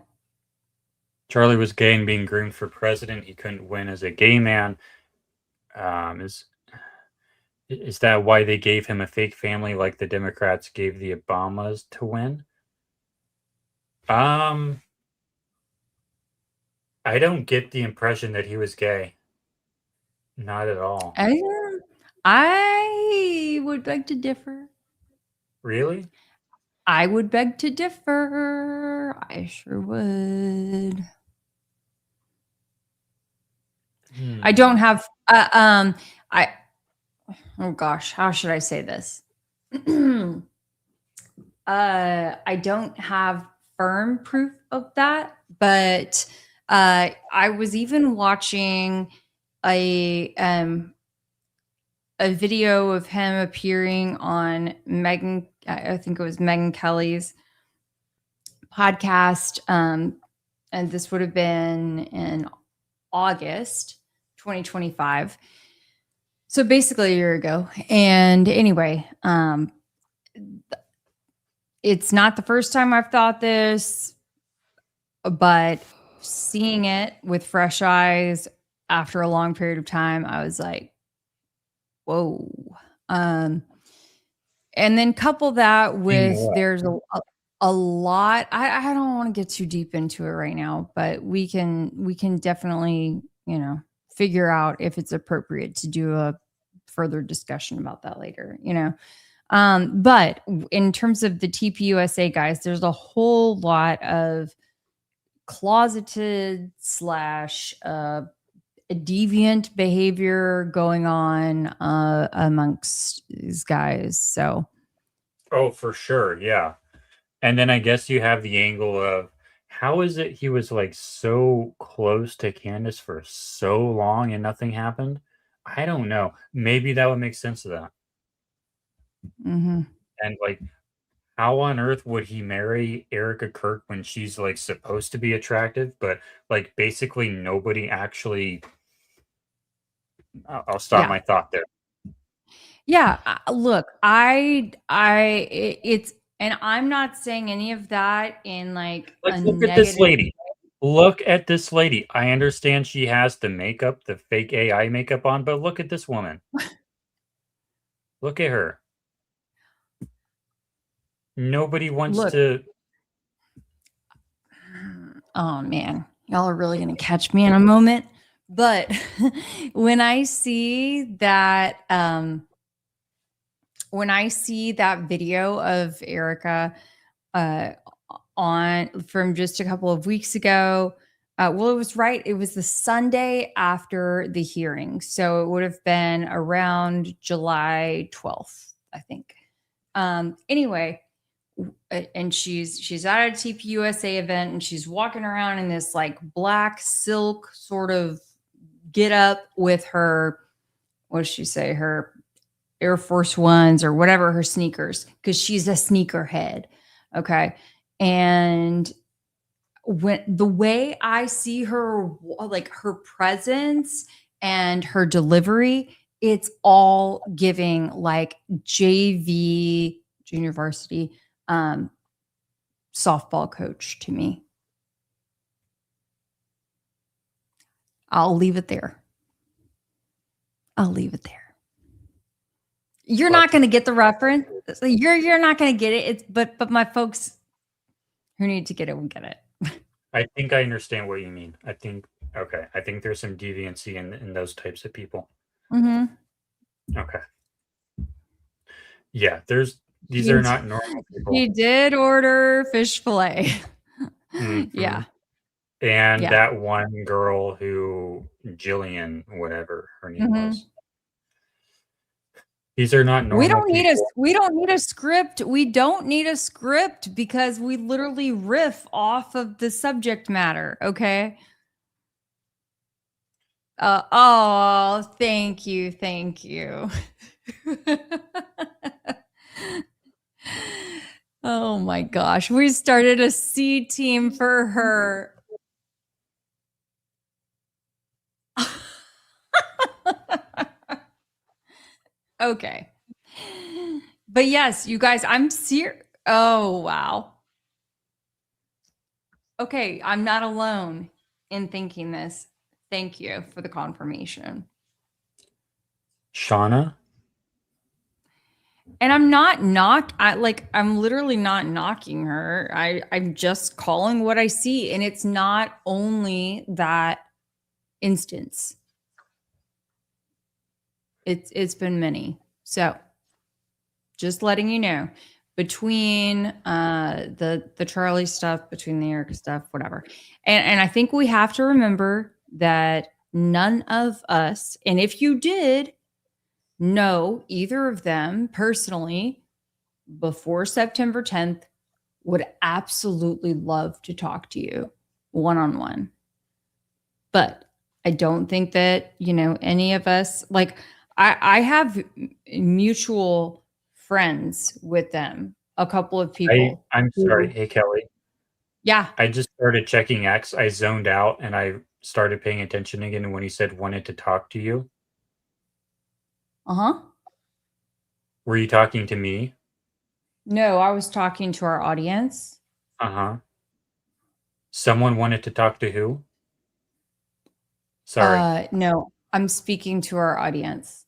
D: Charlie was gay and being groomed for president. He couldn't win as a gay man. Is that why they gave him a fake family like the Democrats gave the Obamas to win? I don't get the impression that he was gay. Not at all.
B: I would beg to differ.
D: Really?
B: I would beg to differ. I sure would. I don't have oh gosh, how should I say this? I don't have firm proof of that, but I was even watching a video of him appearing on I think it was Megyn Kelly's podcast, and this would have been in August 2025. So basically a year ago. And anyway, it's not the first time I've thought this, but seeing it with fresh eyes after a long period of time, I was like, whoa. And then couple that with there's a lot. I don't want to get too deep into it right now, but we can definitely, figure out if it's appropriate to do a further discussion about that later, but in terms of the TPUSA guys, there's a whole lot of closeted / deviant behavior going on amongst these guys. So,
D: oh, for sure, yeah. And then I guess you have the angle of how is it he was like so close to Candace for so long and nothing happened? I don't know. Maybe that would make sense of that.
B: Mm-hmm.
D: And like, how on earth would he marry Erica Kirk when she's like supposed to be attractive, but like basically nobody actually. I'll stop my thought there.
B: Yeah, look, it's, and I'm not saying any of that in like
D: Let's look at this lady. Look at this lady. I understand she has the makeup, the fake AI makeup on, but look at this woman. Look at her. Nobody wants to.
B: Oh man, y'all are really gonna catch me in a moment. But when I see that, video of Erica from just a couple of weeks ago, it was the Sunday after the hearing, so it would have been around July 12th, I think. Anyway, and she's at a TPUSA event, and she's walking around in this like black silk sort of get up with her, what does she say, her Air Force Ones or whatever, her sneakers, because she's a sneakerhead. Okay. And when the way I see her, like her presence and her delivery, it's all giving like JV, junior varsity, softball coach to me. I'll leave it there. You're not going to get the reference. You're not going to get it. But my folks who need to get it will get it.
D: I think I understand what you mean. I think there's some deviancy in those types of people.
B: Mm-hmm.
D: Okay. Yeah, these are not normal people.
B: He did order fish fillet.
D: Mm-hmm.
B: Yeah.
D: And that one girl Jillian, whatever her name was. These are not normal.
B: We don't need a script. We don't need a script because we literally riff off of the subject matter. Okay. Oh, thank you. Thank you. Oh my gosh. We started a C team for her. Okay. But yes, you guys, I'm serious. Oh, wow. Okay, I'm not alone in thinking this. Thank you for the confirmation.
D: Shauna?
B: And I'm I'm literally not knocking her. I'm just calling what I see. And it's not only that instance. It's been many. So just letting you know, between the Charlie stuff, between the Erica stuff, whatever. And I think we have to remember that none of us, and if you did know either of them personally before September 10th, would absolutely love to talk to you one-on-one. But I don't think that, any of us, like I have mutual friends with them, a couple of people.
D: I'm sorry. Hey, Kelly.
B: Yeah.
D: I just started checking X. I zoned out and I started paying attention again when he said wanted to talk to you.
B: Uh-huh.
D: Were you talking to me?
B: No, I was talking to our audience.
D: Uh-huh. Someone wanted to talk to who? Sorry.
B: No, I'm speaking to our audience.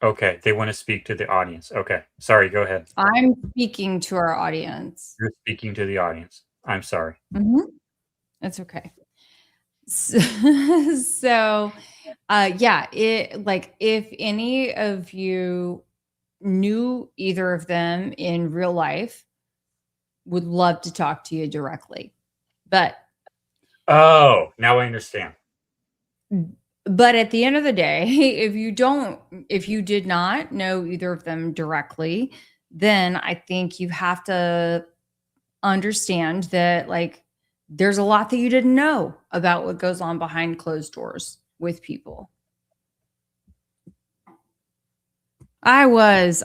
D: Okay, they want to speak to the audience. Okay. Sorry, go ahead.
B: I'm speaking to our audience.
D: You're speaking to the audience. I'm sorry.
B: That's okay. So, yeah, if any of you knew either of them in real life, would love to talk to you directly. But
D: Oh, now I understand.
B: But at the end of the day, if you did not know either of them directly, then I think you have to understand that there's a lot that you didn't know about what goes on behind closed doors with people. I was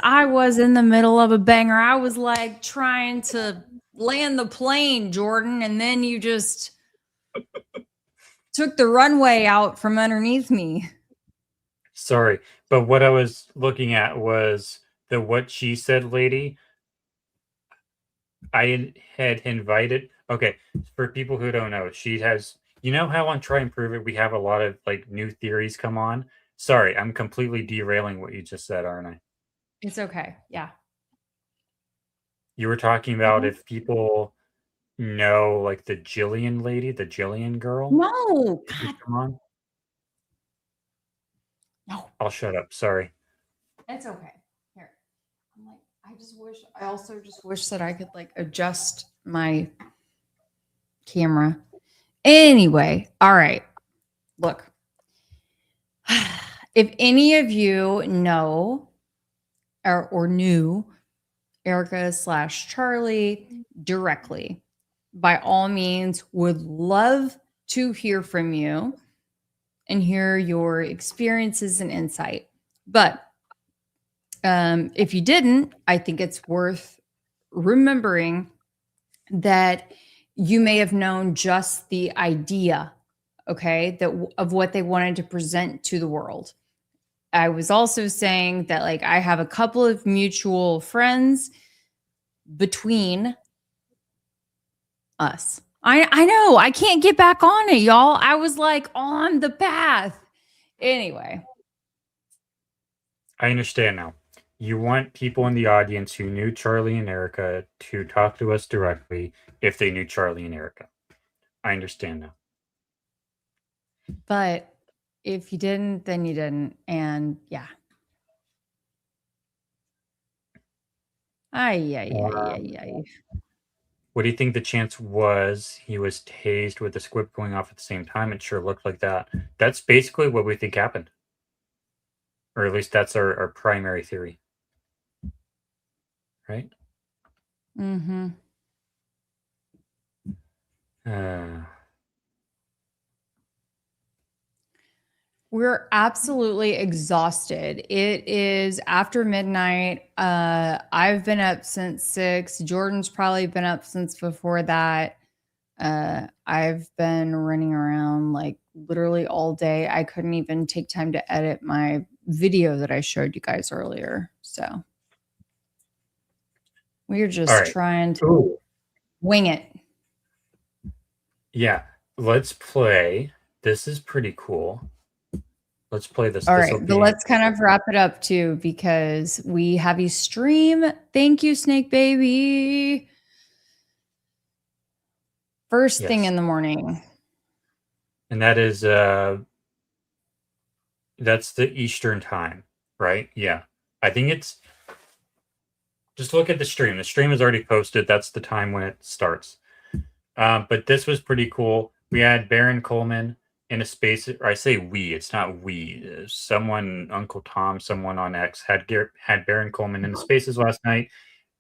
B: in the middle of a banger. I was like trying to land the plane, Jordan, and then you just took the runway out from underneath me.
D: Sorry, but what I was looking at was the what she said lady. I had invited. Okay, for people who don't know, she has. You know how on Try and Prove It we have a lot of new theories come on. Sorry, I'm completely derailing what you just said, aren't I?
B: It's okay. Yeah.
D: You were talking about if people know the Jillian lady, the Jillian girl.
B: No.
D: Come on.
B: No.
D: I'll shut up. Sorry.
B: It's okay. Here. I'm I also just wish that I could adjust my camera. Anyway, all right. Look. If any of you know or knew Erica / Charlie directly, by all means, would love to hear from you and hear your experiences and insight. But if you didn't, I think it's worth remembering that you may have known just the idea, okay, of what they wanted to present to the world. I was also saying that I have a couple of mutual friends between us. I know I can't get back on it, y'all. I was on the path. Anyway.
D: I understand now. You want people in the audience who knew Charlie and Erica to talk to us directly if they knew Charlie and Erica. I understand now.
B: But if you didn't, then you didn't. And yeah.
D: What do you think the chance was he was tased with the squib going off at the same time? It sure looked like that. That's basically what we think happened. Or at least that's our primary theory. Right?
B: Mm-hmm. We're absolutely exhausted. It is after midnight. I've been up since 6. Jordan's probably been up since before that. I've been running around like literally all day. I couldn't even take time to edit my video that I showed you guys earlier. So we're just trying to wing it.
D: Yeah, let's play. This is pretty cool. Let's play this.
B: All
D: This'll
B: right, but
D: be-
B: let's kind of wrap it up too, because we have a stream. Thank you, Snake Baby. First thing
D: Yes.
B: in the morning.
D: And that is that's the Eastern time, right? Yeah. I think it's just look at the stream. The stream is already posted. That's the time when it starts. But this was pretty cool. We had Baron Coleman in a space, or I say we, it's not we. Someone, Uncle Tom, someone on X had Baron Coleman in the spaces last night,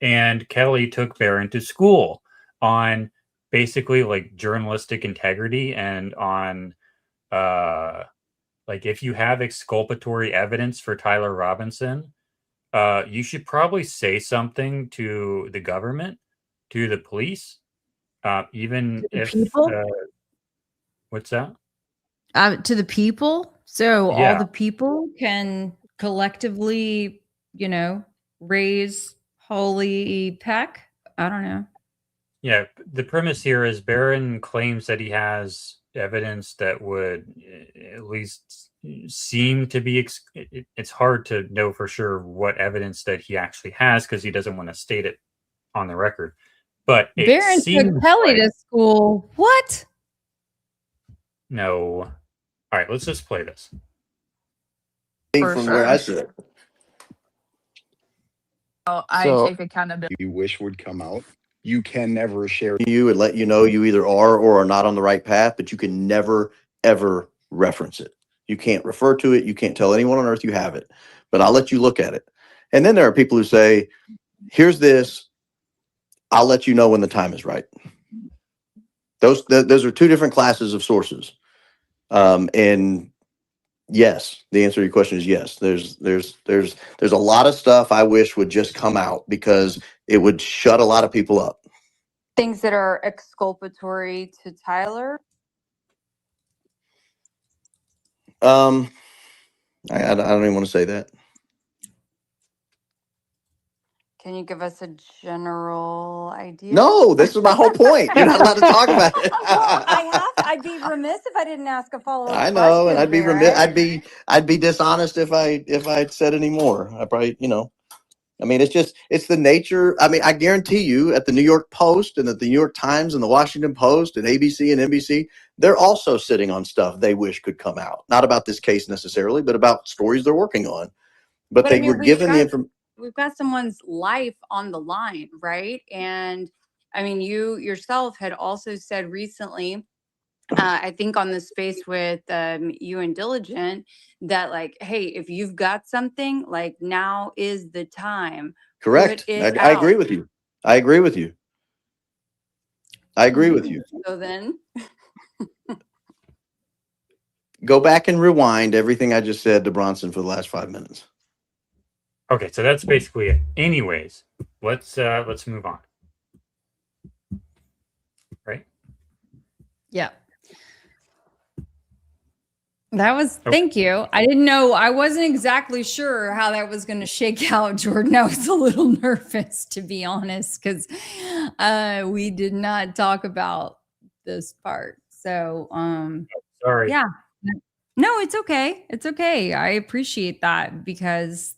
D: and Kelly took Baron to school on basically like journalistic integrity and on like if you have exculpatory evidence for Tyler Robinson, you should probably say something to the government, to the police, even
B: To the
D: if
B: people?
D: what's that?
B: To the people, so all
D: Yeah.
B: the people can collectively, raise Holy Peck. I don't know.
D: Yeah, the premise here is Barron claims that he has evidence that would at least seem to be. It's hard to know for sure what evidence that he actually has because he doesn't want to state it on the record. But it
B: Baron
D: seems
B: took Kelly
D: like-
B: to school. What?
D: No. All right, let's just play this.
E: From where I sit.
U: I
E: So-
U: take accountability.
V: You wish would come out. You can never share.
W: You and let you know you either are or are not on the right path, but you can never, ever reference it. You can't refer to it. You can't tell anyone on earth you have it, but I'll let you look at it. And then there are people who say, here's this. I'll let you know when the time is right. Those are two different classes of sources. And yes, the answer to your question is yes. There's a lot of stuff I wish would just come out because it would shut a lot of people up.
X: Things that are exculpatory to Tyler.
W: I don't even want to say that.
X: Can you give us a general idea?
W: No, this is my whole point. You're not allowed to talk about it.
X: I'd be remiss if I didn't ask a follow-up.
W: I know, and
X: question,
W: I'd be
X: Barrett.
W: remiss. I'd be dishonest if I'd said any more. I probably, I mean, it's the nature. I mean, I guarantee you, at the New York Post and at the New York Times and the Washington Post and ABC and NBC, they're also sitting on stuff they wish could come out. Not about this case necessarily, but about stories they're working on. But
X: I
W: they
X: mean,
W: were given the information.
X: we've got someone's life on the line, right? And I mean, you yourself had also said recently, I think on the space with you and Diligent, that like, hey, if you've got something, like now is the time.
W: Correct.
X: Put it
W: I agree
X: out.
W: with you. I agree with you. I agree with you.
X: So then,
W: Go back and rewind everything I just said to Bronson for the last 5 minutes.
D: Okay, so that's basically it. Anyways, let's move on. Right?
B: Yeah. That was,
D: Okay.
B: thank you. I didn't know, I wasn't exactly sure how that was going to shake out, Jordan. I was a little nervous, to be honest, because we did not talk about this part. So,
D: Sorry.
B: yeah. No, it's okay. It's okay. I appreciate that because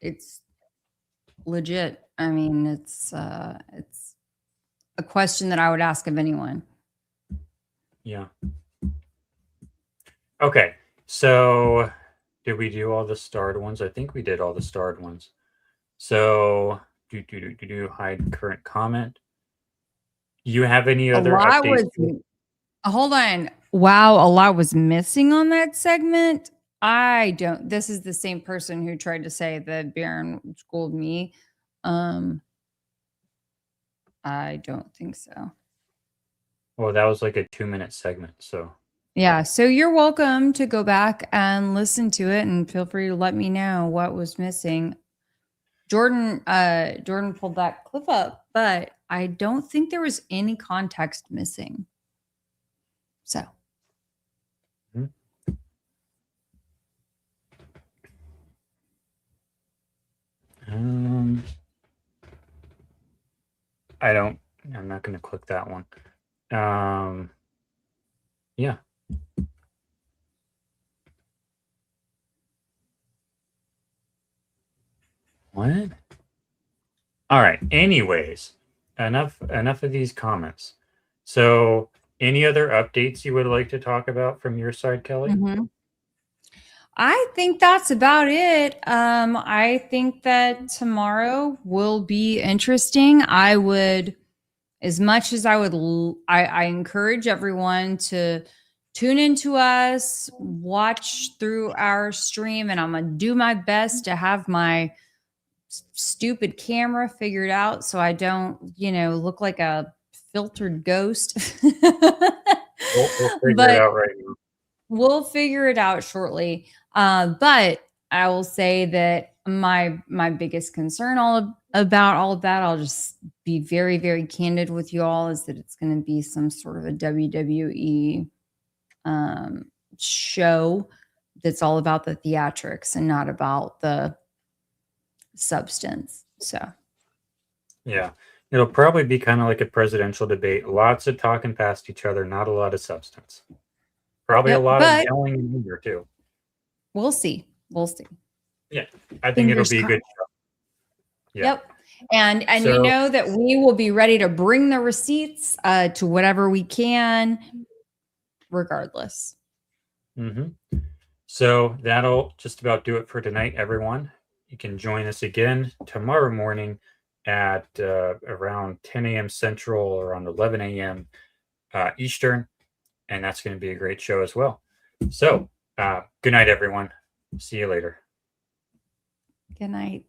B: it's legit. I mean, it's a question that I would ask of anyone.
D: Yeah. Okay, so did we do all the starred ones? I think we did all the starred ones. So do hide current comment. You have any
B: A
D: other
B: lot
D: updates?
B: was, hold on. Wow, a lot was missing on that segment. I don't. This is the same person who tried to say that Baron schooled me. I don't think so.
D: Well, that was like a 2-minute segment, so
B: Yeah, so you're welcome to go back and listen to it, and feel free to let me know what was missing. Jordan pulled that clip up, but I don't think there was any context missing. So
D: I'm not going to click that one. Yeah. What? All right. Anyways, enough of these comments. So, any other updates you would like to talk about from your side, Kelly?
B: I think that's about it. I think that tomorrow will be interesting. I would, as much as I would, I encourage everyone to tune into us, watch through our stream, and I'm going to do my best to have my stupid camera figured out so I don't, look like a filtered ghost.
D: We'll figure it out right now.
B: We'll figure it out shortly. But I will say that my biggest concern about all of that, I'll just be very, very candid with you all, is that it's going to be some sort of a WWE show that's all about the theatrics and not about the substance. So
D: yeah, it'll probably be kind of like a presidential debate. Lots of talking past each other, not a lot of substance. Probably a lot of yelling and anger too.
B: We'll see.
D: Yeah, I think it'll be a good show. Yeah.
B: Yep. And you know that we will be ready to bring the receipts to whatever we can, regardless.
D: So that'll just about do it for tonight, everyone. You can join us again tomorrow morning at around 10 a.m. Central or around 11 a.m. Eastern. And that's going to be a great show as well. So good night, everyone. See you later.
B: Good night.